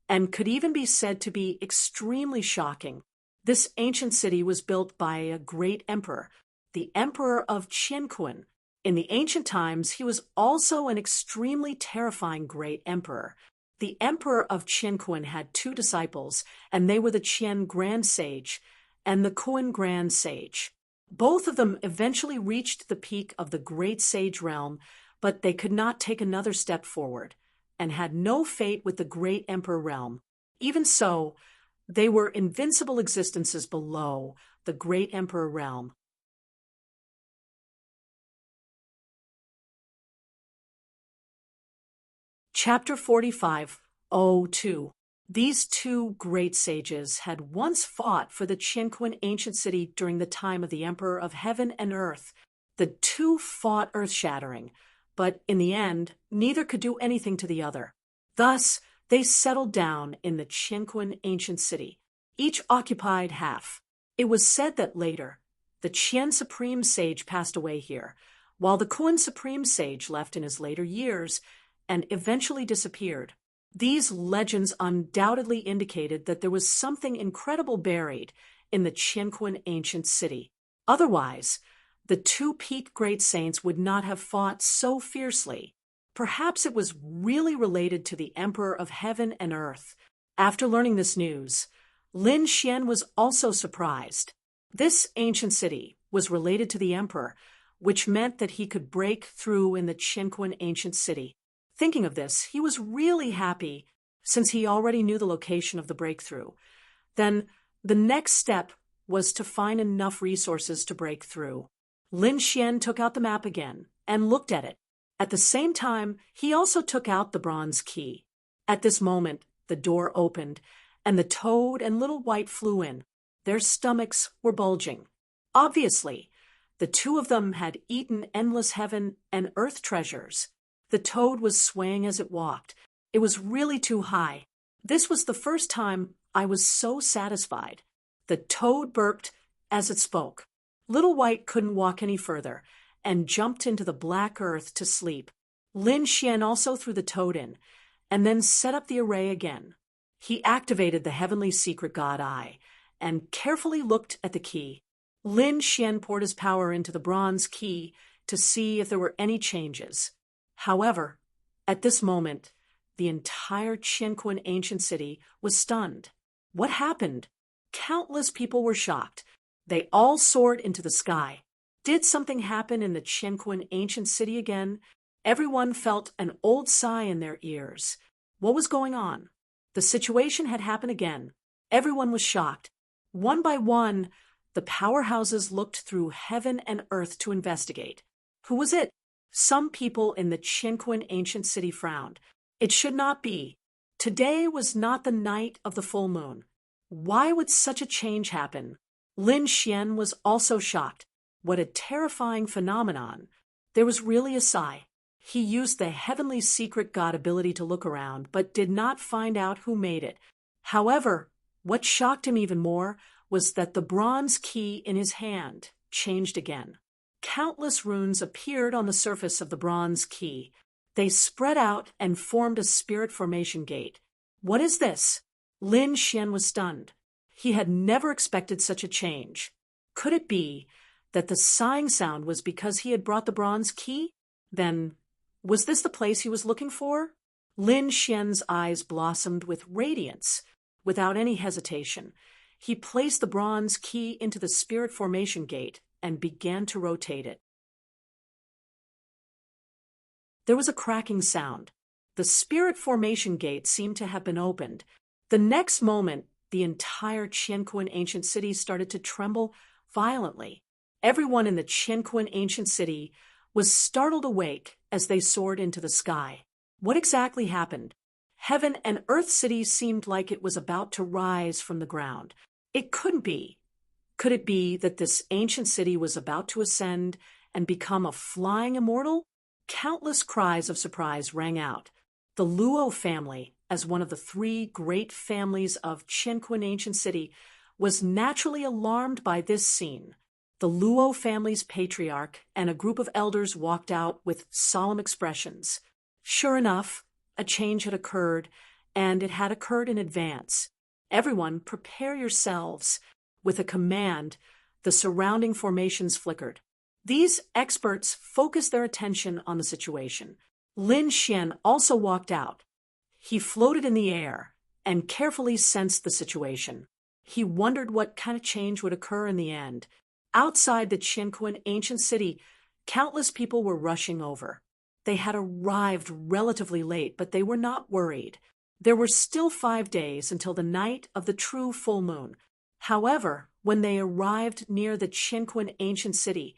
and could even be said to be extremely shocking. This ancient city was built by a great emperor, the Emperor of Qianquan. In the ancient times, he was also an extremely terrifying great emperor. The Emperor of Qianquan had two disciples, and they were the Qian Grand Sage and the Kuan Grand Sage. Both of them eventually reached the peak of the Great Sage realm, but they could not take another step forward, and had no fate with the Great Emperor realm. Even so, they were invincible existences below the Great Emperor realm. Chapter 45:02. These two great sages had once fought for the Qianquan ancient city during the time of the Emperor of Heaven and Earth. The two fought earth-shattering, but in the end, neither could do anything to the other. Thus, they settled down in the Qianquan ancient city. Each occupied half. It was said that later, the Qian Supreme Sage passed away here, while the Kuan Supreme Sage left in his later years and eventually disappeared. These legends undoubtedly indicated that there was something incredible buried in the Qianquan ancient city. Otherwise, the two peak great saints would not have fought so fiercely. Perhaps it was really related to the Emperor of Heaven and Earth. After learning this news, Lin Xian was also surprised. This ancient city was related to the Emperor, which meant that he could break through in the Qianquan ancient city. Thinking of this, he was really happy since he already knew the location of the breakthrough. Then the next step was to find enough resources to break through. Lin Xian took out the map again and looked at it. At the same time, he also took out the bronze key. At this moment, the door opened, and the toad and little white flew in. Their stomachs were bulging. Obviously, the two of them had eaten endless heaven and earth treasures. The toad was swaying as it walked. It was really too high. This was the first time I was so satisfied. The toad burped as it spoke. Little White couldn't walk any further and jumped into the black earth to sleep. Lin Xian also threw the toad in and then set up the array again. He activated the heavenly secret god eye and carefully looked at the key. Lin Xian poured his power into the bronze key to see if there were any changes. However, at this moment, the entire Qianquan ancient city was stunned. What happened? Countless people were shocked. They all soared into the sky. Did something happen in the Qianquan ancient city again? Everyone felt an old sigh in their ears. What was going on? The situation had happened again. Everyone was shocked. One by one, the powerhouses looked through heaven and earth to investigate. Who was it? Some people in the Qianquan ancient city frowned. It should not be. Today was not the night of the full moon. Why would such a change happen? Lin Xian was also shocked. What a terrifying phenomenon. There was really a sigh. He used the heavenly secret god ability to look around, but did not find out who made it. However, what shocked him even more was that the bronze key in his hand changed again. Countless runes appeared on the surface of the bronze key. They spread out and formed a spirit formation gate. What is this? Lin Xian was stunned. He had never expected such a change. Could it be that the sighing sound was because he had brought the bronze key? Then, was this the place he was looking for? Lin Xian's eyes blossomed with radiance. Without any hesitation, he placed the bronze key into the spirit formation gate and began to rotate it. There was a cracking sound. The spirit formation gate seemed to have been opened. The next moment, the entire Qianquan ancient city started to tremble violently. Everyone in the Qianquan ancient city was startled awake as they soared into the sky. What exactly happened? Heaven and Earth City seemed like it was about to rise from the ground. It couldn't be. Could it be that this ancient city was about to ascend and become a flying immortal? Countless cries of surprise rang out. The Luo family, as one of the three great families of Qianquan ancient city, was naturally alarmed by this scene. The Luo family's patriarch and a group of elders walked out with solemn expressions. Sure enough, a change had occurred, and it had occurred in advance. Everyone, prepare yourselves. With a command, the surrounding formations flickered. These experts focused their attention on the situation. Lin Xian also walked out. He floated in the air and carefully sensed the situation. He wondered what kind of change would occur in the end. Outside the Qianquan ancient city, countless people were rushing over. They had arrived relatively late, but they were not worried. There were still 5 days until the night of the true full moon. However, when they arrived near the Qianquan ancient city,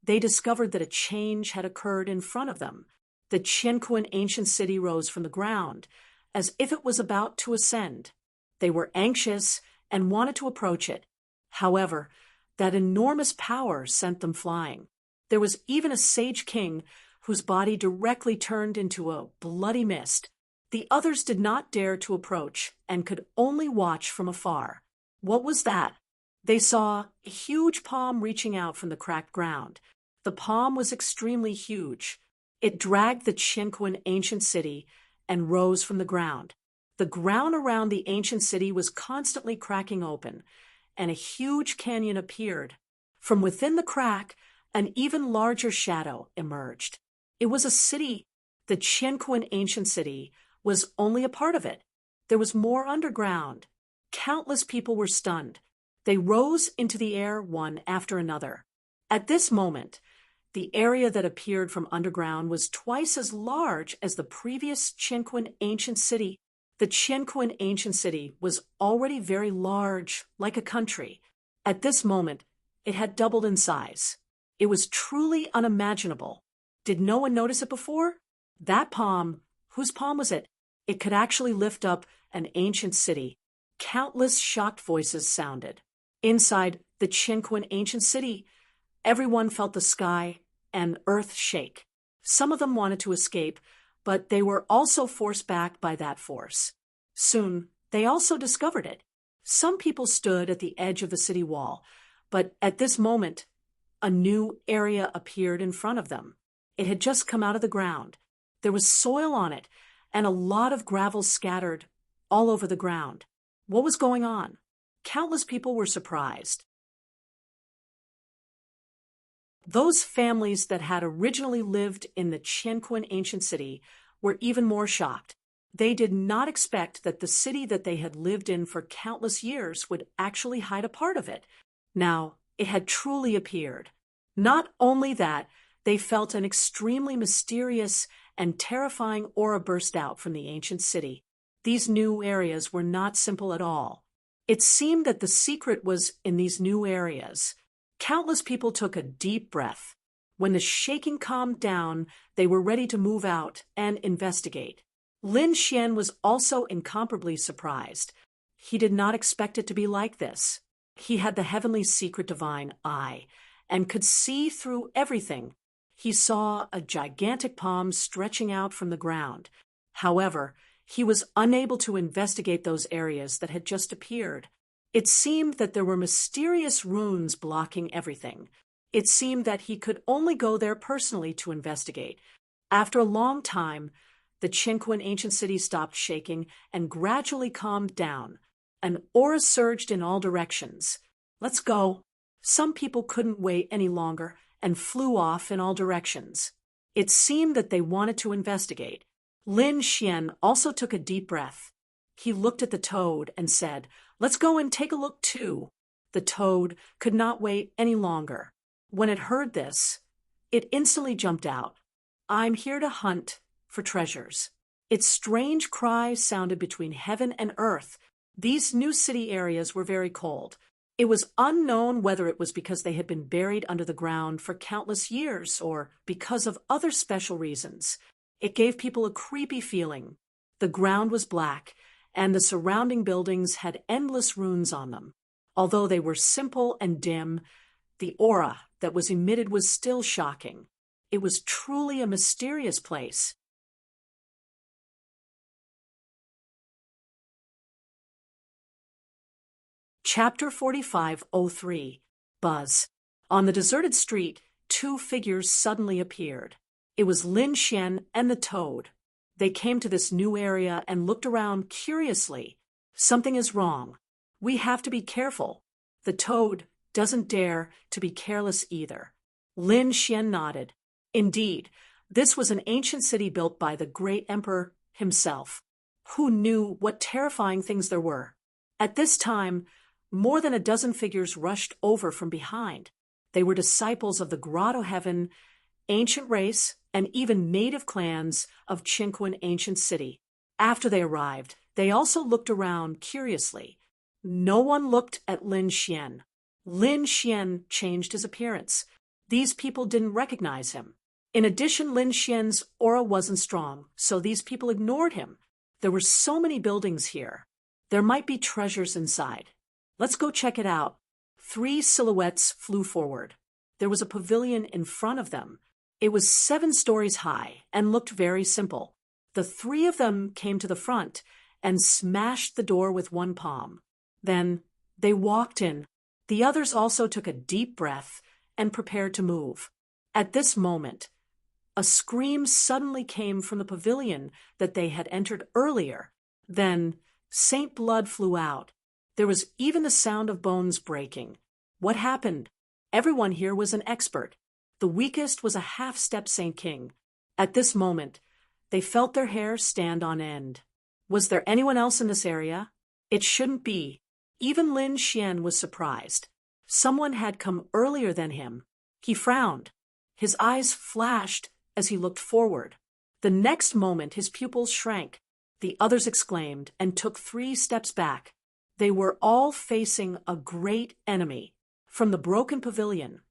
they discovered that a change had occurred in front of them. The Qianquan ancient city rose from the ground, as if it was about to ascend. They were anxious and wanted to approach it. However, that enormous power sent them flying. There was even a sage king whose body directly turned into a bloody mist. The others did not dare to approach and could only watch from afar. What was that? They saw a huge palm reaching out from the cracked ground. The palm was extremely huge. It dragged the Qianquan ancient city and rose from the ground. The ground around the ancient city was constantly cracking open, and a huge canyon appeared. From within the crack, an even larger shadow emerged. It was a city. The Qianquan ancient city was only a part of it. There was more underground. Countless people were stunned. They rose into the air one after another. At this moment, the area that appeared from underground was twice as large as the previous Qianquan ancient city. The Qianquan ancient city was already very large, like a country. At this moment, it had doubled in size. It was truly unimaginable. Did no one notice it before? That palm, whose palm was it? It could actually lift up an ancient city. Countless shocked voices sounded. Inside the Qianquan ancient city, everyone felt the sky and earth shake. Some of them wanted to escape, but they were also forced back by that force. Soon, they also discovered it. Some people stood at the edge of the city wall, but at this moment, a new area appeared in front of them. It had just come out of the ground. There was soil on it, and a lot of gravel scattered all over the ground. What was going on? Countless people were surprised. Those families that had originally lived in the Qianquan ancient city were even more shocked. They did not expect that the city that they had lived in for countless years would actually hide a part of it. Now, it had truly appeared. Not only that, they felt an extremely mysterious and terrifying aura burst out from the ancient city. These new areas were not simple at all. It seemed that the secret was in these new areas. Countless people took a deep breath. When the shaking calmed down, they were ready to move out and investigate. Lin Xian was also incomparably surprised. He did not expect it to be like this. He had the heavenly secret divine eye and could see through everything. He saw a gigantic palm stretching out from the ground. However, he was unable to investigate those areas that had just appeared. It seemed that there were mysterious runes blocking everything. It seemed that he could only go there personally to investigate. After a long time, the Qianquan ancient city stopped shaking and gradually calmed down. An aura surged in all directions. Let's go. Some people couldn't wait any longer and flew off in all directions. It seemed that they wanted to investigate. Lin Xian also took a deep breath. He looked at the toad and said, "Let's go and take a look too." The toad could not wait any longer. When it heard this, it instantly jumped out. "I'm here to hunt for treasures." Its strange cry sounded between heaven and earth. These new city areas were very cold. It was unknown whether it was because they had been buried under the ground for countless years or because of other special reasons. It gave people a creepy feeling. The ground was black, and the surrounding buildings had endless runes on them. Although they were simple and dim, the aura that was emitted was still shocking. It was truly a mysterious place. Chapter 45:03. Buzz. On the deserted street, two figures suddenly appeared. It was Lin Xian and the toad. They came to this new area and looked around curiously. "Something is wrong. We have to be careful." The toad doesn't dare to be careless either. Lin Xian nodded. Indeed, this was an ancient city built by the great emperor himself. Who knew what terrifying things there were? At this time, more than a dozen figures rushed over from behind. They were disciples of the Grotto Heaven, ancient race, and even native clans of Qinquan ancient city. After they arrived, they also looked around curiously. No one looked at Lin Xian. Lin Xian changed his appearance. These people didn't recognize him. In addition, Lin Xian's aura wasn't strong, so these people ignored him. There were so many buildings here. There might be treasures inside. Let's go check it out. 3 silhouettes flew forward. There was a pavilion in front of them. It was 7 stories high and looked very simple. The 3 of them came to the front and smashed the door with one palm. Then they walked in. The others also took a deep breath and prepared to move. At this moment, a scream suddenly came from the pavilion that they had entered earlier. Then Saint Blood flew out. There was even the sound of bones breaking. What happened? Everyone here was an expert. The weakest was a half-step Saint King. At this moment, they felt their hair stand on end. Was there anyone else in this area? It shouldn't be. Even Lin Xian was surprised. Someone had come earlier than him. He frowned. His eyes flashed as he looked forward. The next moment his pupils shrank. The others exclaimed and took 3 steps back. They were all facing a great enemy. From the broken pavilion,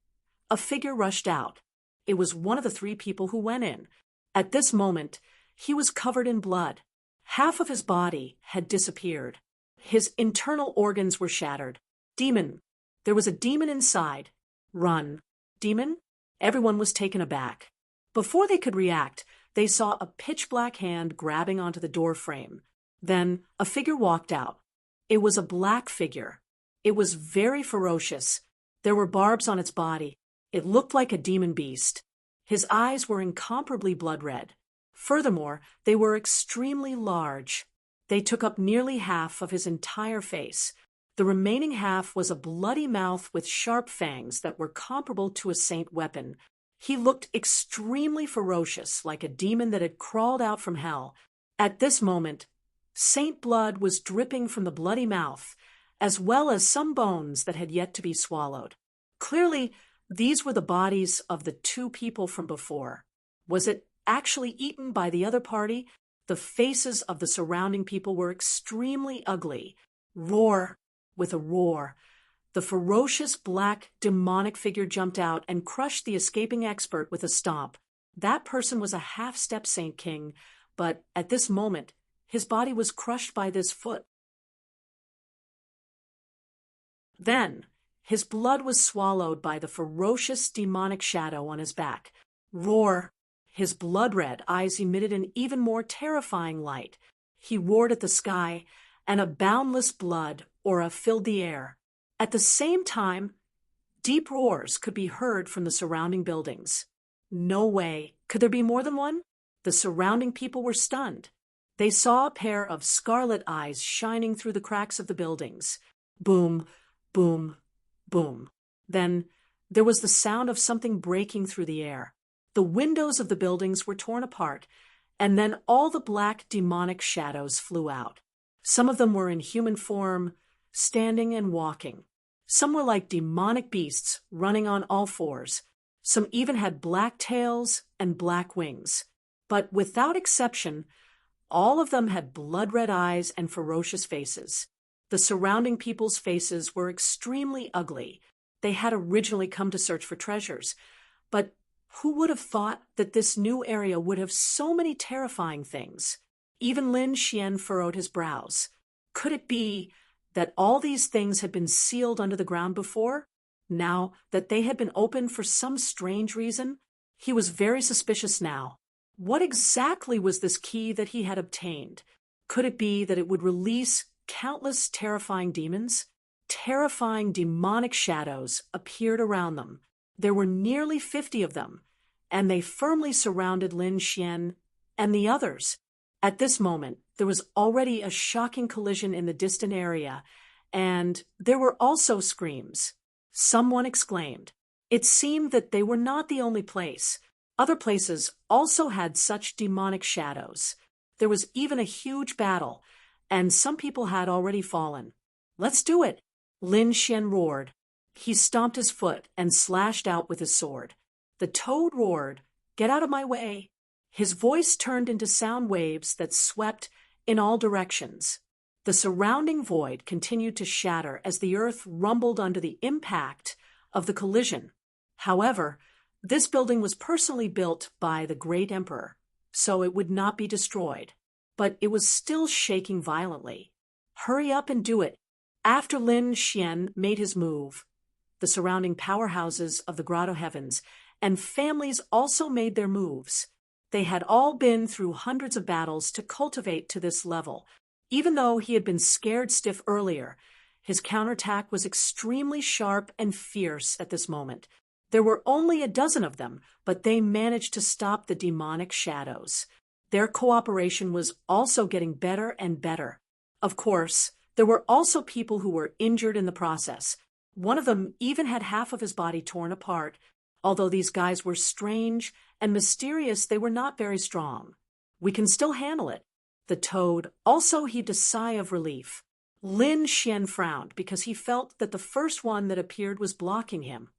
a figure rushed out. It was one of the 3 people who went in. At this moment, he was covered in blood. Half of his body had disappeared. His internal organs were shattered. Demon. There was a demon inside. Run. Demon? Everyone was taken aback. Before they could react, they saw a pitch-black hand grabbing onto the door frame. Then a figure walked out. It was a black figure. It was very ferocious. There were barbs on its body. It looked like a demon beast. His eyes were incomparably blood-red. Furthermore, they were extremely large. They took up nearly half of his entire face. The remaining half was a bloody mouth with sharp fangs that were comparable to a saint weapon. He looked extremely ferocious, like a demon that had crawled out from hell. At this moment, Saint Blood was dripping from the bloody mouth, as well as some bones that had yet to be swallowed. Clearly, these were the bodies of the 2 people from before. Was it actually eaten by the other party? The faces of the surrounding people were extremely ugly. Roar! With a roar, the ferocious black demonic figure jumped out and crushed the escaping expert with a stomp. That person was a half-step Saint King, but at this moment, his body was crushed by this foot. Then, his blood was swallowed by the ferocious demonic shadow on his back. Roar! His blood-red eyes emitted an even more terrifying light. He roared at the sky, and a boundless blood aura filled the air. At the same time, deep roars could be heard from the surrounding buildings. No way. Could there be more than one? The surrounding people were stunned. They saw a pair of scarlet eyes shining through the cracks of the buildings. Boom, boom, boom. Then there was the sound of something breaking through the air. The windows of the buildings were torn apart, and then all the black demonic shadows flew out. Some of them were in human form, standing and walking. Some were like demonic beasts running on all 4s. Some even had black tails and black wings. But without exception, all of them had blood-red eyes and ferocious faces. The surrounding people's faces were extremely ugly. They had originally come to search for treasures. But who would have thought that this new area would have so many terrifying things? Even Lin Xian furrowed his brows. Could it be that all these things had been sealed under the ground before? Now that they had been opened for some strange reason? He was very suspicious now. What exactly was this key that he had obtained? Could it be that it would release countless terrifying demons? Terrifying demonic shadows appeared around them. There were nearly 50 of them, and they firmly surrounded Lin Xian and the others. At this moment, there was already a shocking collision in the distant area, And there were also screams. Someone exclaimed. It seemed that they were not the only place. Other places also had such demonic shadows. There was even a huge battle, and some people had already fallen. Let's do it, Lin Xian roared. He stomped his foot and slashed out with his sword. The toad roared, "Get out of my way." His voice turned into sound waves that swept in all directions. The surrounding void continued to shatter as the earth rumbled under the impact of the collision. However, this building was personally built by the great emperor, so it would not be destroyed. But it was still shaking violently. Hurry up and do it. After Lin Xian made his move, the surrounding powerhouses of the Grotto Heavens and families also made their moves. They had all been through hundreds of battles to cultivate to this level. Even though he had been scared stiff earlier, his counterattack was extremely sharp and fierce at this moment. There were only a dozen of them, but they managed to stop the demonic shadows. Their cooperation was also getting better and better. Of course, there were also people who were injured in the process. One of them even had half of his body torn apart. Although these guys were strange and mysterious, they were not very strong. We can still handle it. The toad also heaved a sigh of relief. Lin Xian frowned because he felt that the first one that appeared was blocking him.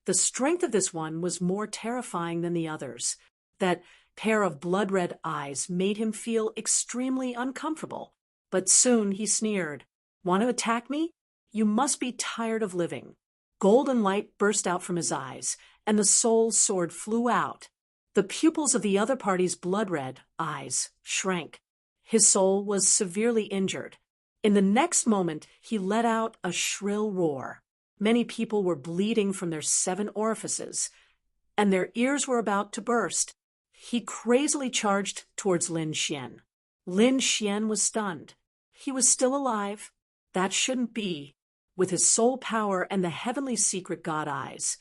The strength of this one was more terrifying than the others. That pair of blood-red eyes made him feel extremely uncomfortable. But soon he sneered. "Want to attack me? You must be tired of living." Golden light burst out from his eyes, and the soul sword flew out. The pupils of the other party's blood-red eyes shrank. His soul was severely injured. In the next moment, he let out a shrill roar. Many people were bleeding from their 7 orifices, and their ears were about to burst. He crazily charged towards Lin Xian. Lin Xian was stunned. He was still alive. That shouldn't be. With his soul power and the heavenly secret god eyes,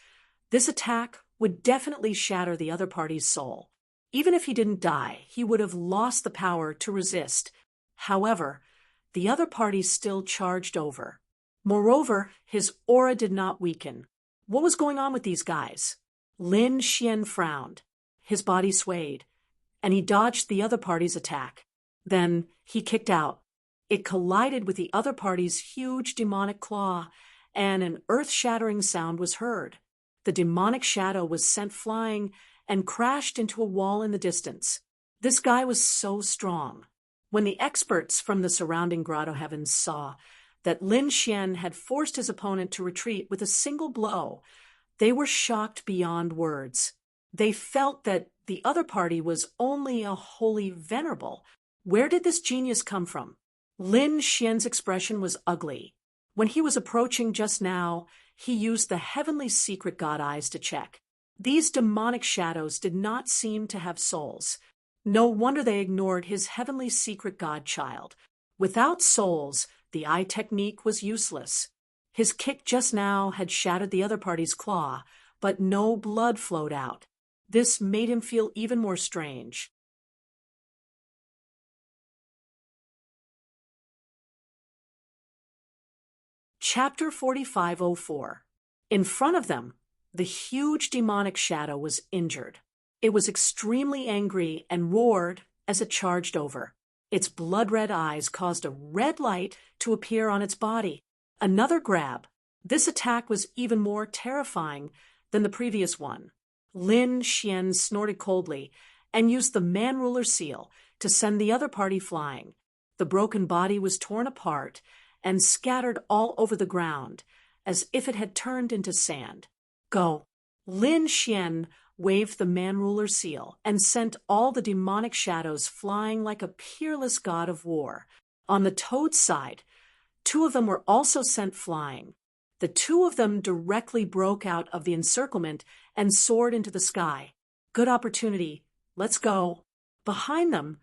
this attack would definitely shatter the other party's soul. Even if he didn't die, he would have lost the power to resist. However, the other party still charged over. Moreover, his aura did not weaken. What was going on with these guys? Lin Xian frowned. His body swayed, and he dodged the other party's attack. Then he kicked out. It collided with the other party's huge demonic claw, and an earth-shattering sound was heard. The demonic shadow was sent flying and crashed into a wall in the distance. This guy was so strong. When the experts from the surrounding Grotto Heavens saw that Lin Xian had forced his opponent to retreat with a single blow, they were shocked beyond words. They felt that the other party was only a holy venerable. Where did this genius come from? Lin Xian's expression was ugly. When he was approaching just now, he used the heavenly secret god eyes to check. These demonic shadows did not seem to have souls. No wonder they ignored his heavenly secret godchild. Without souls, the eye technique was useless. His kick just now had shattered the other party's claw, but no blood flowed out. This made him feel even more strange. Chapter 4504. In front of them, the huge demonic shadow was injured. It was extremely angry and roared as it charged over. Its blood-red eyes caused a red light to appear on its body. Another grab. This attack was even more terrifying than the previous one. Lin Xian snorted coldly and used the man-ruler seal to send the other party flying. The broken body was torn apart and scattered all over the ground, as if it had turned into sand. Go. Lin Xian waved the man-ruler seal and sent all the demonic shadows flying like a peerless god of war. On the toad's side, 2 of them were also sent flying. The 2 of them directly broke out of the encirclement and soared into the sky. Good opportunity. Let's go. Behind them,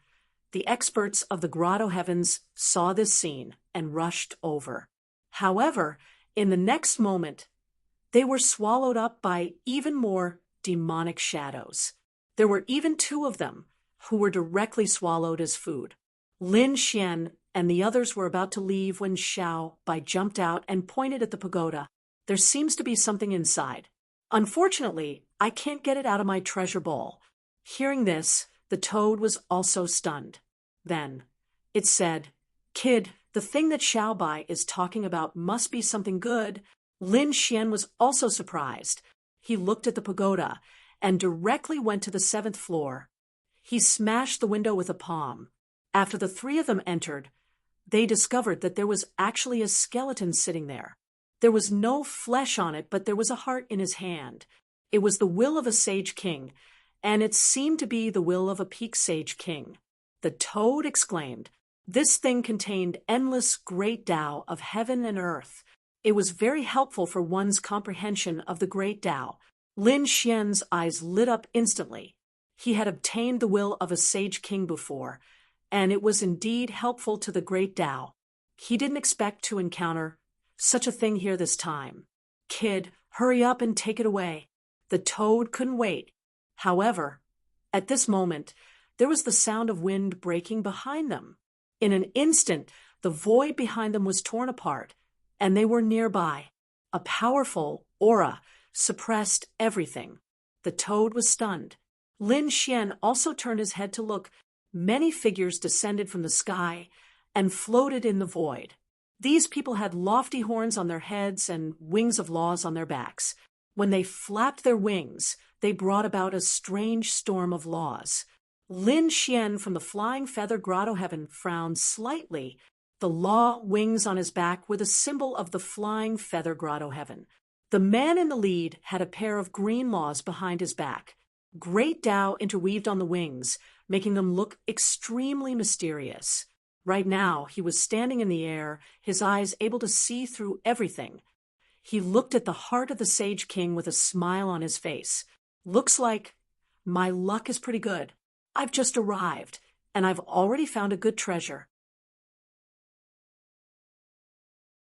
the experts of the Grotto Heavens saw this scene and rushed over. However, in the next moment, they were swallowed up by even more demonic shadows. There were even 2 of them who were directly swallowed as food. Lin Xian and the others were about to leave when Xiao Bai jumped out and pointed at the pagoda. There seems to be something inside. Unfortunately, I can't get it out of my treasure bowl. Hearing this, the toad was also stunned. Then, it said, Kid, the thing that Xiao Bai is talking about must be something good. Lin Xian was also surprised. He looked at the pagoda and directly went to the 7th floor. He smashed the window with a palm. After the three of them entered, they discovered that there was actually a skeleton sitting there. There was no flesh on it, but there was a heart in his hand. It was the will of a sage king, and it seemed to be the will of a peak sage king. The toad exclaimed, "This thing contained endless great Tao of heaven and earth." It was very helpful for one's comprehension of the great Tao. Lin Xian's eyes lit up instantly. He had obtained the will of a sage king before, and it was indeed helpful to the great Tao. He didn't expect to encounter such a thing here this time. Kid, hurry up and take it away. The toad couldn't wait. However, at this moment, there was the sound of wind breaking behind them. In an instant, the void behind them was torn apart, and they were nearby. A powerful aura suppressed everything. The toad was stunned. Lin Xian also turned his head to look. Many figures descended from the sky and floated in the void. These people had lofty horns on their heads and wings of laws on their backs. When they flapped their wings, they brought about a strange storm of laws. Lin Xian from the flying feather grotto heaven frowned slightly. The law wings on his back were the symbol of the flying feather grotto heaven. The man in the lead had a pair of green laws behind his back. Great Tao interweaved on the wings, making them look extremely mysterious. Right now, he was standing in the air, his eyes able to see through everything. He looked at the heart of the Sage King with a smile on his face. Looks like, my luck is pretty good. I've just arrived, and I've already found a good treasure.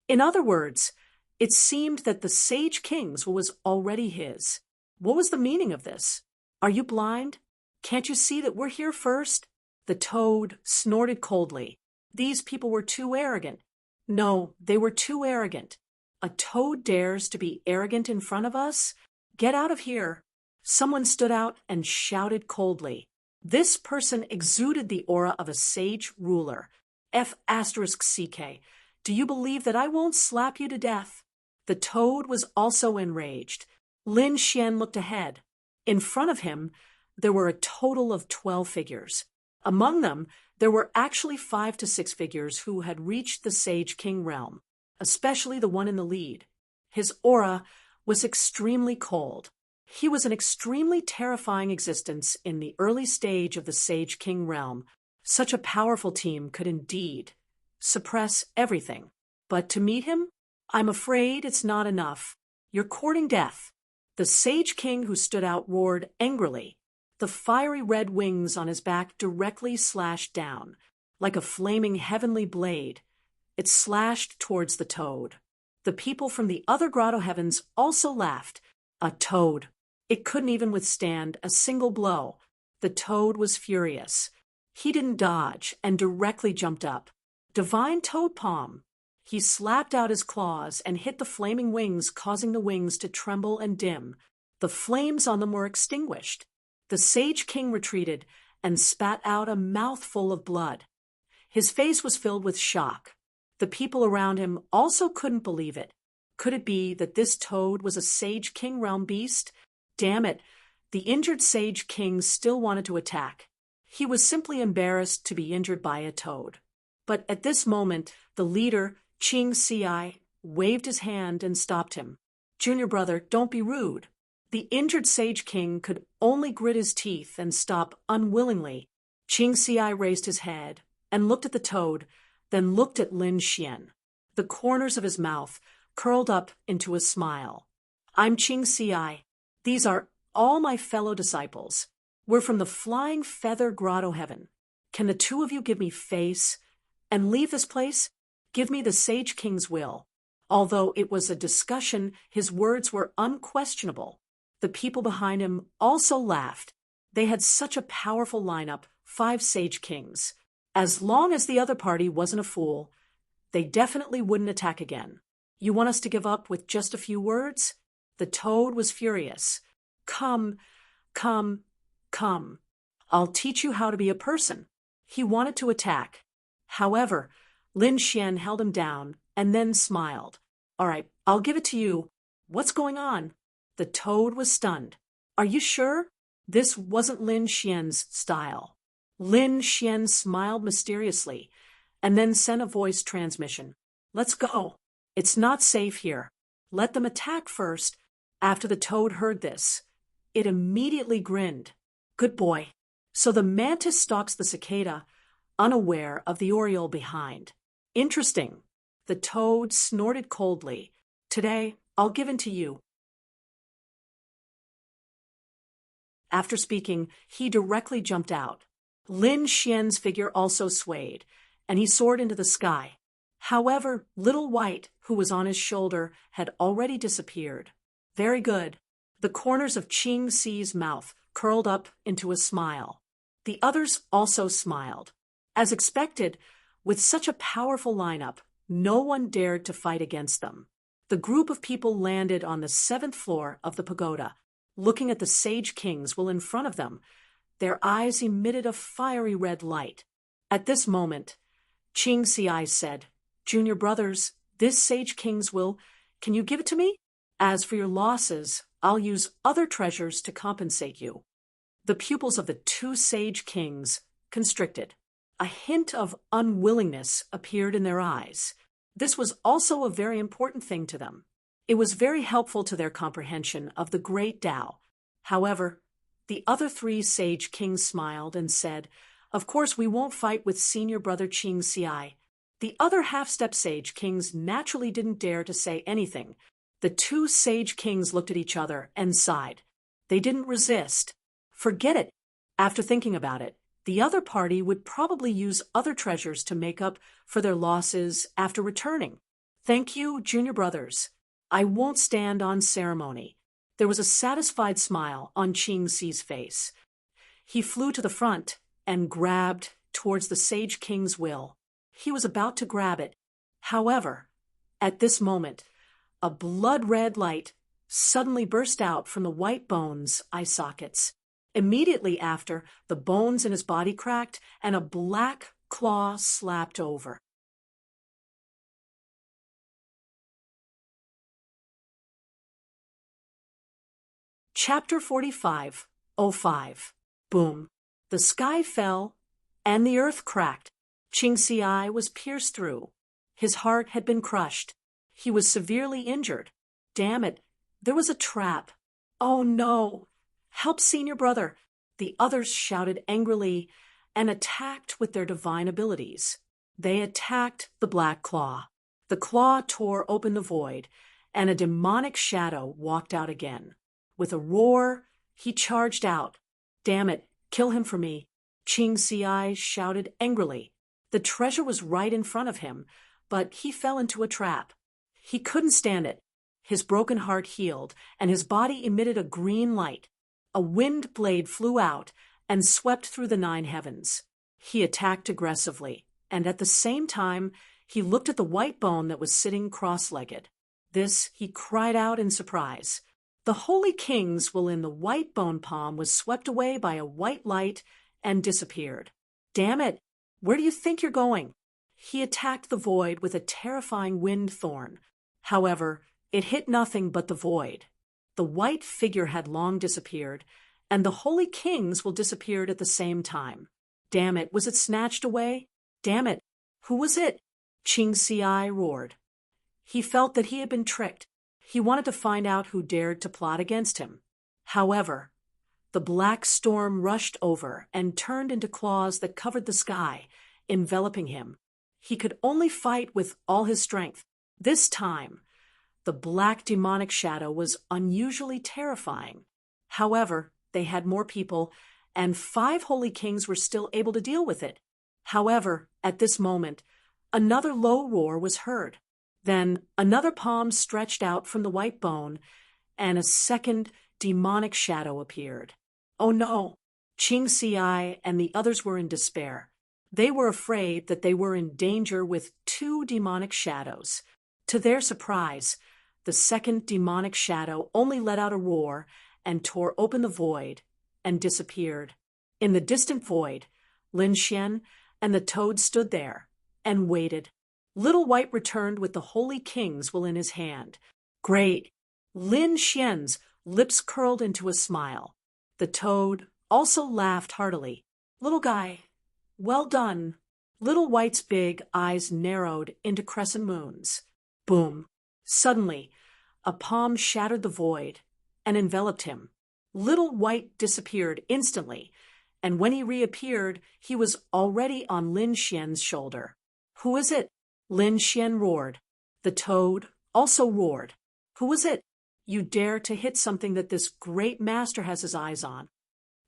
In other words, it seemed that the Sage King's was already his. What was the meaning of this? Are you blind? Can't you see that we're here first? The toad snorted coldly. These people were too arrogant. No, they were too arrogant. A toad dares to be arrogant in front of us? Get out of here. Someone stood out and shouted coldly. This person exuded the aura of a sage ruler. F***CK. Do you believe that I won't slap you to death? The toad was also enraged. Lin Xian looked ahead. In front of him, there were a total of 12 figures. Among them, there were actually 5 to 6 figures who had reached the Sage King realm, especially the one in the lead. His aura was extremely cold. He was an extremely terrifying existence in the early stage of the Sage King realm. Such a powerful team could indeed suppress everything. But to meet him, I'm afraid it's not enough. You're courting death. The Sage King who stood out roared angrily. The fiery red wings on his back directly slashed down. Like a flaming heavenly blade, it slashed towards the toad. The people from the other grotto heavens also laughed. A toad. It couldn't even withstand a single blow. The toad was furious. He didn't dodge and directly jumped up. Divine Toad Palm. He slapped out his claws and hit the flaming wings, causing the wings to tremble and dim. The flames on them were extinguished. The Sage King retreated and spat out a mouthful of blood. His face was filled with shock. The people around him also couldn't believe it. Could it be that this toad was a Sage King realm beast? Damn it, the injured Sage King still wanted to attack. He was simply embarrassed to be injured by a toad. But at this moment, the leader, Qing Ci, waved his hand and stopped him. Junior brother, don't be rude. The injured Sage King could only grit his teeth and stop unwillingly. Qing Ci raised his head and looked at the toad, then looked at Lin Xian. The corners of his mouth curled up into a smile. I'm Qing Ci. These are all my fellow disciples. We're from the flying feather grotto heaven. Can the two of you give me face and leave this place? Give me the Sage King's will. Although it was a discussion, his words were unquestionable. The people behind him also laughed. They had such a powerful lineup, 5 Sage Kings. As long as the other party wasn't a fool, they definitely wouldn't attack again. You want us to give up with just a few words? The toad was furious. Come, come, come. I'll teach you how to be a person. He wanted to attack. However, Lin Xian held him down and then smiled. All right, I'll give it to you. What's going on? The toad was stunned. Are you sure? This wasn't Lin Xian's style. Lin Xian smiled mysteriously and then sent a voice transmission. Let's go. It's not safe here. Let them attack first. After the toad heard this, it immediately grinned. Good boy. So the mantis stalks the cicada, unaware of the oriole behind. Interesting. The toad snorted coldly. Today, I'll give in to you. After speaking, he directly jumped out. Lin Xian's figure also swayed, and he soared into the sky. However, Little White, who was on his shoulder, had already disappeared. Very good. The corners of Qing Si's mouth curled up into a smile. The others also smiled. As expected, with such a powerful lineup, no one dared to fight against them. The group of people landed on the 7th floor of the pagoda, looking at the sage kings while in front of them. Their eyes emitted a fiery red light. At this moment, Qing Si said, Junior brothers, this sage king's will, can you give it to me? As for your losses, I'll use other treasures to compensate you. The pupils of the 2 sage kings constricted. A hint of unwillingness appeared in their eyes. This was also a very important thing to them. It was very helpful to their comprehension of the great Tao. However, the other 3 sage kings smiled and said, Of course we won't fight with senior brother Qing Si. The other half-step sage kings naturally didn't dare to say anything. The 2 sage kings looked at each other and sighed. They didn't resist. Forget it. After thinking about it, the other party would probably use other treasures to make up for their losses after returning. Thank you, junior brothers. I won't stand on ceremony. There was a satisfied smile on Qing Si's face. He flew to the front and grabbed towards the Sage King's will. He was about to grab it. However, at this moment, a blood-red light suddenly burst out from the white bone's eye sockets. Immediately after, the bones in his body cracked and a black claw slapped over. Chapter 45:05. Boom. The sky fell, and the earth cracked. Qing Si was pierced through. His heart had been crushed. He was severely injured. Damn it, there was a trap. Oh no! Help senior brother! The others shouted angrily and attacked with their divine abilities. They attacked the Black Claw. The claw tore open the void, and a demonic shadow walked out again. With a roar, he charged out. Damn it, kill him for me! Qing Si shouted angrily. The treasure was right in front of him, but he fell into a trap. He couldn't stand it. His broken heart healed, and his body emitted a green light. A wind blade flew out and swept through the 9 heavens. He attacked aggressively, and at the same time, he looked at the white bone that was sitting cross-legged. This, he cried out in surprise. The holy king's will in the white bone palm was swept away by a white light and disappeared. Damn it! Where do you think you're going? He attacked the void with a terrifying wind thorn. However, it hit nothing but the void. The white figure had long disappeared, and the holy king's will disappeared at the same time. Damn it, was it snatched away? Damn it, who was it? Qing Si roared. He felt that he had been tricked. He wanted to find out who dared to plot against him. However, the black storm rushed over and turned into claws that covered the sky, enveloping him. He could only fight with all his strength. This time, the black demonic shadow was unusually terrifying. However, they had more people, and 5 holy kings were still able to deal with it. However, at this moment, another low roar was heard. Then another palm stretched out from the white bone, and a second demonic shadow appeared. Oh no! Qing Si and the others were in despair. They were afraid that they were in danger with two demonic shadows. To their surprise, the second demonic shadow only let out a roar and tore open the void and disappeared. In the distant void, Lin Xian and the toad stood there and waited. Little White returned with the Holy King's will in his hand. Great! Lin Xian's lips curled into a smile. The toad also laughed heartily. Little guy, well done. Little White's big eyes narrowed into crescent moons. Boom! Suddenly, a palm shattered the void and enveloped him. Little White disappeared instantly, and when he reappeared, he was already on Lin Xian's shoulder. Who is it? Lin Xian roared. The toad also roared. Who is it? You dare to hit something that this great master has his eyes on.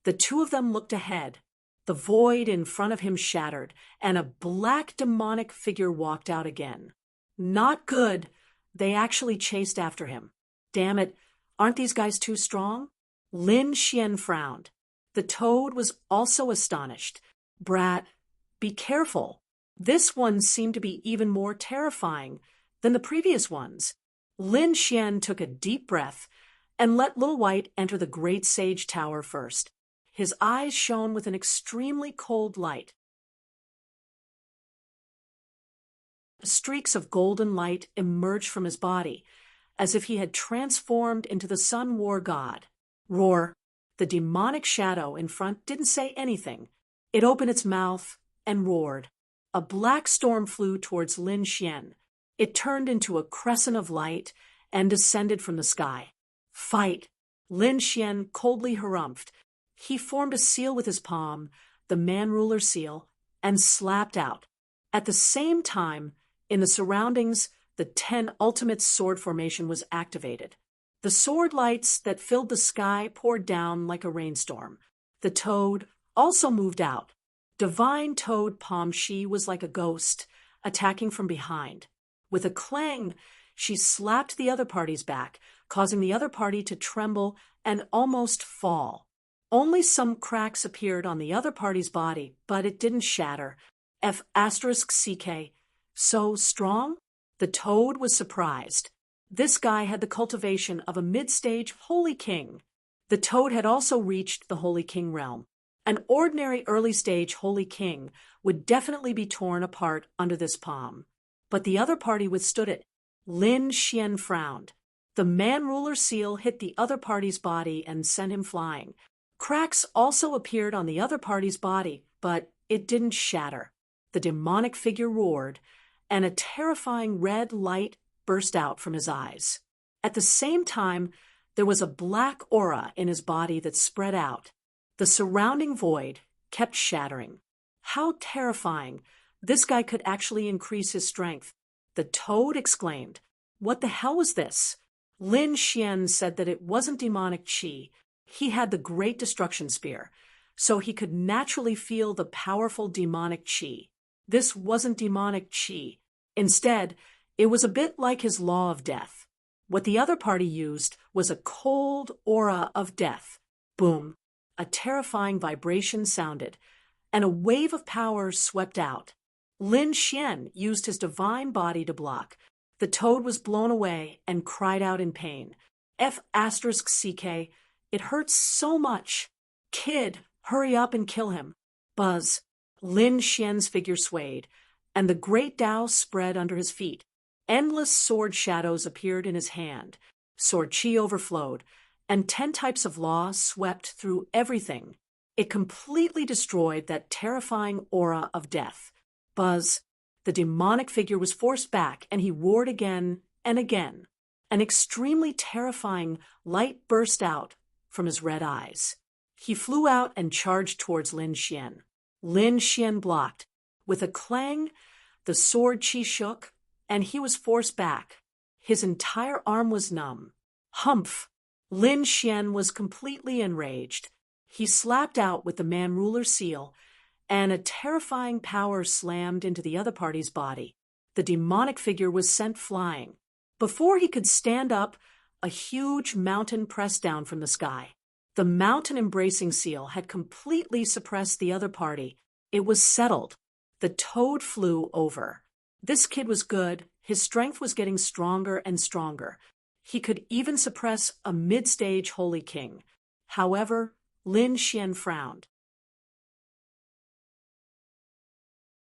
The two of them looked ahead. The void in front of him shattered, and a black demonic figure walked out again. Not good. They actually chased after him. Damn it, aren't these guys too strong? Lin Xian frowned. The toad was also astonished. Brat, be careful. This one seemed to be even more terrifying than the previous ones. Lin Xian took a deep breath and let Little White enter the great sage tower first. His eyes shone with an extremely cold light. Streaks of golden light emerged from his body, as if he had transformed into the sun war god. Roar! The demonic shadow in front didn't say anything. It opened its mouth and roared. A black storm flew towards Lin Xian. It turned into a crescent of light and descended from the sky. Fight! Lin Xian coldly harumphed. He formed a seal with his palm, the man-ruler seal, and slapped out. At the same time, in the surroundings, the 10 ultimate sword formation was activated. The sword lights that filled the sky poured down like a rainstorm. The toad also moved out. Divine Toad Palm Shi was like a ghost, attacking from behind. With a clang, she slapped the other party's back, causing the other party to tremble and almost fall. Only some cracks appeared on the other party's body, but it didn't shatter. F***CK. So strong? The toad was surprised. This guy had the cultivation of a mid-stage Holy King. The toad had also reached the Holy King realm. An ordinary early-stage Holy King would definitely be torn apart under this palm. But the other party withstood it. Lin Xian frowned. The man-ruler seal hit the other party's body and sent him flying. Cracks also appeared on the other party's body, but it didn't shatter. The demonic figure roared, and a terrifying red light burst out from his eyes. At the same time, there was a black aura in his body that spread out. The surrounding void kept shattering. How terrifying! This guy could actually increase his strength. The toad exclaimed, "What the hell was this?" Lin Xian said that it wasn't demonic qi. He had the Great Destruction Spear, so he could naturally feel the powerful demonic qi. This wasn't demonic qi. Instead, it was a bit like his law of death. What the other party used was a cold aura of death. Boom! A terrifying vibration sounded, and a wave of power swept out. Lin Xian used his divine body to block. The toad was blown away and cried out in pain. F***CK. It hurts so much. Kid, hurry up and kill him. Buzz. Lin Xian's figure swayed, and the great Tao spread under his feet. Endless sword shadows appeared in his hand. Sword chi overflowed, and 10 types of law swept through everything. It completely destroyed that terrifying aura of death. Buzz. The demonic figure was forced back, and he roared again and again. An extremely terrifying light burst out from his red eyes. He flew out and charged towards Lin Xian. Lin Xian blocked. With a clang, the sword chi shook, and he was forced back. His entire arm was numb. Humph! Lin Xian was completely enraged. He slapped out with the man-ruler seal, and a terrifying power slammed into the other party's body. The demonic figure was sent flying. Before he could stand up, a huge mountain pressed down from the sky. The mountain-embracing seal had completely suppressed the other party. It was settled. The toad flew over. This kid was good. His strength was getting stronger and stronger. He could even suppress a mid-stage holy king. However, Lin Xian frowned.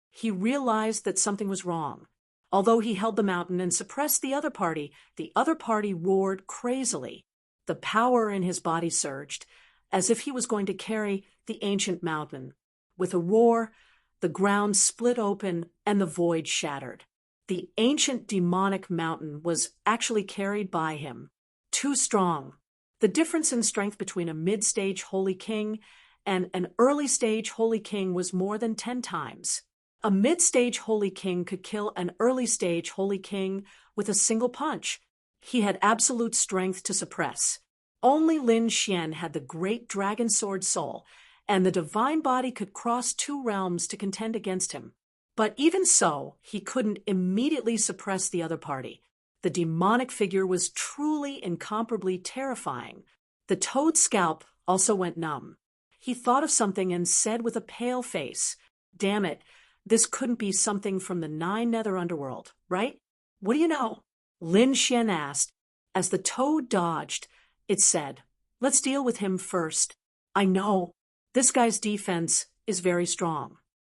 He realized that something was wrong. Although he held the mountain and suppressed the other party roared crazily. The power in his body surged, as if he was going to carry the ancient mountain. With a roar, the ground split open and the void shattered. The ancient demonic mountain was actually carried by him. Too strong. The difference in strength between a mid-stage holy king and an early-stage holy king was more than 10 times. A mid-stage holy king could kill an early-stage holy king with a single punch. He had absolute strength to suppress. Only Lin Xian had the great dragon sword soul, and the divine body could cross 2 realms to contend against him. But even so, he couldn't immediately suppress the other party. The demonic figure was truly incomparably terrifying. The toad's scalp also went numb. He thought of something and said with a pale face, "Damn it, this couldn't be something from the 9 nether underworld, right? What do you know?" Lin Xian asked. As the toad dodged, it said, "Let's deal with him first. I know. This guy's defense is very strong.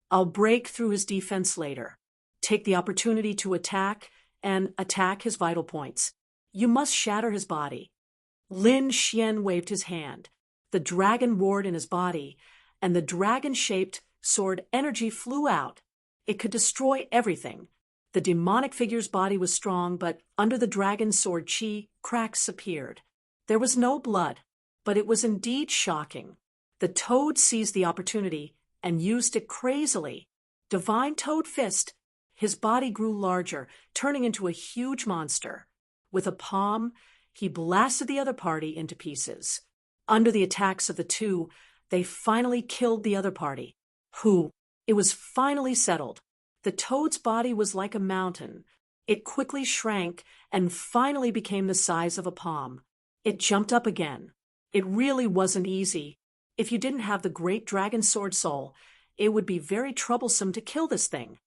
I'll break through his defense later. Take the opportunity to attack and attack his vital points. You must shatter his body." Lin Xian waved his hand. The dragon roared in his body, and the dragon-shaped sword energy flew out. It could destroy everything. The demonic figure's body was strong, but under the dragon's sword chi, cracks appeared. There was no blood, but it was indeed shocking. The toad seized the opportunity and used it crazily. Divine Toad Fist. His body grew larger, turning into a huge monster. With a palm, he blasted the other party into pieces. Under the attacks of the two, they finally killed the other party. It was finally settled. The toad's body was like a mountain. It quickly shrank and finally became the size of a palm. It jumped up again. It really wasn't easy. If you didn't have the great dragon sword soul, it would be very troublesome to kill this thing.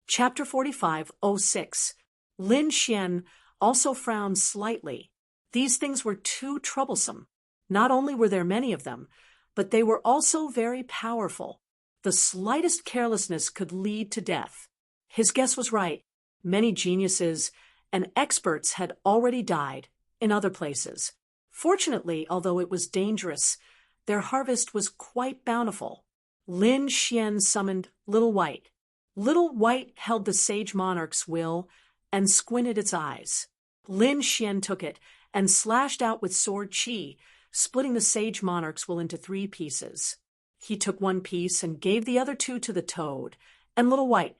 Chapter 45:06. Lin Xian also frowned slightly. These things were too troublesome. Not only were there many of them, but they were also very powerful. The slightest carelessness could lead to death. His guess was right. Many geniuses and experts had already died in other places. Fortunately, although it was dangerous, their harvest was quite bountiful. Lin Xian summoned Little White. Little White held the sage monarch's will and squinted its eyes. Lin Xian took it and slashed out with sword chi, splitting the sage monarch's will into 3 pieces. He took 1 piece and gave the other 2 to the toad and Little White.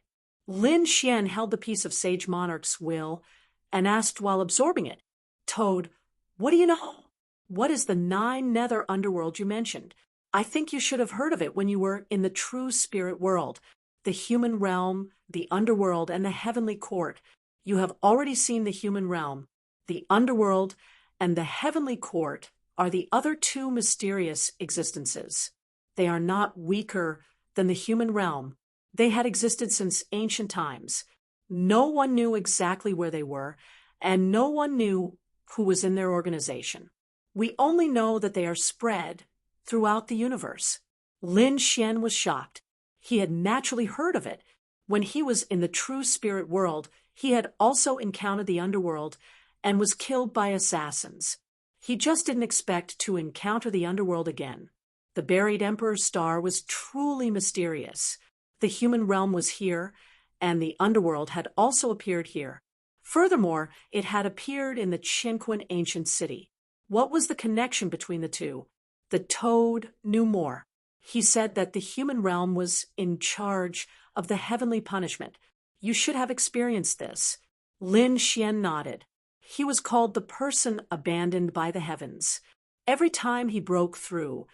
Lin Xian held the piece of sage monarch's will and asked while absorbing it, "Toad, what do you know? What is the 9 nether underworld you mentioned? I think you should have heard of it when you were in the true spirit world, the human realm, the underworld, and the heavenly court. You have already seen the human realm. The underworld and the heavenly court are the other 2 mysterious existences. They are not weaker than the human realm. They had existed since ancient times. No one knew exactly where they were, and no one knew who was in their organization. We only know that they are spread throughout the universe." Lin Xian was shocked. He had naturally heard of it. When he was in the true spirit world, he had also encountered the underworld and was killed by assassins. He just didn't expect to encounter the underworld again. The buried Emperor's star was truly mysterious. The human realm was here, and the underworld had also appeared here. Furthermore, it had appeared in the Qinquan ancient city. What was the connection between the two? The toad knew more. He said that the human realm was in charge of the heavenly punishment. You should have experienced this. Lin Xian nodded. He was called the person abandoned by the heavens. Every time he broke through,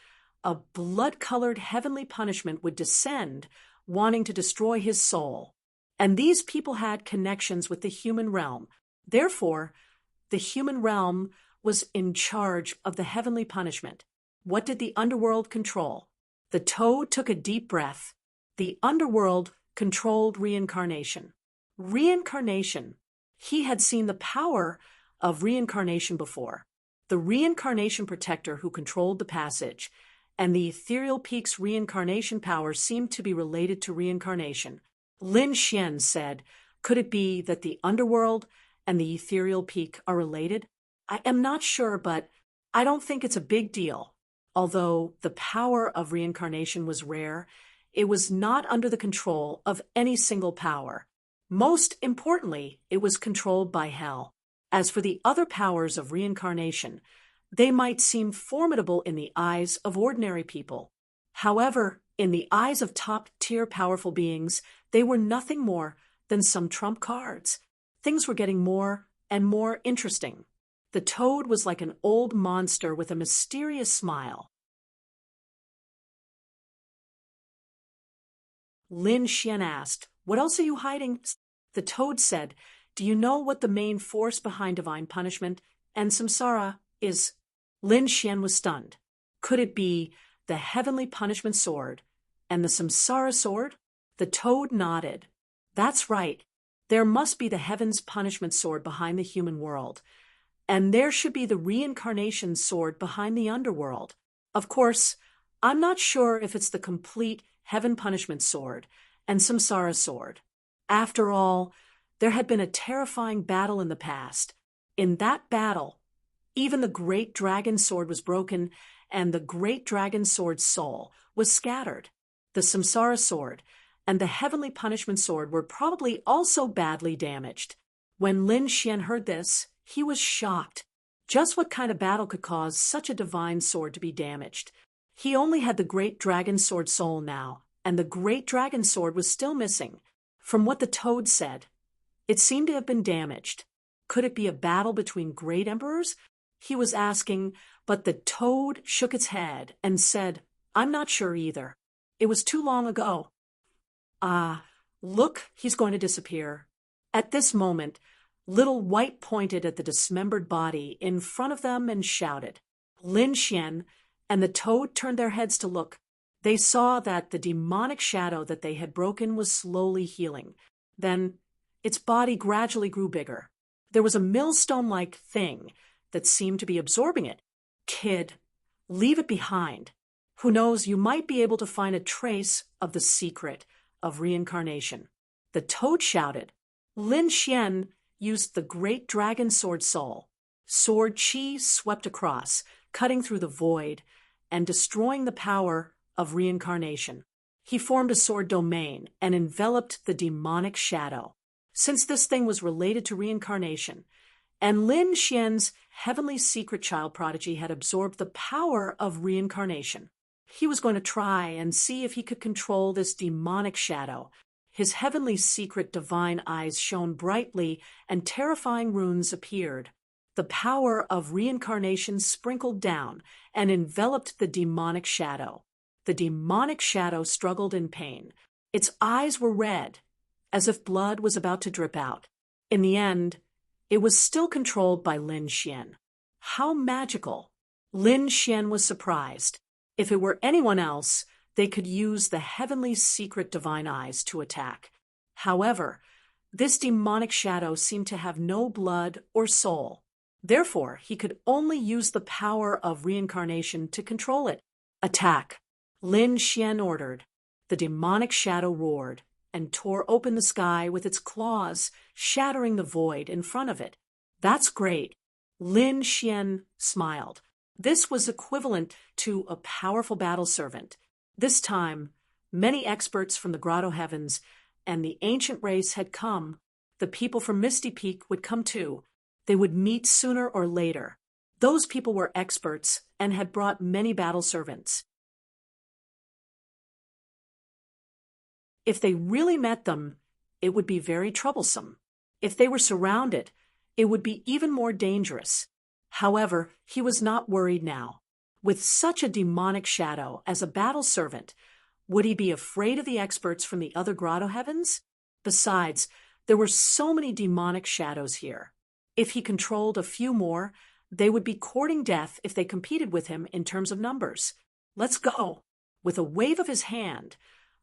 a blood-colored heavenly punishment would descend, wanting to destroy his soul. And these people had connections with the human realm. Therefore, the human realm was in charge of the heavenly punishment. What did the underworld control? The toad took a deep breath. The underworld controlled reincarnation. Reincarnation. He had seen the power of reincarnation before. The reincarnation protector who controlled the passage, and the ethereal peak's reincarnation power seemed to be related to reincarnation. Lin Xian said, "Could it be that the underworld and the ethereal peak are related? I am not sure, but I don't think it's a big deal." Although the power of reincarnation was rare, it was not under the control of any single power. Most importantly, it was controlled by hell. As for the other powers of reincarnation, they might seem formidable in the eyes of ordinary people. However, in the eyes of top-tier powerful beings, they were nothing more than some trump cards. Things were getting more and more interesting. The toad was like an old monster with a mysterious smile. Lin Xian asked, "What else are you hiding?" The toad said, "Do you know what the main force behind divine punishment and samsara is?" Lin Xian was stunned. Could it be the heavenly punishment sword and the samsara sword? The toad nodded. That's right. There must be the heaven's punishment sword behind the human world. And there should be the reincarnation sword behind the underworld. Of course, I'm not sure if it's the complete heaven punishment sword and samsara sword. After all, there had been a terrifying battle in the past. In that battle, even the great dragon sword was broken, and the great dragon sword's soul was scattered. The samsara sword and the heavenly punishment sword were probably also badly damaged. When Lin Xian heard this, he was shocked. Just what kind of battle could cause such a divine sword to be damaged? He only had the great dragon sword soul now, and the great dragon sword was still missing. From what the toad said, it seemed to have been damaged. Could it be a battle between great emperors? He was asking, but the toad shook its head and said, "I'm not sure either. It was too long ago." Look, he's going to disappear. At this moment, Little White pointed at the dismembered body in front of them and shouted. Lin Xian and the toad turned their heads to look. They saw that the demonic shadow that they had broken was slowly healing. Then its body gradually grew bigger. There was a millstone-like thing that seemed to be absorbing it. "Kid, leave it behind. Who knows, you might be able to find a trace of the secret of reincarnation." The toad shouted. Lin Xian used the great dragon sword soul. Sword chi swept across, cutting through the void and destroying the power of reincarnation. He formed a sword domain and enveloped the demonic shadow. Since this thing was related to reincarnation, and Lin Xian's heavenly secret child prodigy had absorbed the power of reincarnation, he was going to try and see if he could control this demonic shadow. His heavenly secret divine eyes shone brightly, and terrifying runes appeared. The power of reincarnation sprinkled down and enveloped the demonic shadow. The demonic shadow struggled in pain. Its eyes were red, as if blood was about to drip out. In the end, it was still controlled by Lin Xian. How magical! Lin Xian was surprised. If it were anyone else, they could use the heavenly secret divine eyes to attack. However, this demonic shadow seemed to have no blood or soul. Therefore, he could only use the power of reincarnation to control it. "Attack!" Lin Xian ordered. The demonic shadow roared and tore open the sky with its claws, shattering the void in front of it. "That's great." Lin Xian smiled. This was equivalent to a powerful battle servant. This time, many experts from the Grotto Heavens and the ancient race had come. The people from Misty Peak would come too. They would meet sooner or later. Those people were experts and had brought many battle servants. If they really met them, it would be very troublesome. If they were surrounded, it would be even more dangerous. However, he was not worried now. With such a demonic shadow as a battle servant, would he be afraid of the experts from the other Grotto Heavens? Besides, there were so many demonic shadows here. If he controlled a few more, They would be courting death if they competed with him in terms of numbers. Let's go. With a wave of his hand,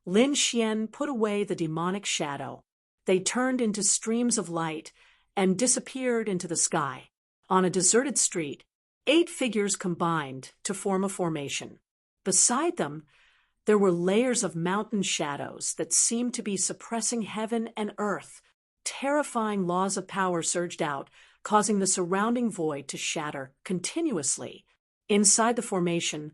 Lin Xian put away the demonic shadow. They turned into streams of light and disappeared into the sky. On a deserted street, 8 figures combined to form a formation. Beside them, there were layers of mountain shadows that seemed to be suppressing heaven and earth. Terrifying laws of power surged out, causing the surrounding void to shatter continuously. Inside the formation,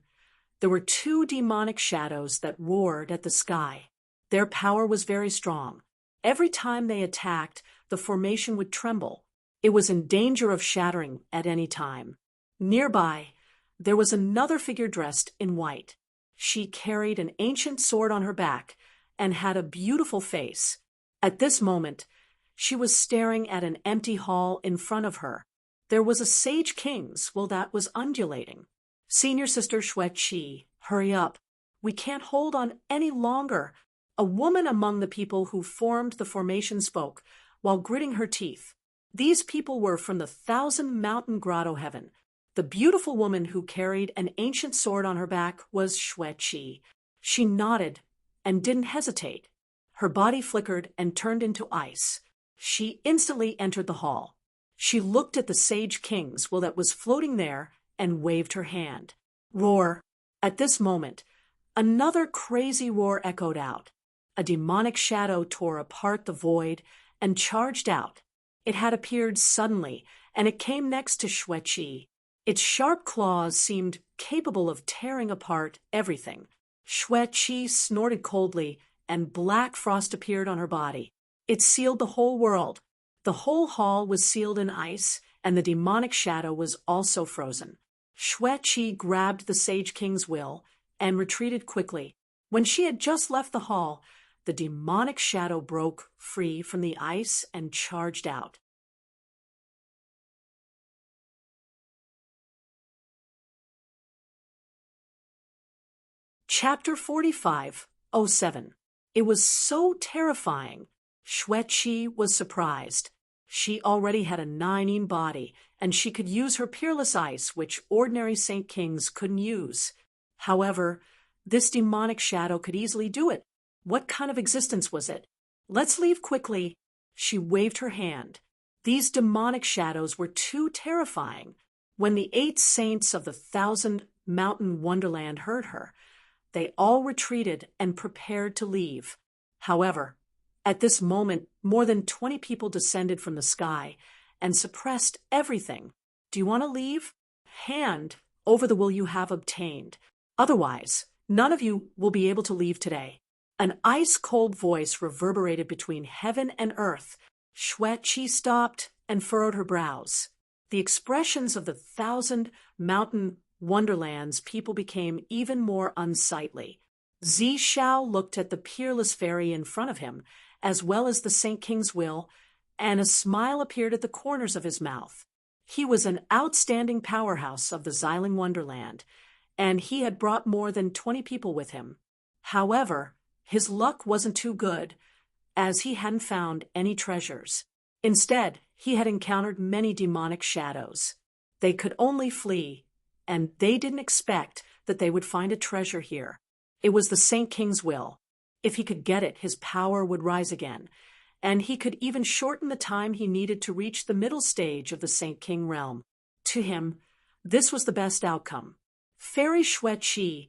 there were 2 demonic shadows that roared at the sky. Their power was very strong. Every time they attacked, the formation would tremble. It was in danger of shattering at any time. Nearby, there was another figure dressed in white. She carried an ancient sword on her back and had a beautiful face. At this moment, she was staring at an empty hall in front of her. There was a sage king's will that was undulating. Senior Sister Xueqi, hurry up. We can't hold on any longer. A woman among the people who formed the formation spoke, while gritting her teeth. These people were from the 1,000-mountain grotto heaven. The beautiful woman who carried an ancient sword on her back was Xueqi. She nodded and didn't hesitate. Her body flickered and turned into ice. She instantly entered the hall. She looked at the sage king's will that was floating there and waved her hand. Roar! At this moment, another crazy roar echoed out. A demonic shadow tore apart the void and charged out. It had appeared suddenly, and it came next to Xueqi. Its sharp claws seemed capable of tearing apart everything. Xueqi snorted coldly, and black frost appeared on her body. It sealed the whole world. The whole hall was sealed in ice, and the demonic shadow was also frozen. Xueqi grabbed the Sage King's will and retreated quickly. When she had just left the hall, the demonic shadow broke free from the ice and charged out. Chapter 45:07. It was so terrifying. Xueqi was surprised. She already had a 9 body, and she could use her peerless ice, which ordinary Saint Kings couldn't use. However, this demonic shadow could easily do it. What kind of existence was it? Let's leave quickly. She waved her hand. These demonic shadows were too terrifying. When the 8 saints of the 1,000-mountain wonderland heard her, they all retreated and prepared to leave. However, at this moment, more than 20 people descended from the sky and suppressed everything. Do you want to leave? Hand over the will you have obtained. Otherwise, none of you will be able to leave today. An ice-cold voice reverberated between heaven and earth. Xueqi stopped and furrowed her brows. The expressions of the 1,000-mountain wonderland's people became even more unsightly. Zi Shao looked at the peerless fairy in front of him, as well as the Saint King's will, and a smile appeared at the corners of his mouth. He was an outstanding powerhouse of the Xiling Wonderland, and he had brought more than 20 people with him. However, his luck wasn't too good, as he hadn't found any treasures. Instead, he had encountered many demonic shadows. They could only flee, and they didn't expect that they would find a treasure here. It was the Saint King's will. If he could get it, his power would rise again, and he could even shorten the time he needed to reach the middle stage of the Saint King realm. To him, this was the best outcome. Fairy Xueqi,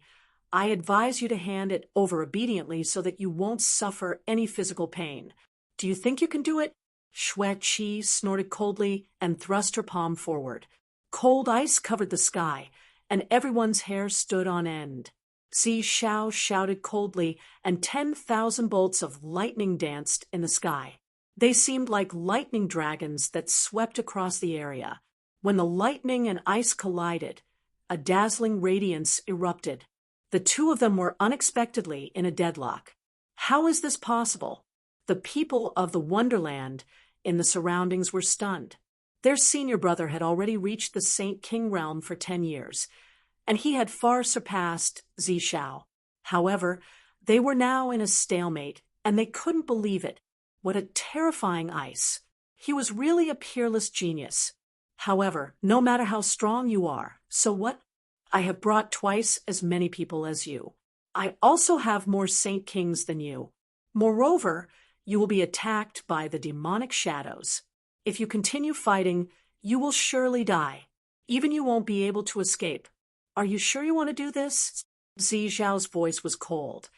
I advise you to hand it over obediently so that you won't suffer any physical pain. Do you think you can do it? Xueqi snorted coldly and thrust her palm forward. Cold ice covered the sky, and everyone's hair stood on end. Zi Shao shouted coldly, and 10,000 bolts of lightning danced in the sky. They seemed like lightning dragons that swept across the area. When the lightning and ice collided, a dazzling radiance erupted. The two of them were unexpectedly in a deadlock. How is this possible? The people of the Wonderland in the surroundings were stunned. Their senior brother had already reached the Saint King realm for 10 years, and he had far surpassed Zi Shao. However, they were now in a stalemate, and they couldn't believe it. What a terrifying ice! He was really a peerless genius. However, no matter how strong you are, so what? I have brought twice as many people as you. I also have more saint kings than you. Moreover, you will be attacked by the demonic shadows. If you continue fighting, you will surely die. Even you won't be able to escape. Are you sure you want to do this? Zi Zhao's voice was cold,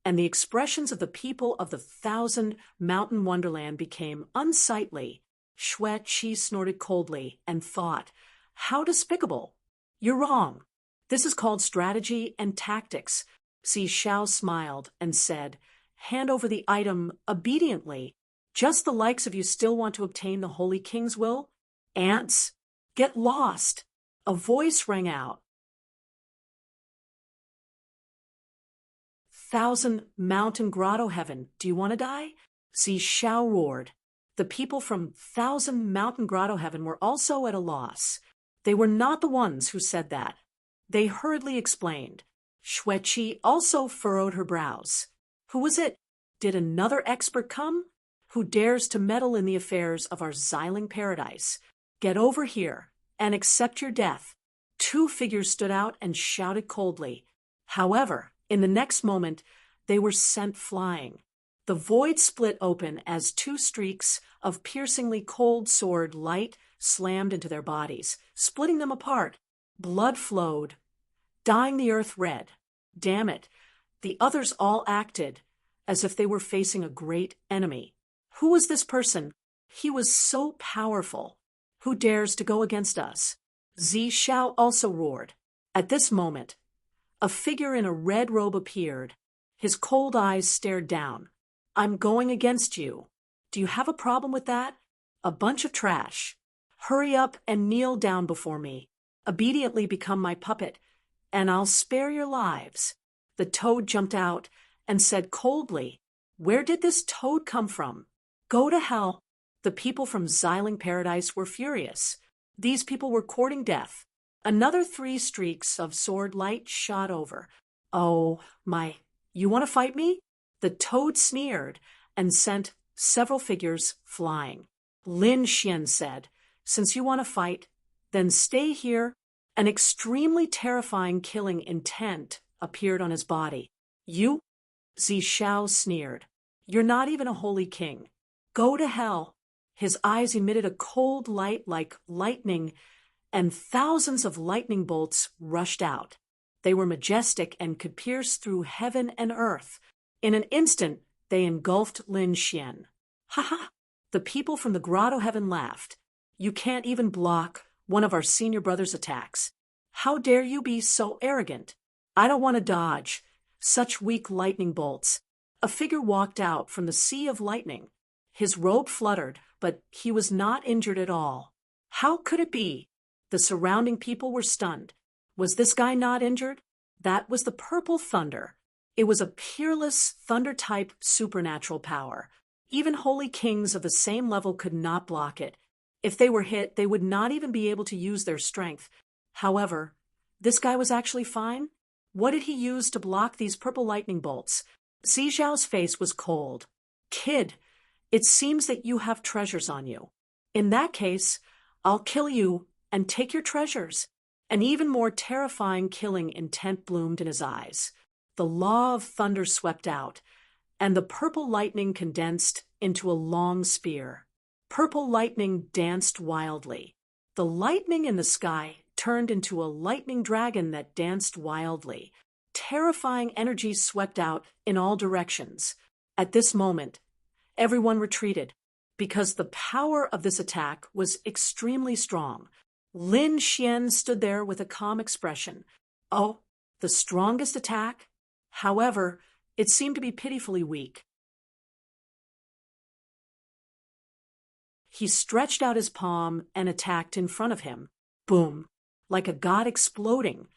and the expressions of the people of the 1,000-mountain wonderland became unsightly. Xue Qi snorted coldly and thought, how despicable! You're wrong. This is called strategy and tactics. Zi Zhao smiled and said, hand over the item obediently. Just the likes of you still want to obtain the Holy King's will? Ants, get lost! A voice rang out. 1,000-mountain grotto heaven, do you want to die? Zi Zhao roared. The people from 1,000-mountain grotto heaven were also at a loss. They were not the ones who said that. They hurriedly explained. Xue Qi also furrowed her brows. Who was it? Did another expert come? Who dares to meddle in the affairs of our Xiling paradise? Get over here and accept your death. Two figures stood out and shouted coldly. However, in the next moment, they were sent flying. The void split open as two streaks of piercingly cold sword light slammed into their bodies, splitting them apart. Blood flowed, dyeing the earth red. Damn it, the others all acted as if they were facing a great enemy. Who was this person? He was so powerful. Who dares to go against us? Zi Zhao also roared. At this moment, a figure in a red robe appeared. His cold eyes stared down. I'm going against you. Do you have a problem with that? A bunch of trash. Hurry up and kneel down before me. Obediently become my puppet, and I'll spare your lives. The toad jumped out and said coldly, where did this toad come from? Go to hell. The people from Xiling Paradise were furious. These people were courting death. Another 3 streaks of sword light shot over. Oh, you want to fight me? The toad sneered and sent several figures flying. Lin Xian said, since you want to fight, then stay here. An extremely terrifying killing intent appeared on his body. You? Zi Zhao sneered. You're not even a holy king. Go to hell. His eyes emitted a cold light like lightning, and thousands of lightning bolts rushed out. They were majestic and could pierce through heaven and earth. In an instant, they engulfed Lin Xian. Ha ha! The people from the grotto heaven laughed. You can't even block one of our senior brother's attacks. How dare you be so arrogant? I don't want to dodge such weak lightning bolts. A figure walked out from the sea of lightning. His robe fluttered, but he was not injured at all. How could it be? The surrounding people were stunned. Was this guy not injured? That was the purple thunder. It was a peerless thunder-type supernatural power. Even holy kings of the same level could not block it. If they were hit, they would not even be able to use their strength. However, this guy was actually fine. What did he use to block these purple lightning bolts? Zi Zhao's face was cold. Kid, it seems that you have treasures on you. In that case, I'll kill you and take your treasures. An even more terrifying killing intent bloomed in his eyes. The law of thunder swept out, and the purple lightning condensed into a long spear. Purple lightning danced wildly. The lightning in the sky turned into a lightning dragon that danced wildly. Terrifying energy swept out in all directions. At this moment, everyone retreated, because the power of this attack was extremely strong. Lin Xian stood there with a calm expression. Oh, the strongest attack? However, it seemed to be pitifully weak. He stretched out his palm and attacked in front of him. Boom! Like a god exploding.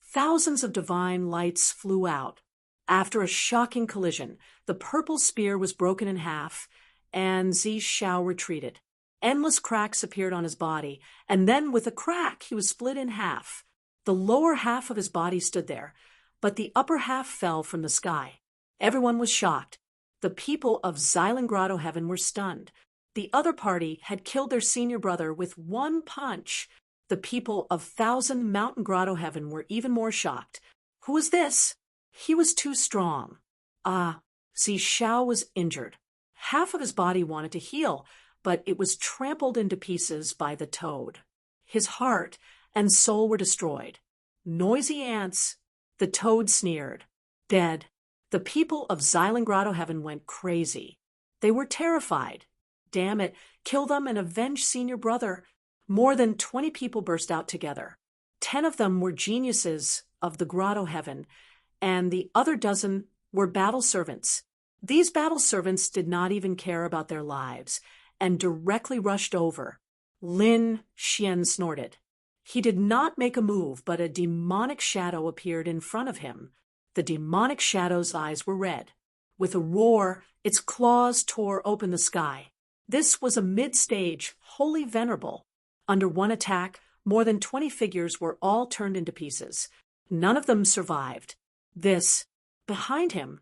Thousands of divine lights flew out. After a shocking collision, the purple spear was broken in half, and Zi Zhao retreated. Endless cracks appeared on his body, and then with a crack he was split in half. The lower half of his body stood there, but the upper half fell from the sky. Everyone was shocked. The people of Xiling Grotto Heaven were stunned. the other party had killed their senior brother with one punch. The people of Thousand Mountain Grotto Heaven were even more shocked. Who was this? He was too strong. See, Xiao was injured. Half of his body wanted to heal, but it was trampled into pieces by the toad. His heart and soul were destroyed. Noisy ants, the toad sneered. Dead. The people of Xylan Grotto Heaven went crazy. They were terrified. Damn it, kill them and avenge senior brother. More than 20 people burst out together. 10 of them were geniuses of the Grotto Heaven, and the other dozen were battle servants. These battle servants did not even care about their lives, and directly rushed over. Lin Xian snorted. He did not make a move, but a demonic shadow appeared in front of him. The demonic shadow's eyes were red. With a roar, its claws tore open the sky. This was a mid-stage, holy venerable. Under one attack, more than 20 figures were all turned into pieces. None of them survived. Behind him,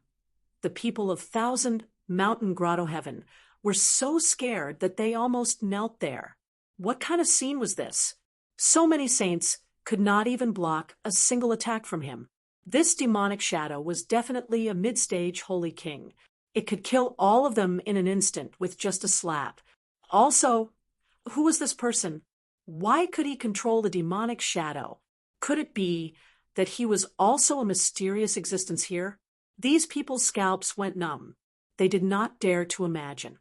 the people of Thousand Mountain Grotto Heaven were so scared that they almost knelt there. What kind of scene was this? So many saints could not even block a single attack from him. This demonic shadow was definitely a mid-stage holy king. It could kill all of them in an instant with just a slap. Also, who was this person? Why could he control the demonic shadow? Could it be that he was also a mysterious existence here? These people's scalps went numb. They did not dare to imagine.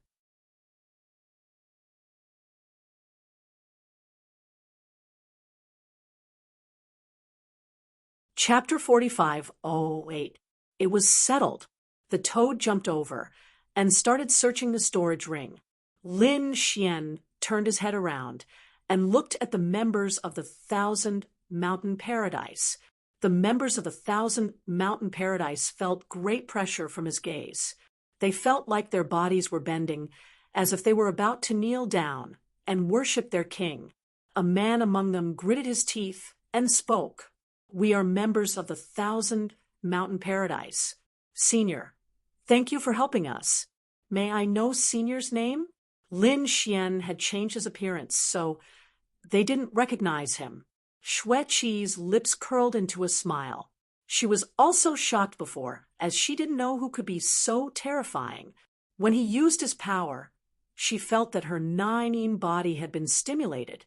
Chapter 45. Oh, wait. It was settled. The toad jumped over and started searching the storage ring. Lin Xian turned his head around and looked at the members of the Thousand Mountain Paradise. The members of the Thousand Mountain Paradise felt great pressure from his gaze. They felt like their bodies were bending, as if they were about to kneel down and worship their king. A man among them gritted his teeth and spoke. We are members of the Thousand Mountain Paradise. Senior, thank you for helping us. May I know Senior's name? Lin Xian had changed his appearance, so they didn't recognize him. Xue Qi's lips curled into a smile. She was also shocked before, as she didn't know who could be so terrifying. When he used his power, she felt that her nine body had been stimulated,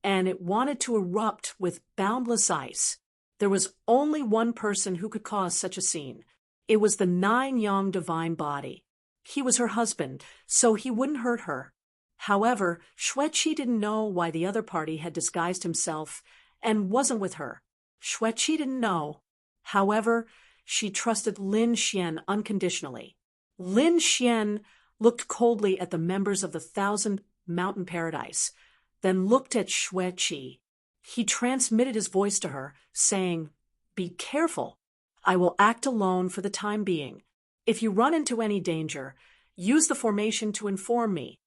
and it wanted to erupt with boundless ice. There was only one person who could cause such a scene. It was the nine-yang divine body. He was her husband, so he wouldn't hurt her. However, Xue Qi didn't know why the other party had disguised himself and wasn't with her. Xue Qi didn't know. However, she trusted Lin Xian unconditionally. Lin Xian looked coldly at the members of the Thousand Mountain Paradise, then looked at Xue Qi. He transmitted his voice to her, saying, "Be careful. I will act alone for the time being. If you run into any danger, use the formation to inform me."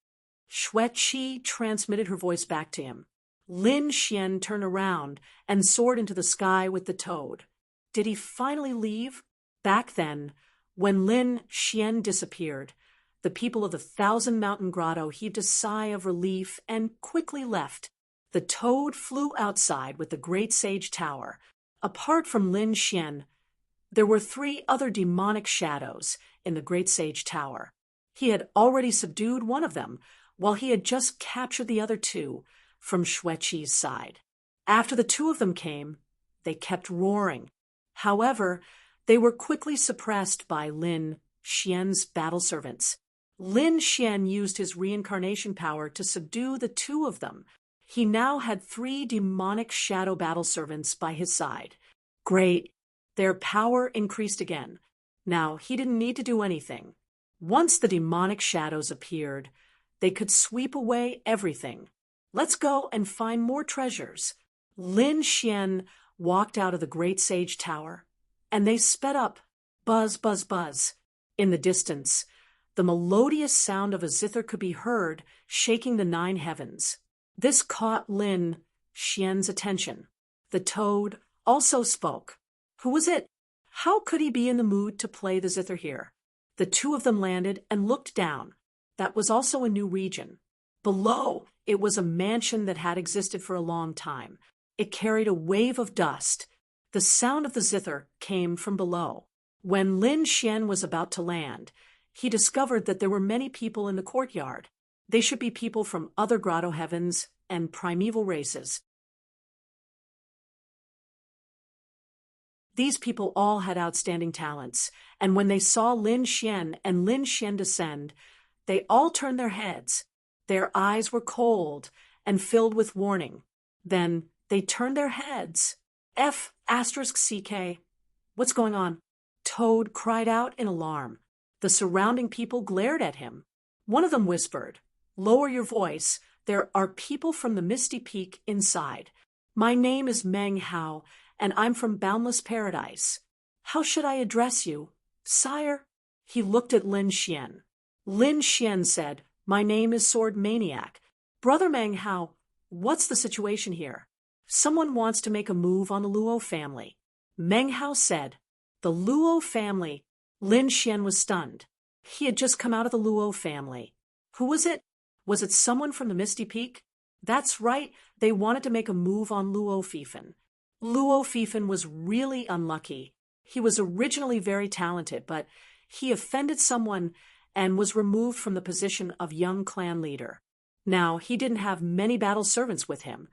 Xue Qi transmitted her voice back to him. Lin Xian turned around and soared into the sky with the toad. Did he finally leave? Back then, when Lin Xian disappeared, the people of the Thousand Mountain Grotto heaved a sigh of relief and quickly left. The toad flew outside with the Great Sage Tower. Apart from Lin Xian, there were 3 other demonic shadows in the Great Sage Tower. He had already subdued one of them, while he had just captured the other 2 from Xue Qi's side. After the 2 of them came, they kept roaring. However, they were quickly suppressed by Lin Xian's battle servants. Lin Xian used his reincarnation power to subdue the 2 of them. He now had 3 demonic shadow battle servants by his side. Great. Their power increased again. Now, he didn't need to do anything. Once the demonic shadows appeared, they could sweep away everything. Let's go and find more treasures. Lin Xian walked out of the Great Sage Tower, and they sped up. Buzz, buzz, buzz. In the distance, the melodious sound of a zither could be heard, shaking the 9 heavens. This caught Lin Xian's attention. The toad also spoke. Who was it? How could he be in the mood to play the zither here? The 2 of them landed and looked down. That was also a new region. Below, it was a mansion that had existed for a long time. It carried a wave of dust. The sound of the zither came from below. When Lin Xian was about to land, he discovered that there were many people in the courtyard. They should be people from other grotto heavens and primeval races. These people all had outstanding talents, and when they saw Lin Xian and Lin Xian descend, they all turned their heads. Their eyes were cold and filled with warning. Then they turned their heads. F***CK. What's going on? Toad cried out in alarm. The surrounding people glared at him. One of them whispered, "Lower your voice. There are people from the Misty Peak inside. My name is Meng Hao, and I'm from Boundless Paradise. How should I address you, sire?" He looked at Lin Xian. Lin Xian said, "My name is Sword Maniac. Brother Meng Hao, what's the situation here? Someone wants to make a move on the Luo family." Meng Hao said, "The Luo family?" Lin Xian was stunned. He had just come out of the Luo family. Who was it? Was it someone from the Misty Peak? That's right, they wanted to make a move on Luo Fifan. Luo Fifan was really unlucky. He was originally very talented, but he offended someone and was removed from the position of young clan leader. Now, he didn't have many battle servants with him,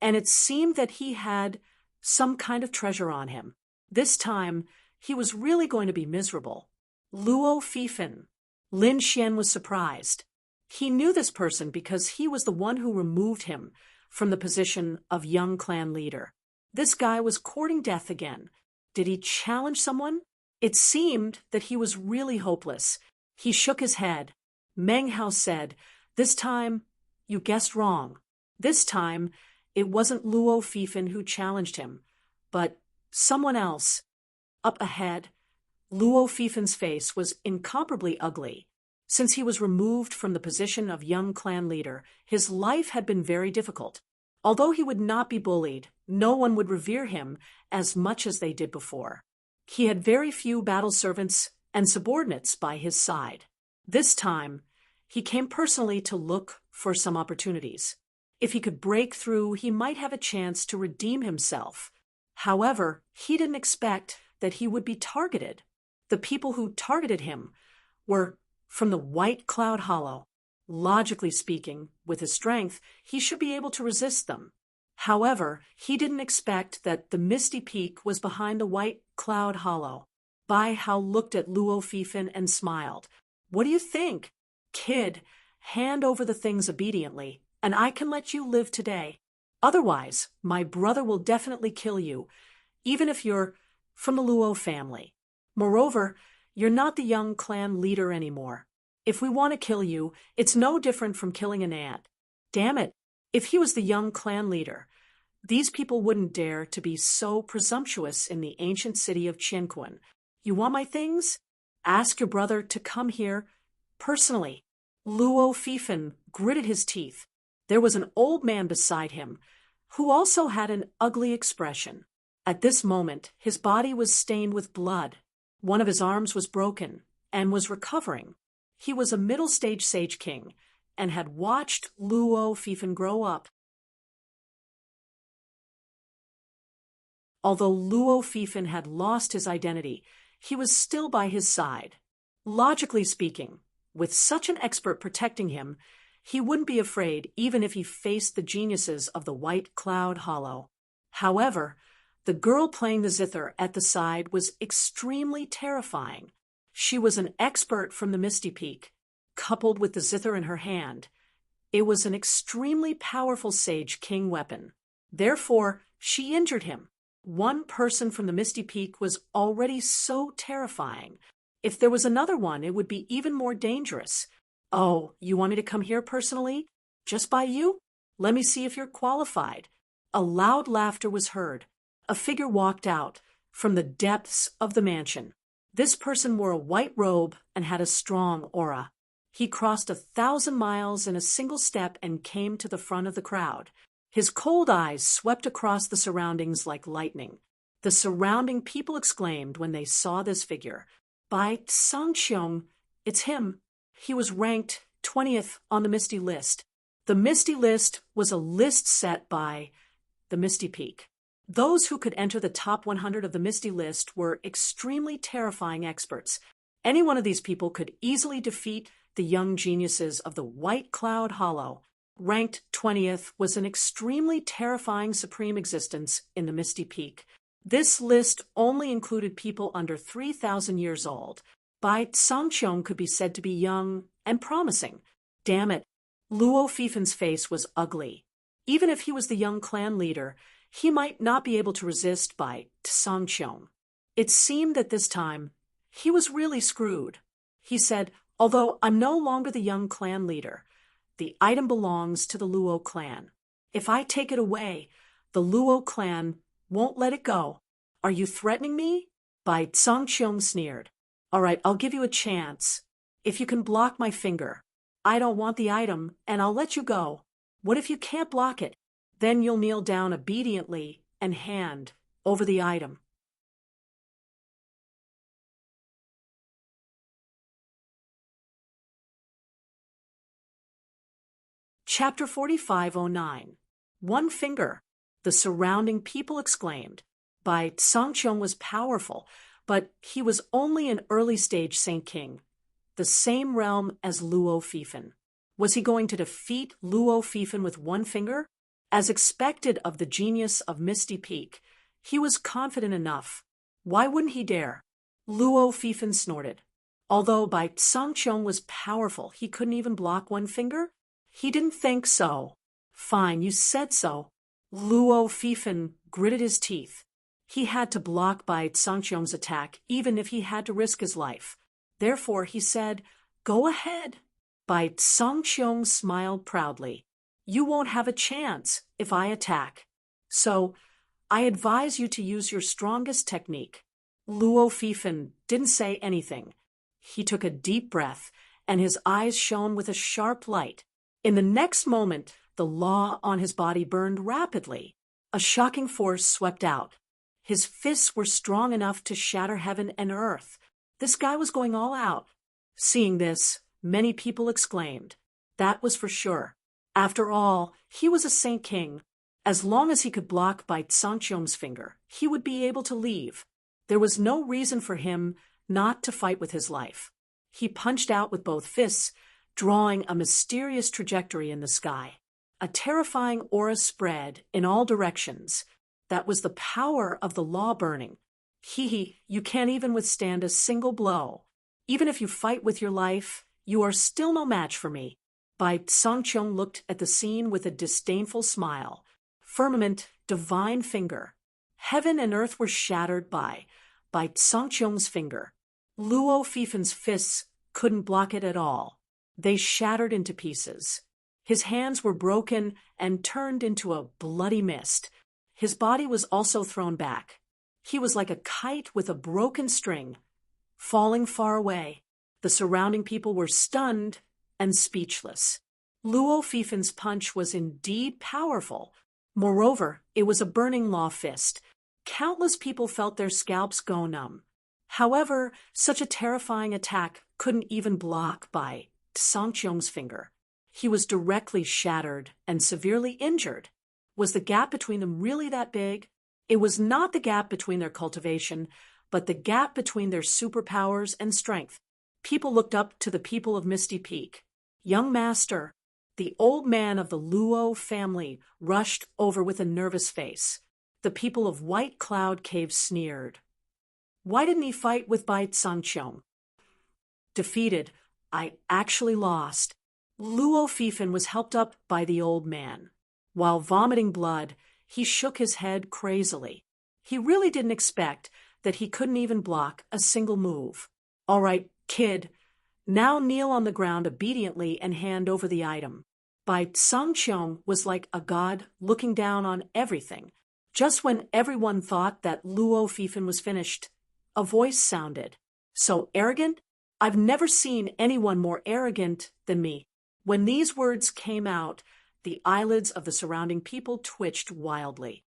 and it seemed that he had some kind of treasure on him. This time, he was really going to be miserable. Luo Fifan. Lin Xian was surprised. He knew this person because he was the one who removed him from the position of young clan leader. This guy was courting death again. Did he challenge someone? It seemed that he was really hopeless. He shook his head. Meng Hao said, "This time, you guessed wrong. This time, it wasn't Luo Fifan who challenged him, but someone else." Up ahead, Luo Fifan's face was incomparably ugly. Since he was removed from the position of young clan leader, his life had been very difficult. Although he would not be bullied, no one would revere him as much as they did before. He had very few battle servants and subordinates by his side. This time, he came personally to look for some opportunities. If he could break through, he might have a chance to redeem himself. However, he didn't expect that he would be targeted. The people who targeted him were from the White Cloud Hollow. Logically speaking, with his strength, he should be able to resist them. However, he didn't expect that the Misty Peak was behind the White Cloud Hollow. Bai Hao looked at Luo Fifan and smiled. "What do you think? Kid, hand over the things obediently, and I can let you live today. Otherwise, my brother will definitely kill you, even if you're from the Luo family. Moreover, you're not the young clan leader anymore. If we want to kill you, it's no different from killing an ant. Damn it, if he was the young clan leader, these people wouldn't dare to be so presumptuous in the ancient city of Qianquan. You want my things? Ask your brother to come here personally." Luo Fifan gritted his teeth. There was an old man beside him, who also had an ugly expression. At this moment, his body was stained with blood. One of his arms was broken and was recovering. He was a middle-stage sage king and had watched Luo Fifan grow up. Although Luo Fifan had lost his identity, he was still by his side. Logically speaking, with such an expert protecting him, he wouldn't be afraid even if he faced the geniuses of the White Cloud Hollow. However, the girl playing the zither at the side was extremely terrifying. She was an expert from the Misty Peak, coupled with the zither in her hand. It was an extremely powerful Sage King weapon. Therefore, she injured him. One person from the Misty Peak was already so terrifying. If there was another one, it would be even more dangerous. "Oh, you want me to come here personally? Just by you? Let me see if you're qualified." A loud laughter was heard. A figure walked out from the depths of the mansion. This person wore a white robe and had a strong aura. He crossed 1,000 miles in a single step and came to the front of the crowd. His cold eyes swept across the surroundings like lightning. The surrounding people exclaimed when they saw this figure. "By Sangqiong, it's him." He was ranked 20th on the Misty list. The Misty List was a list set by the Misty Peak. Those who could enter the top 100 of the Misty List were extremely terrifying experts. Any one of these people could easily defeat the young geniuses of the White Cloud Hollow. Ranked 20th was an extremely terrifying supreme existence in the Misty Peak. This list only included people under 3,000 years old. Bai Tsangqiong could be said to be young and promising. Damn it, Luo Fifen's face was ugly. Even if he was the young clan leader, he might not be able to resist Bai Tsangqiong. It seemed that this time, he was really screwed. He said, "Although I'm no longer the young clan leader, the item belongs to the Luo clan. If I take it away, the Luo clan won't let it go. Are you threatening me?" Bai Tsangqiong sneered. "All right, I'll give you a chance. If you can block my finger, I don't want the item, and I'll let you go. What if you can't block it? Then you'll kneel down obediently and hand over the item." Chapter 4509. One finger. The surrounding people exclaimed. Bai Tsangqiong was powerful, but he was only an early-stage Saint King, the same realm as Luo Fifen. Was he going to defeat Luo Fifen with one finger? As expected of the genius of Misty Peak, he was confident enough. Why wouldn't he dare? Luo Fifen snorted. Although Bai Tsangqiong was powerful, he couldn't even block one finger? He didn't think so. Fine, you said so. Luo Fifen gritted his teeth. He had to block Bai Tsangqiong's attack, even if he had to risk his life. Therefore, he said, "Go ahead." Bai Tsangqiong smiled proudly. "You won't have a chance if I attack. So, I advise you to use your strongest technique." Luo Fifen didn't say anything. He took a deep breath, and his eyes shone with a sharp light. In the next moment, the law on his body burned rapidly. A shocking force swept out. His fists were strong enough to shatter heaven and earth. This guy was going all out. Seeing this, many people exclaimed. That was for sure. After all, he was a Saint King. As long as he could block Bai Tsangqiong's finger, he would be able to leave. There was no reason for him not to fight with his life. He punched out with both fists, drawing a mysterious trajectory in the sky. A terrifying aura spread in all directions. That was the power of the law burning. You can't even withstand a single blow. Even if you fight with your life, you are still no match for me. Bai Tsangqiong looked at the scene with a disdainful smile. Firmament, divine finger. Heaven and earth were shattered by Tsangqiong's finger. Luo Fifen's fists couldn't block it at all. They shattered into pieces. His hands were broken and turned into a bloody mist. His body was also thrown back. He was like a kite with a broken string, falling far away. The surrounding people were stunned and speechless. Luo Fifen's punch was indeed powerful. Moreover, it was a burning law fist. Countless people felt their scalps go numb. However, such a terrifying attack couldn't even block Bai Tsangqiong's finger. He was directly shattered and severely injured. Was the gap between them really that big? It was not the gap between their cultivation, but the gap between their superpowers and strength. People looked up to the people of Misty Peak. Young master, the old man of the Luo family, rushed over with a nervous face. The people of White Cloud Cave sneered. Why didn't he fight with Bai Tsangqiong? Defeated, I actually lost. Luo Fifen was helped up by the old man. While vomiting blood, he shook his head crazily. He really didn't expect that he couldn't even block a single move. All right, kid, now kneel on the ground obediently and hand over the item. Bai Tsangqiong was like a god looking down on everything. Just when everyone thought that Luo Fifen was finished, a voice sounded. So arrogant? I've never seen anyone more arrogant than me. When these words came out, the eyelids of the surrounding people twitched wildly.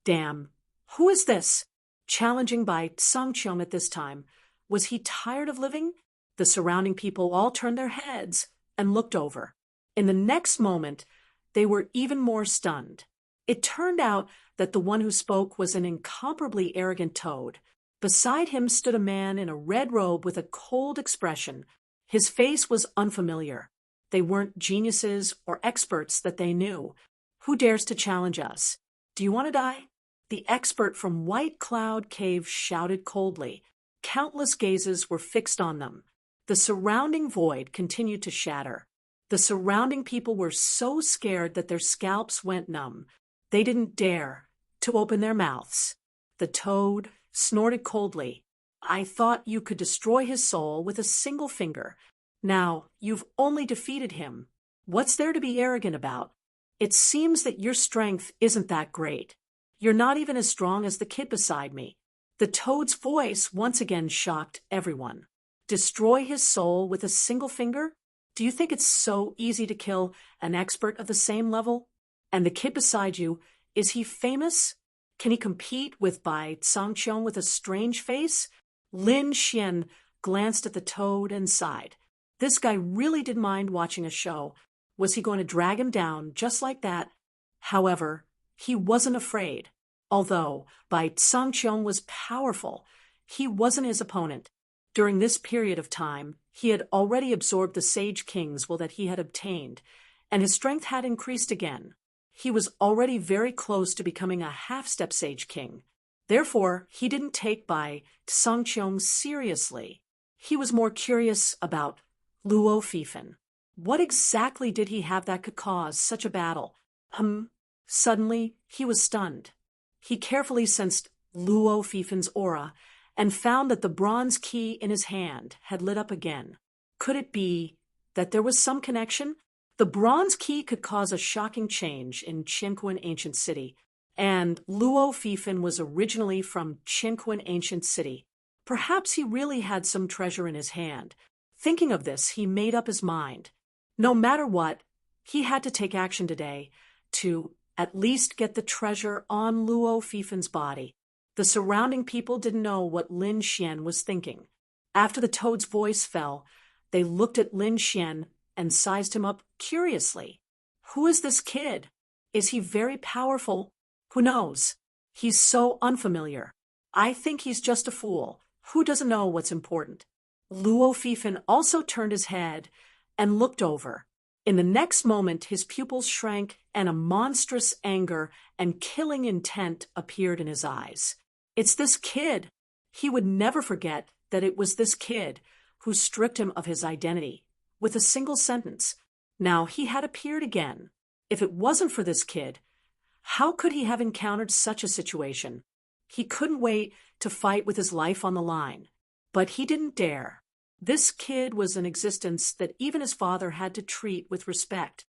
Damn, who is this? Challenging Bai Tsangqiong at this time. Was he tired of living? The surrounding people all turned their heads and looked over. In the next moment, they were even more stunned. It turned out that the one who spoke was an incomparably arrogant toad. Beside him stood a man in a red robe with a cold expression. His face was unfamiliar. They weren't geniuses or experts that they knew. Who dares to challenge us? Do you want to die? The expert from White Cloud Cave shouted coldly. Countless gazes were fixed on them. The surrounding void continued to shatter. The surrounding people were so scared that their scalps went numb. They didn't dare to open their mouths. The toad snorted coldly. I thought you could destroy his soul with a single finger. Now, you've only defeated him. What's there to be arrogant about? It seems that your strength isn't that great. You're not even as strong as the kid beside me. The toad's voice once again shocked everyone. Destroy his soul with a single finger? Do you think it's so easy to kill an expert of the same level? And the kid beside you, is he famous? Can he compete with Bai Tsangqiong with a strange face? Lin Xian glanced at the toad and sighed. This guy really did mind watching a show. Was he going to drag him down just like that? However, he wasn't afraid. Although Bai Tsangqiong was powerful, he wasn't his opponent. During this period of time, he had already absorbed the Sage King's will that he had obtained, and his strength had increased again. He was already very close to becoming a half-step Sage King. Therefore, he didn't take Bai Tsangqiong seriously. He was more curious about Luo Fifan. What exactly did he have that could cause such a battle? Suddenly, he was stunned. He carefully sensed Luo Fifan's aura and found that the bronze key in his hand had lit up again. Could it be that there was some connection? The bronze key could cause a shocking change in Qianquan Ancient City, and Luo Fifan was originally from Qianquan Ancient City. Perhaps he really had some treasure in his hand. Thinking of this, he made up his mind. No matter what, he had to take action today to at least get the treasure on Luo Fifan's body. The surrounding people didn't know what Lin Xian was thinking. After the toad's voice fell, they looked at Lin Xian and sized him up curiously. Who is this kid? Is he very powerful? Who knows? He's so unfamiliar. I think he's just a fool. Who doesn't know what's important? Luo Fifan also turned his head and looked over. In the next moment, his pupils shrank and a monstrous anger and killing intent appeared in his eyes. It's this kid. He would never forget that it was this kid who stripped him of his identity with a single sentence. Now he had appeared again. If it wasn't for this kid, how could he have encountered such a situation? He couldn't wait to fight with his life on the line. But he didn't dare. This kid was an existence that even his father had to treat with respect.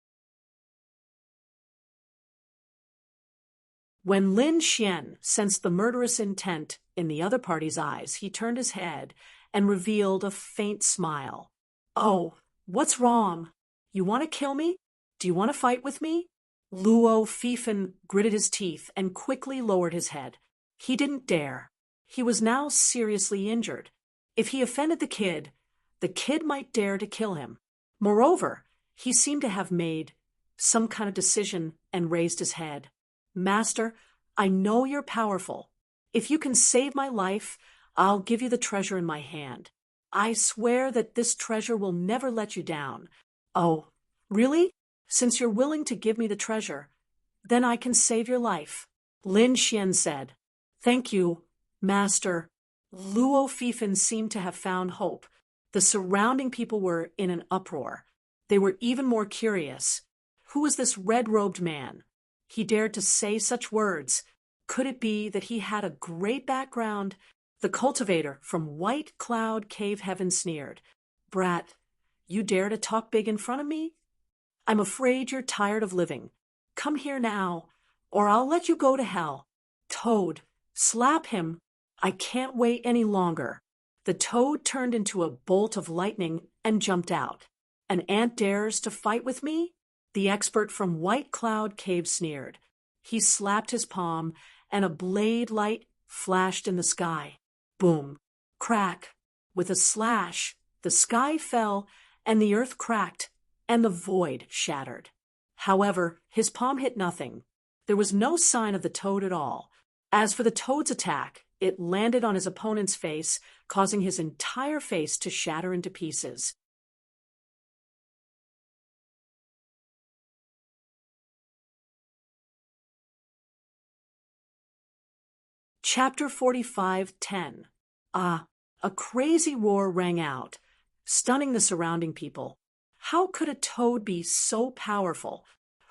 When Lin Xian sensed the murderous intent in the other party's eyes, he turned his head and revealed a faint smile. Oh, what's wrong? You want to kill me? Do you want to fight with me? Luo Fifan gritted his teeth and quickly lowered his head. He didn't dare. He was now seriously injured. If he offended the kid might dare to kill him. Moreover, he seemed to have made some kind of decision and raised his head. Master, I know you're powerful. If you can save my life, I'll give you the treasure in my hand. I swear that this treasure will never let you down. Oh, really? Since you're willing to give me the treasure, then I can save your life. Lin Xian said. Thank you, Master. Luo Fifan seemed to have found hope. The surrounding people were in an uproar. They were even more curious. Who was this red-robed man? He dared to say such words. Could it be that he had a great background? The cultivator from White Cloud Cave Heaven sneered. Brat, you dare to talk big in front of me? I'm afraid you're tired of living. Come here now, or I'll let you go to hell. Toad, slap him. I can't wait any longer. The toad turned into a bolt of lightning and jumped out. An ant dares to fight with me? The expert from White Cloud Cave sneered. He slapped his palm, and a blade light flashed in the sky. Boom. Crack. With a slash, the The sky fell, and the earth cracked, and the void shattered. However, his palm hit nothing. There was no sign of the toad at all. As for the toad's attack, it landed on his opponent's face, causing his entire face to shatter into pieces. Chapter 45:10. A crazy roar rang out, stunning the surrounding people. How could a toad be so powerful?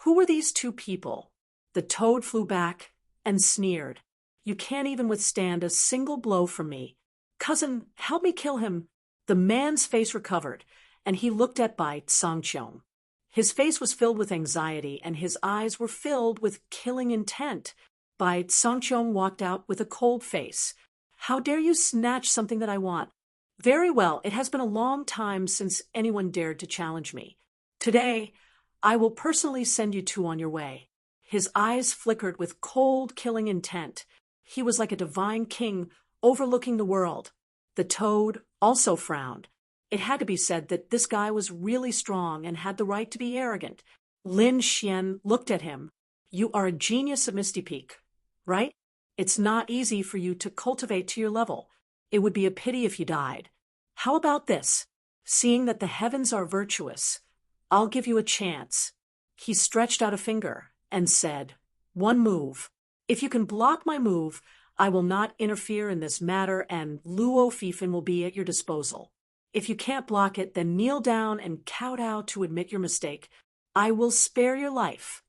Who were these two people? The toad flew back and sneered. You can't even withstand a single blow from me. Cousin, help me kill him. The man's face recovered, and he looked at Bai Sangchong. His face was filled with anxiety, and his eyes were filled with killing intent. Bai Sangchong walked out with a cold face. How dare you snatch something that I want? Very well, it has been a long time since anyone dared to challenge me. Today, I will personally send you two on your way. His eyes flickered with cold, killing intent. He was like a divine king overlooking the world. The toad also frowned. It had to be said that this guy was really strong and had the right to be arrogant. Lin Xian looked at him. You are a genius of Misty Peak, right? It's not easy for you to cultivate to your level. It would be a pity if you died. How about this? Seeing that the heavens are virtuous, I'll give you a chance. He stretched out a finger and said, one move. If you can block my move, I will not interfere in this matter and Luo Fifan will be at your disposal. If you can't block it, then kneel down and kowtow to admit your mistake. I will spare your life.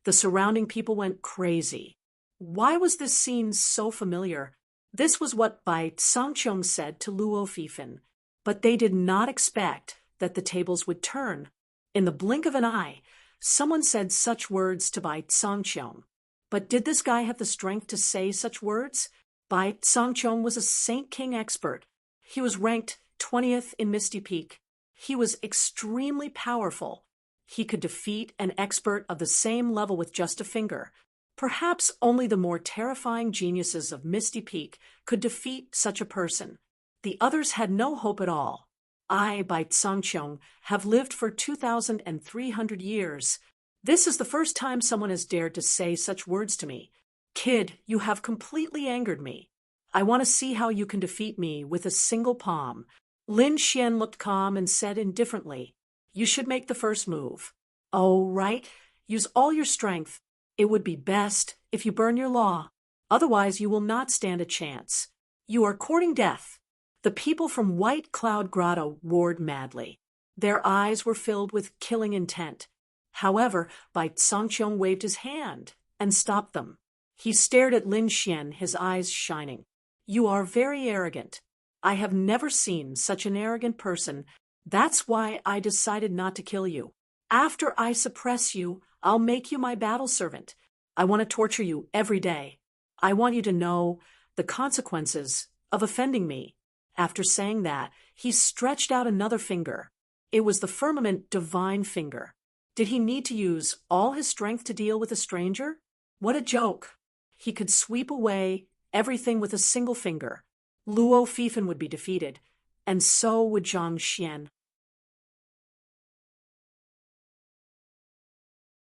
The surrounding people went crazy. Why was this scene so familiar? This was what Bai Sangchong said to Luo Fifan, but they did not expect that the tables would turn. In the blink of an eye, someone said such words to Bai Sangchong. But did this guy have the strength to say such words? Bai Sangchong was a Saint King expert. He was ranked 20th in Misty Peak. He was extremely powerful. He could defeat an expert of the same level with just a finger. Perhaps only the more terrifying geniuses of Misty Peak could defeat such a person. The others had no hope at all. I, Bai Sangchong, have lived for 2,300 years. This is the first time someone has dared to say such words to me. Kid, you have completely angered me. I want to see how you can defeat me with a single palm. Lin Xian looked calm and said indifferently, you should make the first move. Oh, right. Use all your strength. It would be best if you burn your law. Otherwise, you will not stand a chance. You are courting death. The people from White Cloud Grotto roared madly. Their eyes were filled with killing intent. However, Bai Sangchong waved his hand and stopped them. He stared at Lin Xian, his eyes shining. You are very arrogant. I have never seen such an arrogant person. That's why I decided not to kill you. After I suppress you, I'll make you my battle servant. I want to torture you every day. I want you to know the consequences of offending me. After saying that, he stretched out another finger. It was the firmament divine finger. Did he need to use all his strength to deal with a stranger? What a joke. He could sweep away everything with a single finger. Luo Fifan would be defeated, and so would Zhang Xian.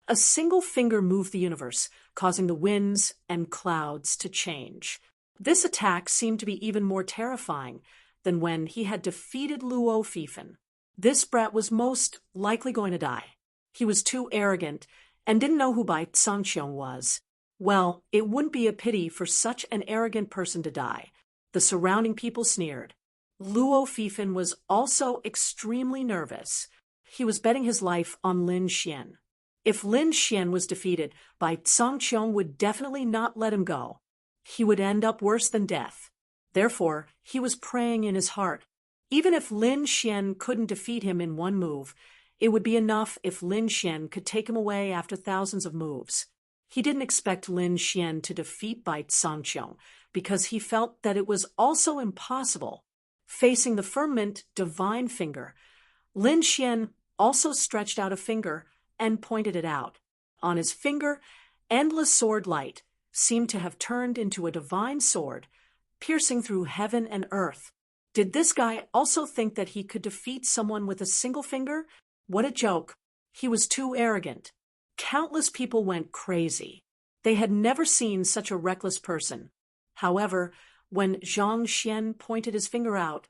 A single finger moved the universe, causing the winds and clouds to change. This attack seemed to be even more terrifying than when he had defeated Luo Fifan. This brat was most likely going to die. He was too arrogant and didn't know who Bai Sangchong was. Well, it wouldn't be a pity for such an arrogant person to die. The surrounding people sneered. Luo Fifan was also extremely nervous. He was betting his life on Lin Xian. If Lin Xian was defeated, Bai Sangchong would definitely not let him go. He would end up worse than death. Therefore, he was praying in his heart. Even if Lin Xian couldn't defeat him in one move, it would be enough if Lin Xian could take him away after thousands of moves. He didn't expect Lin Xian to defeat Bai Sangchong because he felt that it was also impossible. Facing the firmament divine finger, Lin Xian also stretched out a finger and pointed it out. On his finger, endless sword light seemed to have turned into a divine sword, piercing through heaven and earth. Did this guy also think that he could defeat someone with a single finger? What a joke. He was too arrogant. Countless people went crazy. They had never seen such a reckless person. However, when Zhang Xian pointed his finger out,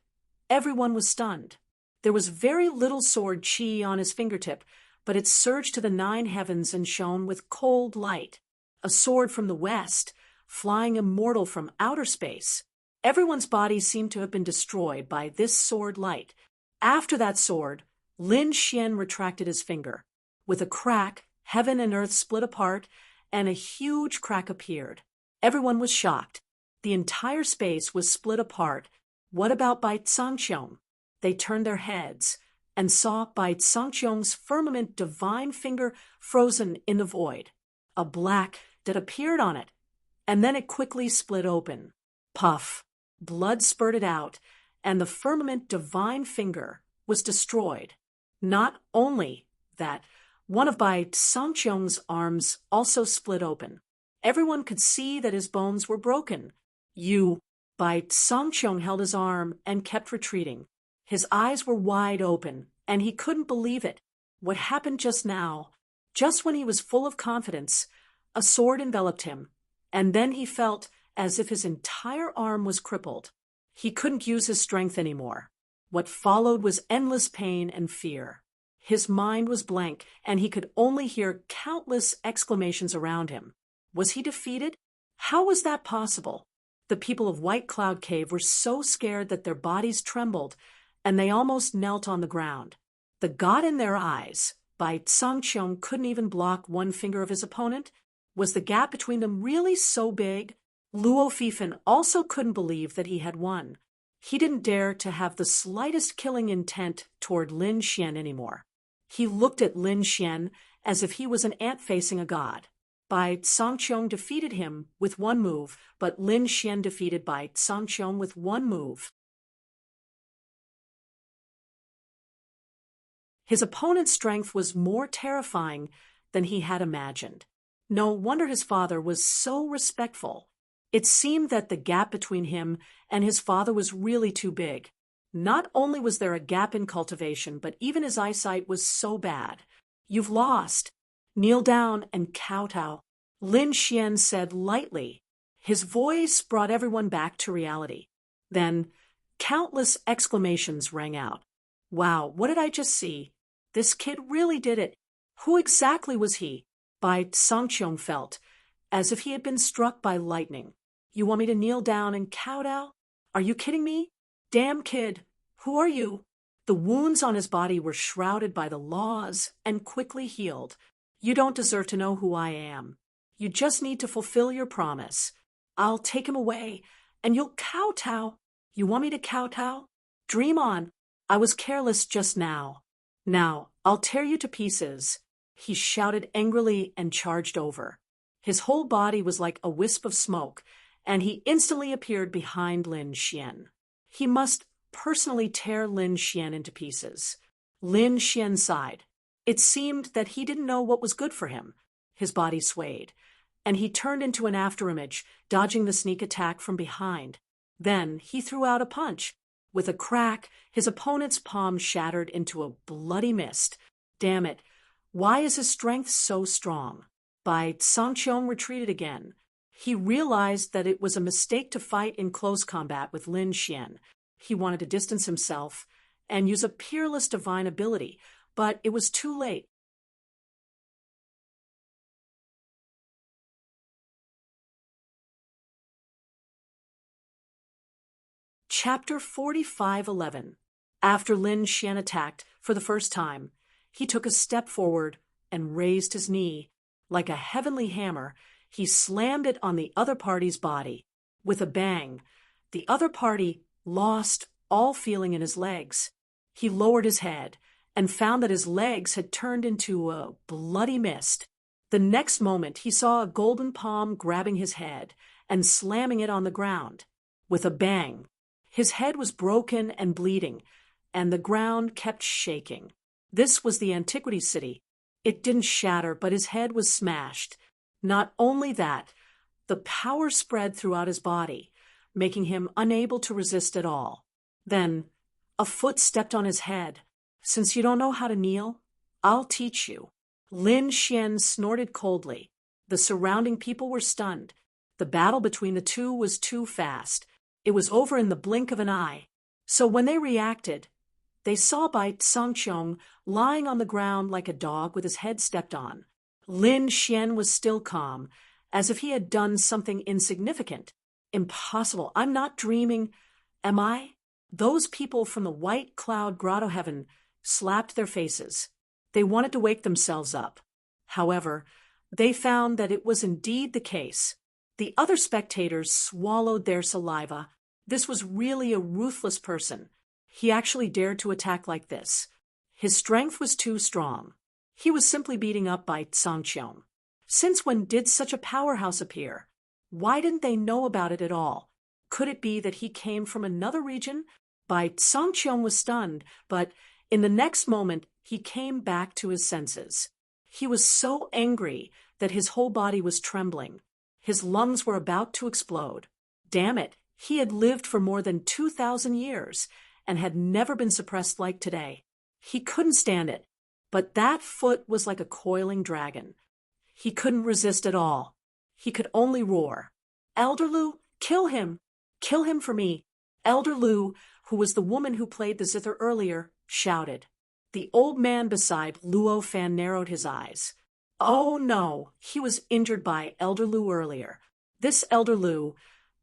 everyone was stunned. There was very little sword qi on his fingertip, but it surged to the 9 heavens and shone with cold light. A sword from the west, flying immortal from outer space. Everyone's body seemed to have been destroyed by this sword light. After that sword, Lin Xian retracted his finger. With a crack, heaven and earth split apart, and a huge crack appeared. Everyone was shocked. The entire space was split apart. What about Bai Zhangqiong? They turned their heads and saw Bai Zhangqiong's firmament divine finger frozen in the void. A black that appeared on it, and then it quickly split open. Puff! Blood spurted out, and the firmament divine finger was destroyed. Not only that, one of Bai Zhangqiong's arms also split open. Everyone could see that his bones were broken. Bai Zhangqiong held his arm and kept retreating. His eyes were wide open, and he couldn't believe it. What happened just now? Just when he was full of confidence, a sword enveloped him, and then he felt as if his entire arm was crippled. He couldn't use his strength anymore. What followed was endless pain and fear. His mind was blank, and he could only hear countless exclamations around him. Was he defeated? How was that possible? The people of White Cloud Cave were so scared that their bodies trembled, and they almost knelt on the ground. The god in their eyes, Bai Zhangqiong, couldn't even block one finger of his opponent. Was the gap between them really so big? Luo Fifan also couldn't believe that he had won. He didn't dare to have the slightest killing intent toward Lin Xian anymore. He looked at Lin Xian as if he was an ant facing a god. Bai Zhangqiong defeated him with one move, but Lin Xian defeated Bai Zhangqiong with one move. His opponent's strength was more terrifying than he had imagined. No wonder his father was so respectful. It seemed that the gap between him and his father was really too big. Not only was there a gap in cultivation, but even his eyesight was so bad. "You've lost. Kneel down and kowtow," Lin Xian said lightly. His voice brought everyone back to reality. Then, countless exclamations rang out. "Wow, what did I just see? This kid really did it. Who exactly was he?" Bai Zhangqiong felt as if he had been struck by lightning. "You want me to kneel down and kowtow? Are you kidding me? Damn kid, who are you?" The wounds on his body were shrouded by the laws and quickly healed. "You don't deserve to know who I am. You just need to fulfill your promise. I'll take him away, and you'll kowtow. You want me to kowtow? Dream on. I was careless just now. Now, I'll tear you to pieces." He shouted angrily and charged over. His whole body was like a wisp of smoke, and he instantly appeared behind Lin Xian. He must personally tear Lin Xian into pieces. Lin Xian sighed. It seemed that he didn't know what was good for him. His body swayed, and he turned into an afterimage, dodging the sneak attack from behind. Then he threw out a punch. With a crack, his opponent's palm shattered into a bloody mist. Damn it, why is his strength so strong? Bai Zhangqiong retreated again. He realized that it was a mistake to fight in close combat with Lin Xian. He wanted to distance himself and use a peerless divine ability, but it was too late. Chapter 45:11. After Lin Xian attacked for the first time, he took a step forward and raised his knee. Like a heavenly hammer, he slammed it on the other party's body. With a bang, the other party lost all feeling in his legs. He lowered his head and found that his legs had turned into a bloody mist. The next moment, he saw a golden palm grabbing his head and slamming it on the ground. With a bang, his head was broken and bleeding, and the ground kept shaking. This was the Antiquity City. It didn't shatter, but his head was smashed. Not only that, the power spread throughout his body, making him unable to resist at all. Then, a foot stepped on his head. Since you don't know how to kneel, I'll teach you. Lin Xian snorted coldly. The surrounding people were stunned. The battle between the two was too fast. It was over in the blink of an eye. So when they reacted, they saw Bai Sangqiong lying on the ground like a dog with his head stepped on. Lin Xian was still calm, as if he had done something insignificant. Impossible. I'm not dreaming. Am I? Those people from the white cloud grotto heaven slapped their faces. They wanted to wake themselves up. However, they found that it was indeed the case. The other spectators swallowed their saliva. This was really a ruthless person. He actually dared to attack like this. His strength was too strong. He was simply beating up by Sangqiong. Since when did such a powerhouse appear? Why didn't they know about it at all? Could it be that he came from another region? Bai Sangqiong was stunned, but in the next moment he came back to his senses. He was so angry that his whole body was trembling. His lungs were about to explode. Damn it, he had lived for more than 2,000 years and had never been suppressed like today. He couldn't stand it, but that foot was like a coiling dragon. He couldn't resist at all. He could only roar. Elder Lu, kill him! Kill him for me! Elder Lu, who was the woman who played the zither earlier, shouted. The old man beside Luo Fan narrowed his eyes. Oh no, he was injured by Elder Lu earlier. This Elder Lu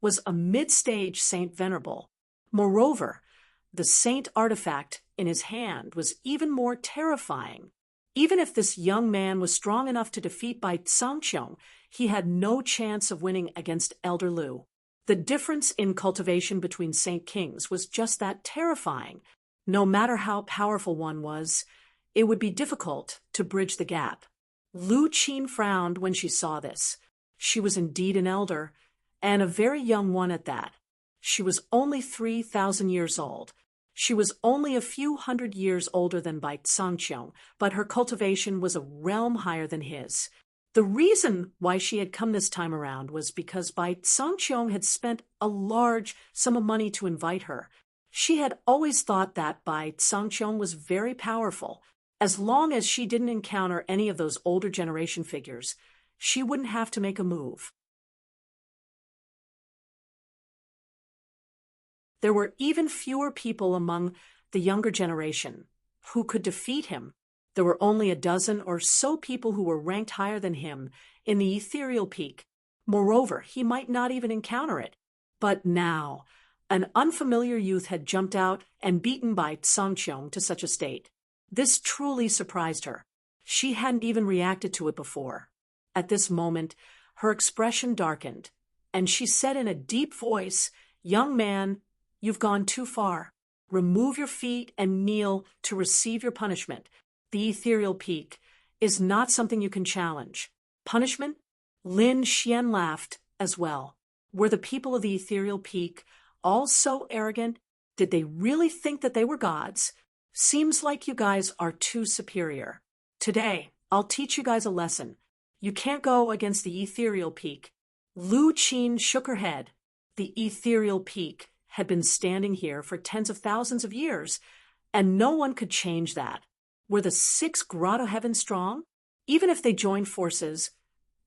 was a mid-stage Saint Venerable. Moreover, the saint artifact in his hand was even more terrifying. Even if this young man was strong enough to defeat Bai Sangqiong, he had no chance of winning against Elder Lu. The difference in cultivation between Saint Kings was just that terrifying. No matter how powerful one was, it would be difficult to bridge the gap. Lu Qin frowned when she saw this. She was indeed an elder, and a very young one at that. She was only 3,000 years old. She was only a few hundred years older than Bai Sangqiong, but her cultivation was a realm higher than his. The reason why she had come this time around was because Bai Sangqiong had spent a large sum of money to invite her. She had always thought that Bai Sangqiong was very powerful. As long as she didn't encounter any of those older generation figures, she wouldn't have to make a move. There were even fewer people among the younger generation who could defeat him. There were only a dozen or so people who were ranked higher than him in the ethereal peak. Moreover, he might not even encounter it. But now, an unfamiliar youth had jumped out and beaten Bai Sangqiong to such a state. This truly surprised her. She hadn't even reacted to it before. At this moment, her expression darkened, and she said in a deep voice, "Young man, you've gone too far. Remove your feet and kneel to receive your punishment. The ethereal peak is not something you can challenge." Punishment? Lin Xian laughed as well. Were the people of the ethereal peak all so arrogant? Did they really think that they were gods? Seems like you guys are too superior. Today, I'll teach you guys a lesson. You can't go against the ethereal peak. Lu Qin shook her head. The ethereal peak had been standing here for tens of thousands of years, and no one could change that. Were the 6 grotto heavens strong? Even if they joined forces,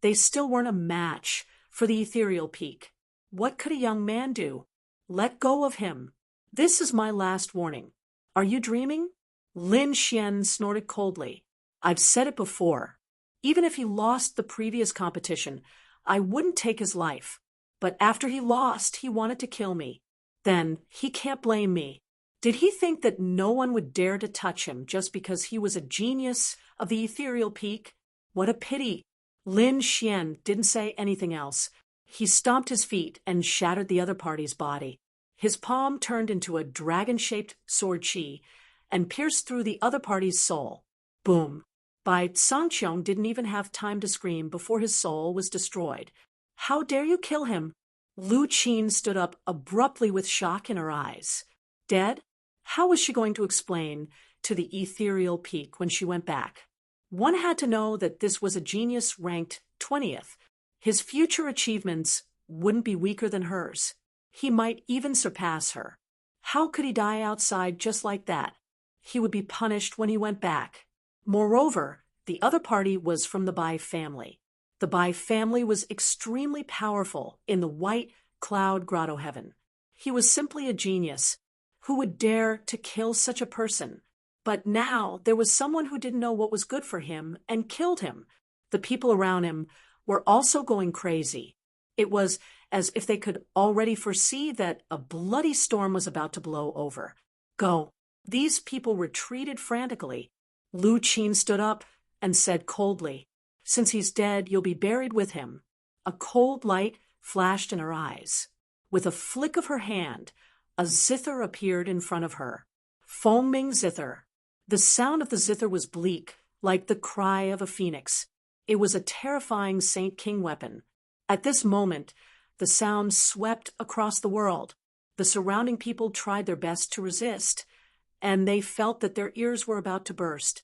they still weren't a match for the ethereal peak. What could a young man do? Let go of him. This is my last warning. Are you dreaming? Lin Xian snorted coldly. I've said it before. Even if he lost the previous competition, I wouldn't take his life. But after he lost, he wanted to kill me. Then he can't blame me. Did he think that no one would dare to touch him just because he was a genius of the ethereal peak? What a pity. Lin Xian didn't say anything else. He stomped his feet and shattered the other party's body. His palm turned into a dragon-shaped sword chi and pierced through the other party's soul. Boom. Bai Sangqiong didn't even have time to scream before his soul was destroyed. How dare you kill him? Lu Qin stood up abruptly with shock in her eyes. Dead? How was she going to explain to the ethereal peak when she went back? One had to know that this was a genius ranked 20th. His future achievements wouldn't be weaker than hers. He might even surpass her. How could he die outside just like that? He would be punished when he went back. Moreover, the other party was from the Bai family. The Bai family was extremely powerful in the white cloud grotto heaven. He was simply a genius. Who would dare to kill such a person? But now there was someone who didn't know what was good for him and killed him. The people around him were also going crazy. It was as if they could already foresee that a bloody storm was about to blow over. Go. These people retreated frantically. Lu Qin stood up and said coldly, "Since he's dead, you'll be buried with him." A cold light flashed in her eyes. With a flick of her hand, a zither appeared in front of her. Foaming zither. The sound of the zither was bleak, like the cry of a phoenix. It was a terrifying Saint King weapon. At this moment, the sound swept across the world. The surrounding people tried their best to resist, and they felt that their ears were about to burst.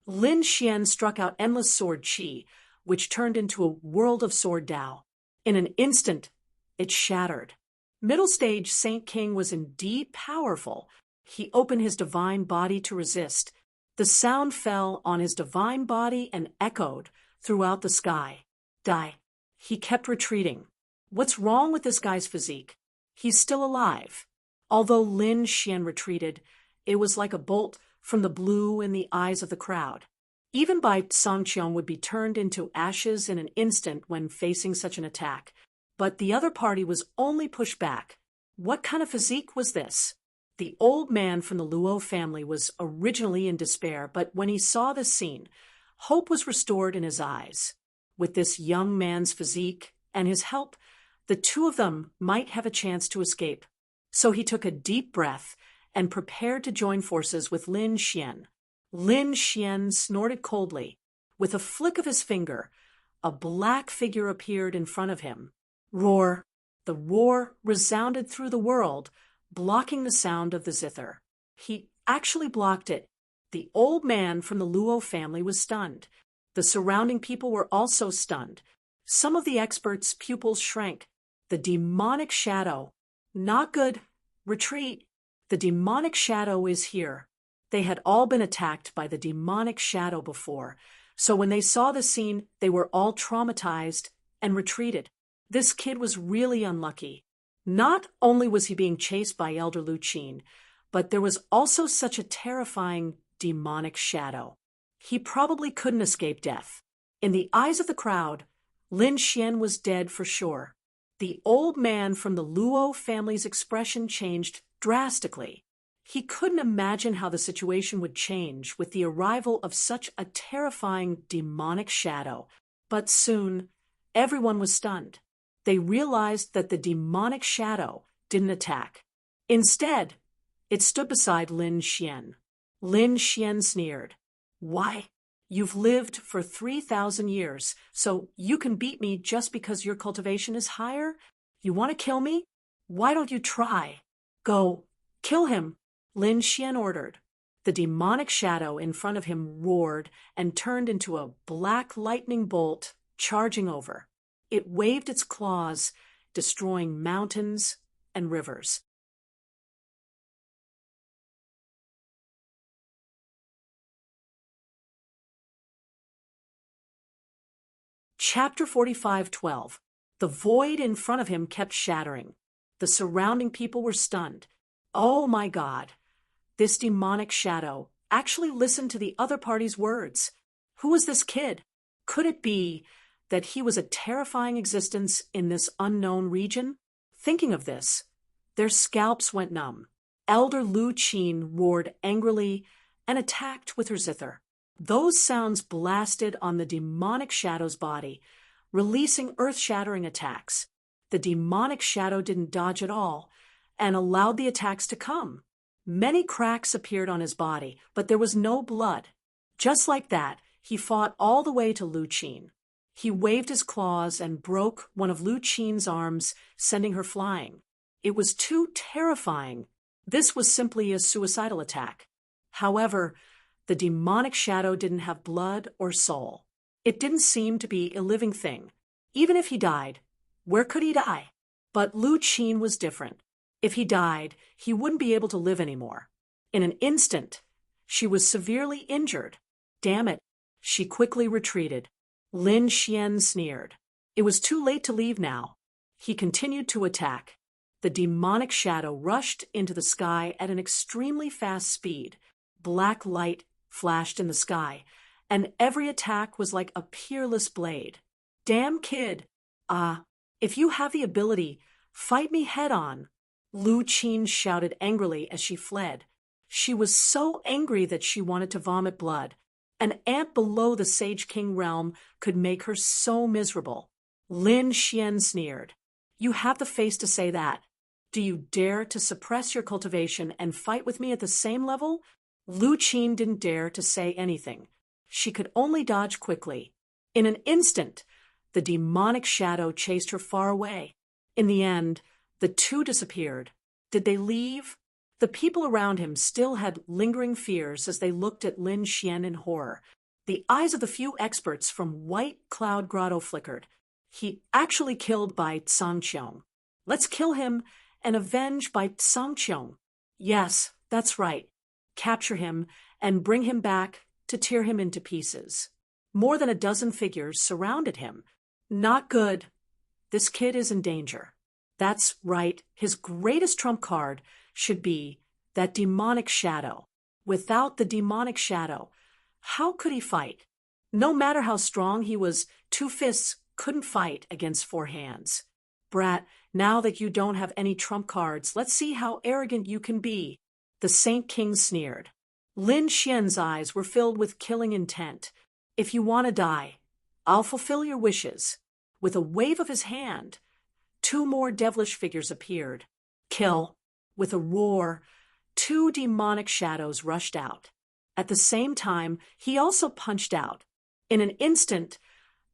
Lin Xian struck out endless sword qi, which turned into a world of sword Dao. In an instant, it shattered. Middle stage Saint King was indeed powerful. He opened his divine body to resist. The sound fell on his divine body and echoed throughout the sky. Die. He kept retreating. What's wrong with this guy's physique? He's still alive. Although Lin Xian retreated, it was like a bolt from the blue in the eyes of the crowd. Even Bai Songqiong would be turned into ashes in an instant when facing such an attack. But the other party was only pushed back. What kind of physique was this? The old man from the Luo family was originally in despair, but when he saw this scene, hope was restored in his eyes. With this young man's physique and his help, the two of them might have a chance to escape. So he took a deep breath and prepared to join forces with Lin Xian. Lin Xian snorted coldly. With a flick of his finger, a black figure appeared in front of him. Roar! The roar resounded through the world, blocking the sound of the zither. He actually blocked it. The old man from the Luo family was stunned. The surrounding people were also stunned. Some of the experts' pupils shrank. The demonic shadow. Not good. Retreat. The demonic shadow is here. They had all been attacked by the demonic shadow before, so when they saw the scene, they were all traumatized and retreated. This kid was really unlucky. Not only was he being chased by Elder Lu Qin, but there was also such a terrifying demonic shadow. He probably couldn't escape death. In the eyes of the crowd, Lin Xian was dead for sure. The old man from the Luo family's expression changed drastically. He couldn't imagine how the situation would change with the arrival of such a terrifying demonic shadow. But soon, everyone was stunned. They realized that the demonic shadow didn't attack. Instead, it stood beside Lin Xian. Lin Xian sneered. "Why? You've lived for 3,000 years, so you can beat me just because your cultivation is higher? You want to kill me? Why don't you try? Go, kill him," Lin Xian ordered. The demonic shadow in front of him roared and turned into a black lightning bolt, charging over. It waved its claws, destroying mountains and rivers. Chapter 45:12. The void in front of him kept shattering. The surrounding people were stunned. Oh my God! This demonic shadow actually listened to the other party's words. Who was this kid? Could it be that he was a terrifying existence in this unknown region? Thinking of this, their scalps went numb. Elder Lu Qin roared angrily and attacked with her zither. Those sounds blasted on the demonic shadow's body, releasing earth-shattering attacks. The demonic shadow didn't dodge at all and allowed the attacks to come. Many cracks appeared on his body, but there was no blood. Just like that, he fought all the way to Lu Qin. He waved his claws and broke one of Lu Qin's arms, sending her flying. It was too terrifying. This was simply a suicidal attack. However, the demonic shadow didn't have blood or soul. It didn't seem to be a living thing. Even if he died, Where could he die? But Lu Qin was different. If he died, he wouldn't be able to live anymore. In an instant, she was severely injured. Damn it. She quickly retreated. Lin Xian sneered. It was too late to leave now. He continued to attack. The demonic shadow rushed into the sky at an extremely fast speed. Black light flashed in the sky, and every attack was like a peerless blade. Damn kid! If you have the ability, fight me head on. Lu Qin shouted angrily as she fled. She was so angry that she wanted to vomit blood. An ant below the Sage King realm could make her so miserable. Lin Xian sneered. You have the face to say that. Do you dare to suppress your cultivation and fight with me at the same level? Lu Qin didn't dare to say anything. She could only dodge quickly. In an instant, the demonic shadow chased her far away. In the end, the two disappeared. Did they leave? The people around him still had lingering fears as they looked at Lin Xian in horror. The eyes of the few experts from White Cloud Grotto flickered. He actually killed Bai Tsangqiong. Let's kill him and avenge Bai Tsangqiong. Yes, that's right. Capture him and bring him back to tear him into pieces. More than a dozen figures surrounded him. Not good. This kid is in danger. That's right. His greatest trump card should be that demonic shadow. Without the demonic shadow, how could he fight? No matter how strong he was, two fists couldn't fight against four hands. Brat, now that you don't have any trump cards, let's see how arrogant you can be. The Saint King sneered. Lin Xian's eyes were filled with killing intent. If you want to die, I'll fulfill your wishes. With a wave of his hand, two more devilish figures appeared. Kill. With a roar, two demonic shadows rushed out. At the same time, he also punched out. In an instant,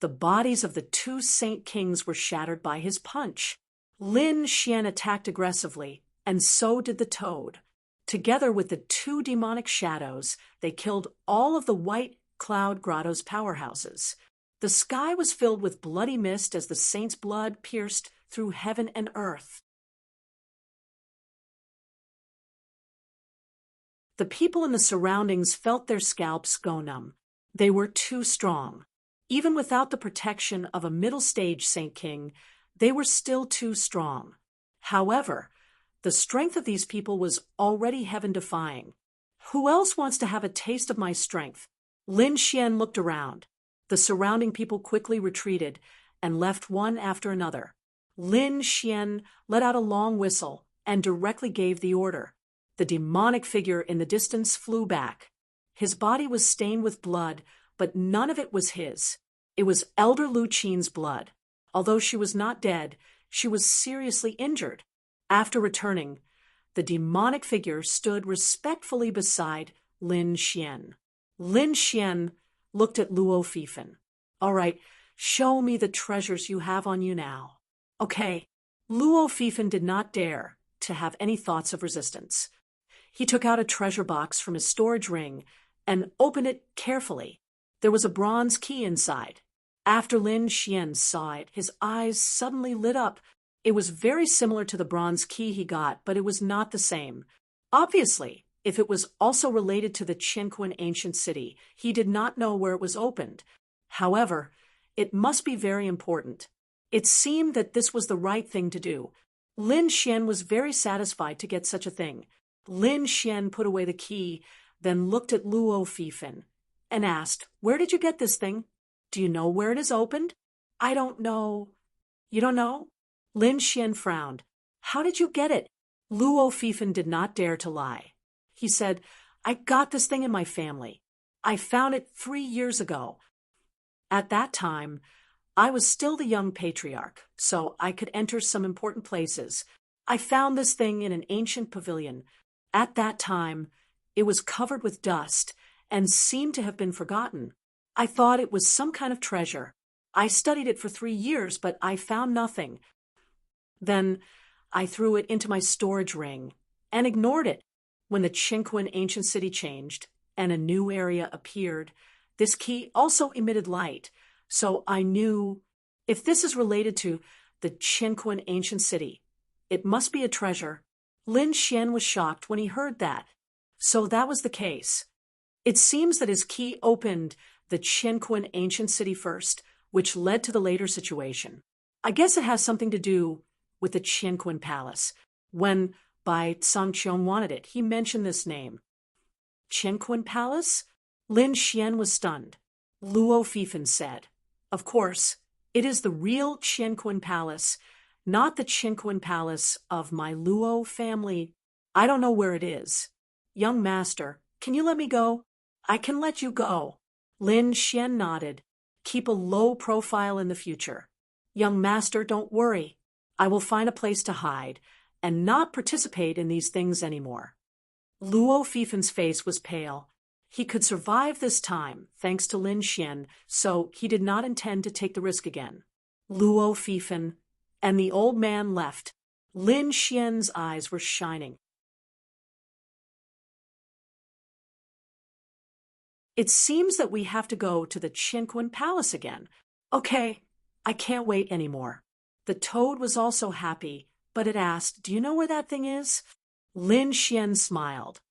the bodies of the two Saint Kings were shattered by his punch. Lin Xian attacked aggressively, and so did the toad. Together with the two demonic shadows, they killed all of the White Cloud Grotto's powerhouses. The sky was filled with bloody mist as the saint's blood pierced through heaven and earth. The people in the surroundings felt their scalps go numb. They were too strong. Even without the protection of a middle-stage Saint King, they were still too strong. However, the strength of these people was already heaven-defying. Who else wants to have a taste of my strength? Lin Xian looked around. The surrounding people quickly retreated and left one after another. Lin Xian let out a long whistle and directly gave the order. The demonic figure in the distance flew back. His body was stained with blood, but none of it was his. It was Elder Lu Qin's blood. Although she was not dead, she was seriously injured. After returning, the demonic figure stood respectfully beside Lin Xian. Lin Xian looked at Luo Fifan. All right, show me the treasures you have on you now. Okay. Luo Fifan did not dare to have any thoughts of resistance. He took out a treasure box from his storage ring and opened it carefully. There was a bronze key inside. After Lin Xian saw it, his eyes suddenly lit up. It was very similar to the bronze key he got, but it was not the same. Obviously, if it was also related to the Qinquan ancient city, he did not know where it was opened. However, it must be very important. It seemed that this was the right thing to do. Lin Xian was very satisfied to get such a thing. Lin Xian put away the key, then looked at Luo Fifan and asked, "Where did you get this thing? Do you know where it is opened?" "I don't know." "You don't know?" Lin Xian frowned. "How did you get it?" Luo Fifan did not dare to lie. He said, "I got this thing in my family. I found it 3 years ago. At that time, I was still the young patriarch, so I could enter some important places. I found this thing in an ancient pavilion. At that time, it was covered with dust and seemed to have been forgotten. I thought it was some kind of treasure. I studied it for 3 years, but I found nothing. Then I threw it into my storage ring and ignored it. When the Qinquan ancient city changed and a new area appeared, this key also emitted light, so I knew if this is related to the Qinquan ancient city. It must be a treasure. Lin Xian was shocked when he heard that. So that was the case. It seems that his key opened the Qinquan ancient city first, which led to the later situation. I guess it has something to do with the Qinquan palace. When Bai Sangqiong wanted it, he mentioned this name. Qinquan palace? Lin Xian was stunned. Luo Fifan said, "Of course, it is the real Qinquan palace, not the Qinquan palace of my Luo family. I don't know where it is. Young master, can you let me go?" "I can let you go." Lin Xian nodded. "Keep a low profile in the future." "Young master, don't worry. I will find a place to hide and not participate in these things anymore." Luo Fifan's face was pale. He could survive this time, thanks to Lin Xian, so he did not intend to take the risk again. Luo Fifan and the old man left. Lin Xian's eyes were shining. "It seems that we have to go to the Qinquan palace again. Okay, I can't wait anymore." The toad was also happy, but it asked, "Do you know where that thing is?" Lin Xian smiled.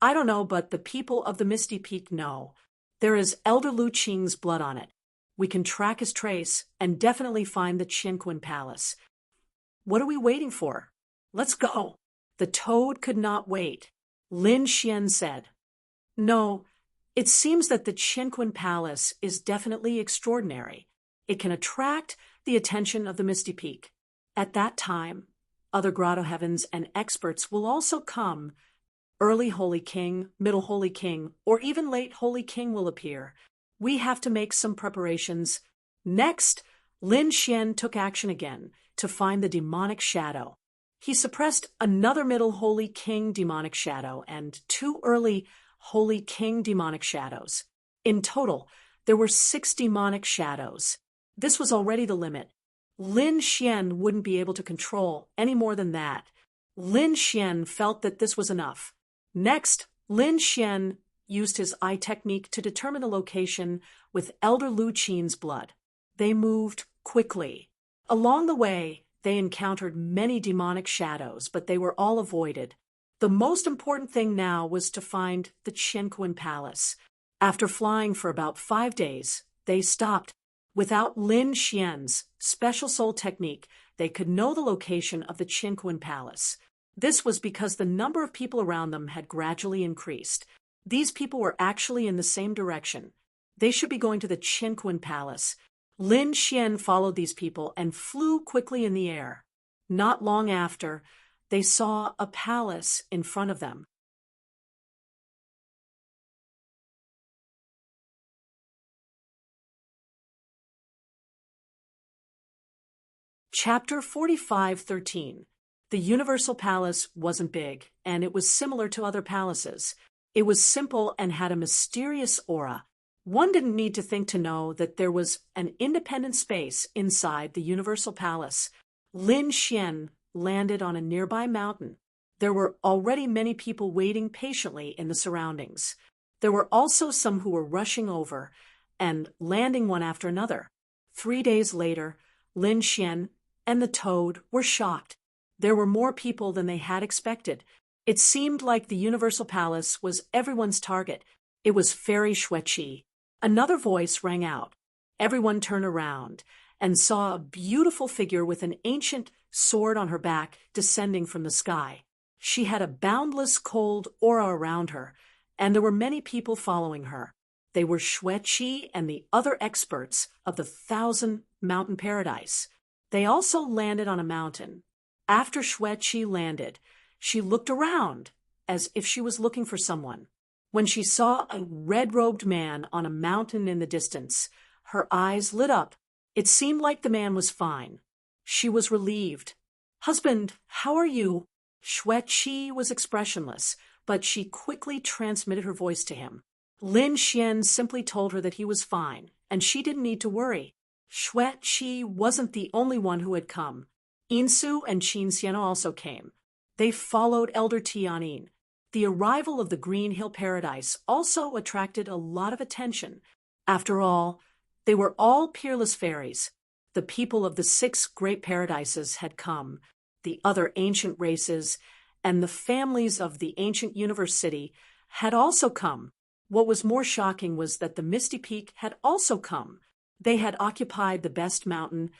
"I don't know, but the people of the Misty Peak know. There is Elder Lu Qing's blood on it. We can track his trace and definitely find the Qinquan palace. What are we waiting for? Let's go." The toad could not wait. Lin Xian said, "No, it seems that the Qinquan palace is definitely extraordinary. It can attract the attention of the Misty Peak. At that time, other grotto heavens and experts will also come. Early Holy King, Middle Holy King, or even Late Holy King will appear. We have to make some preparations." Next, Lin Xian took action again to find the demonic shadow. He suppressed another Middle Holy King demonic shadow and 2 early Holy King demonic shadows. In total, there were 6 demonic shadows. This was already the limit. Lin Xian wouldn't be able to control any more than that. Lin Xian felt that this was enough. Next, Lin Xian used his eye technique to determine the location with Elder Lu Qing's blood. They moved quickly. Along the way, they encountered many demonic shadows, but they were all avoided. The most important thing now was to find the Qinquan palace. After flying for about 5 days, they stopped. Without Lin Xian's special soul technique, they could know the location of the Qinquan palace. This was because the number of people around them had gradually increased. These people were actually in the same direction. They should be going to the Qinquan palace. Lin Xian followed these people and flew quickly in the air. Not long after, they saw a palace in front of them. Chapter 45:13. The Universal Palace wasn't big, and it was similar to other palaces. It was simple and had a mysterious aura. One didn't need to think to know that there was an independent space inside the Universal Palace. Lin Xian landed on a nearby mountain. There were already many people waiting patiently in the surroundings. There were also some who were rushing over and landing one after another. 3 days later, Lin Xian and the toad were shocked. There were more people than they had expected. It seemed like the Universal Palace was everyone's target. It was Fairy Xueqi. Another voice rang out. Everyone turned around and saw a beautiful figure with an ancient sword on her back descending from the sky. She had a boundless cold aura around her, and there were many people following her. They were Xueqi and the other experts of the 1,000 Mountain Paradise. They also landed on a mountain. After Xueqi landed, she looked around as if she was looking for someone. When she saw a red-robed man on a mountain in the distance, her eyes lit up. It seemed like the man was fine. She was relieved. "Husband, how are you?" Xueqi was expressionless, but she quickly transmitted her voice to him. Lin Xian simply told her that he was fine, and she didn't need to worry. Xueqi wasn't the only one who had come. Insu and Qin Xian also came. They followed Elder Tianyin. The arrival of the Green Hill Paradise also attracted a lot of attention. After all, they were all peerless fairies. The people of the 6 great paradises had come, the other ancient races, and the families of the ancient universe city had also come. What was more shocking was that the Misty Peak had also come. They had occupied the best mountain,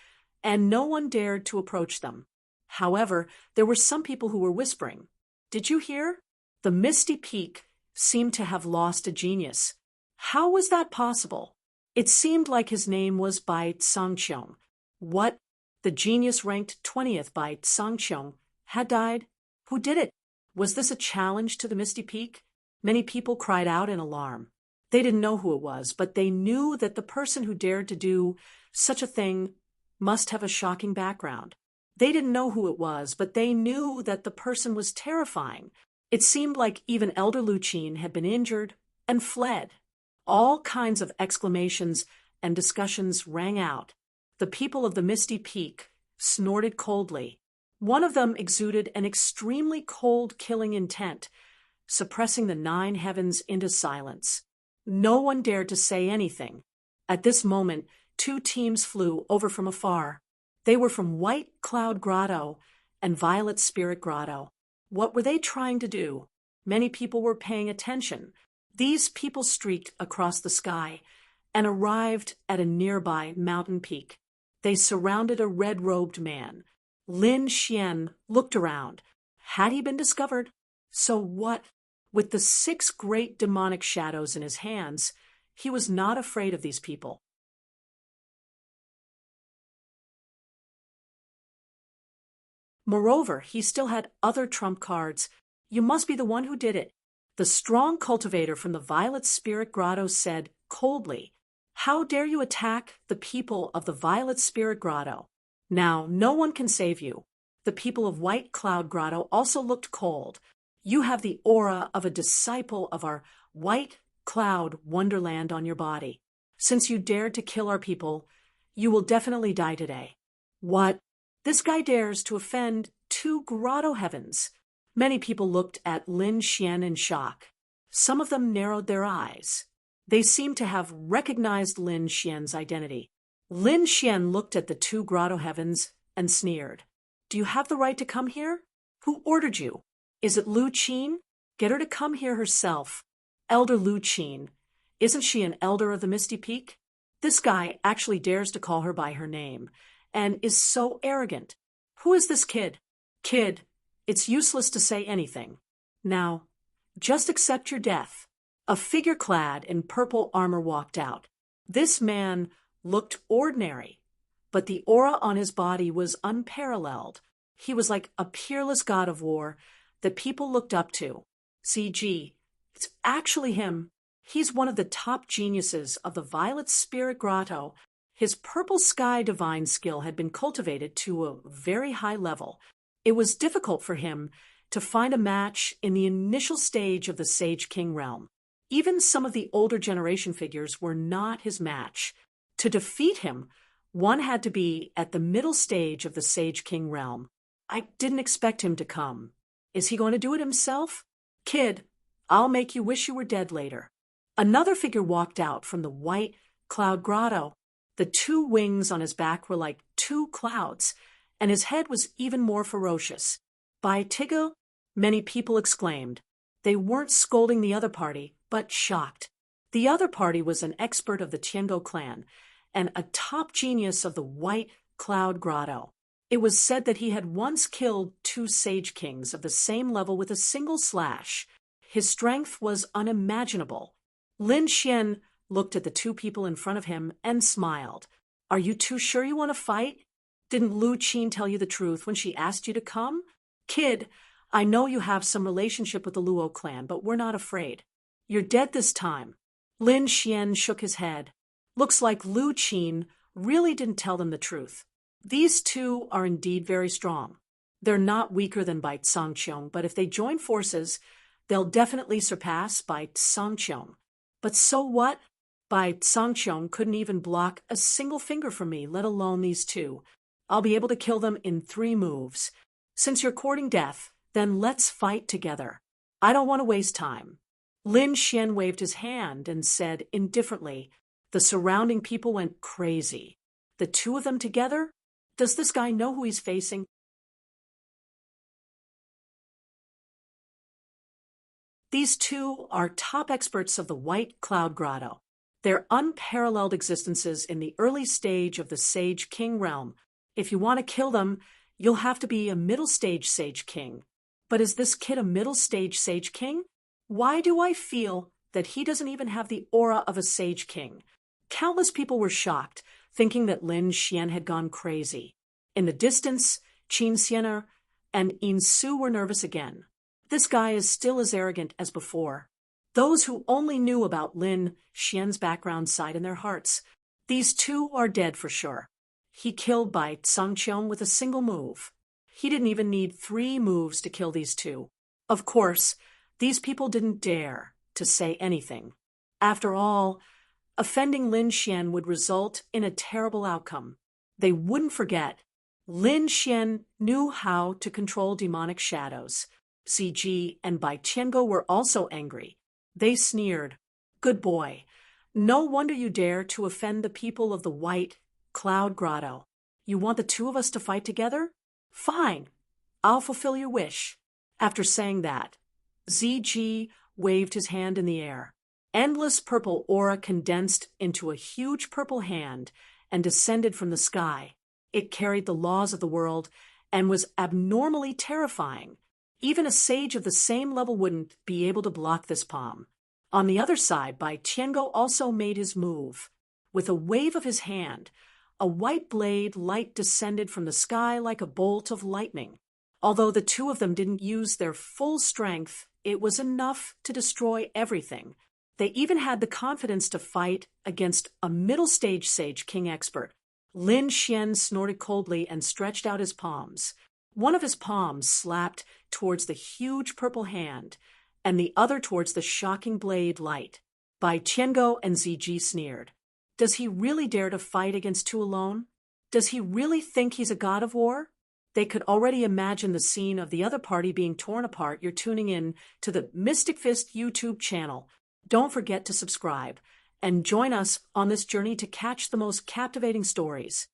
and no one dared to approach them. However, there were some people who were whispering. Did you hear? The Misty Peak seemed to have lost a genius. How was that possible? It seemed like his name was Bai Tsangqiong. What? The genius ranked 20th by Tsangqiong had died? Who did it? Was this a challenge to the Misty Peak? Many people cried out in alarm. They didn't know who it was, but they knew that the person who dared to do such a thing must have a shocking background. They didn't know who it was, but they knew that the person was terrifying. It seemed like even Elder Lu Qin had been injured and fled. All kinds of exclamations and discussions rang out. The people of the Misty Peak snorted coldly. One of them exuded an extremely cold killing intent, suppressing the 9 heavens into silence. No one dared to say anything. At this moment, 2 teams flew over from afar. They were from White Cloud Grotto and Violet Spirit Grotto. What were they trying to do? Many people were paying attention. These people streaked across the sky and arrived at a nearby mountain peak. They surrounded a red-robed man. Lin Xian looked around. Had he been discovered? So what? With the 6 great demonic shadows in his hands, he was not afraid of these people. Moreover, he still had other trump cards. You must be the one who did it. The strong cultivator from the Violet Spirit Grotto said coldly, "How dare you attack the people of the Violet Spirit Grotto? Now, no one can save you." The people of White Cloud Grotto also looked cold. You have the aura of a disciple of our White Cloud Wonderland on your body. Since you dared to kill our people, you will definitely die today. What? This guy dares to offend 2 grotto heavens. Many people looked at Lin Xian in shock. Some of them narrowed their eyes. They seemed to have recognized Lin Xian's identity. Lin Xian looked at the 2 grotto heavens and sneered. Do you have the right to come here? Who ordered you? Is it Lu Qin? Get her to come here herself. Elder Lu Qin. Isn't she an elder of the Misty Peak? This guy actually dares to call her by her name, and is so arrogant. Who is this kid? Kid, it's useless to say anything. Now, just accept your death. A figure clad in purple armor walked out. This man looked ordinary, but the aura on his body was unparalleled. He was like a peerless god of war that people looked up to. CG, it's actually him. He's one of the top geniuses of the Violet Spirit Grotto. His purple sky divine skill had been cultivated to a very high level. It was difficult for him to find a match in the initial stage of the Sage King realm. Even some of the older generation figures were not his match. To defeat him, one had to be at the middle stage of the Sage King realm. I didn't expect him to come. Is he going to do it himself? Kid, I'll make you wish you were dead later. Another figure walked out from the White Cloud Grotto. The 2 wings on his back were like 2 clouds, and his head was even more ferocious. By Tiggo, many people exclaimed. They weren't scolding the other party, but shocked. The other party was an expert of the Tiango clan, and a top genius of the White Cloud Grotto. It was said that he had once killed 2 Sage Kings of the same level with a single slash. His strength was unimaginable. Lin Xian looked at the 2 people in front of him and smiled. Are you 2 sure you want to fight? Didn't Lu Qin tell you the truth when she asked you to come? Kid, I know you have some relationship with the Luo clan, but we're not afraid. You're dead this time. Lin Xian shook his head. Looks like Lu Qin really didn't tell them the truth. These 2 are indeed very strong. They're not weaker than Bai Tsangqiong, but if they join forces, they'll definitely surpass Bai Tsangqiong. But so what? Bai Tsangqiong couldn't even block a single finger from me, let alone these 2. I'll be able to kill them in 3 moves. Since you're courting death, then let's fight together. I don't want to waste time. Lin Xian waved his hand and said indifferently. The surrounding people went crazy. The two of them together? Does this guy know who he's facing? These two are top experts of the White Cloud Grotto. Their unparalleled existences in the early stage of the Sage King realm. If you want to kill them, you'll have to be a middle stage Sage King. But is this kid a middle stage Sage King? Why do I feel that he doesn't even have the aura of a Sage King? Countless people were shocked, thinking that Lin Xian had gone crazy. In the distance, Qin Xianer and Yin Su were nervous again. This guy is still as arrogant as before. Those who only knew about Lin Xian's background sighed in their hearts. These two are dead for sure. He killed Bai Zhangqiang with a single move. He didn't even need 3 moves to kill these two. Of course, these people didn't dare to say anything. After all, offending Lin Xian would result in a terrible outcome. They wouldn't forget. Lin Xian knew how to control demonic shadows. CG and Bai Tiango were also angry. They sneered. Good boy. No wonder you dare to offend the people of the White Cloud Grotto. You want the two of us to fight together? Fine. I'll fulfill your wish. After saying that, ZG waved his hand in the air. Endless purple aura condensed into a huge purple hand and descended from the sky. It carried the laws of the world and was abnormally terrifying. Even a sage of the same level wouldn't be able to block this palm. On the other side, Bai Tiango also made his move. With a wave of his hand, a white blade light descended from the sky like a bolt of lightning. Although the two of them didn't use their full strength, it was enough to destroy everything. They even had the confidence to fight against a middle-stage Sage King expert. Lin Xian snorted coldly and stretched out his palms. One of his palms slapped towards the huge purple hand, and the other towards the shocking blade light. Bai Tiango and ZG sneered. Does he really dare to fight against two alone? Does he really think he's a god of war? They could already imagine the scene of the other party being torn apart. You're tuning in to the Mystic Fist YouTube channel. Don't forget to subscribe and join us on this journey to catch the most captivating stories.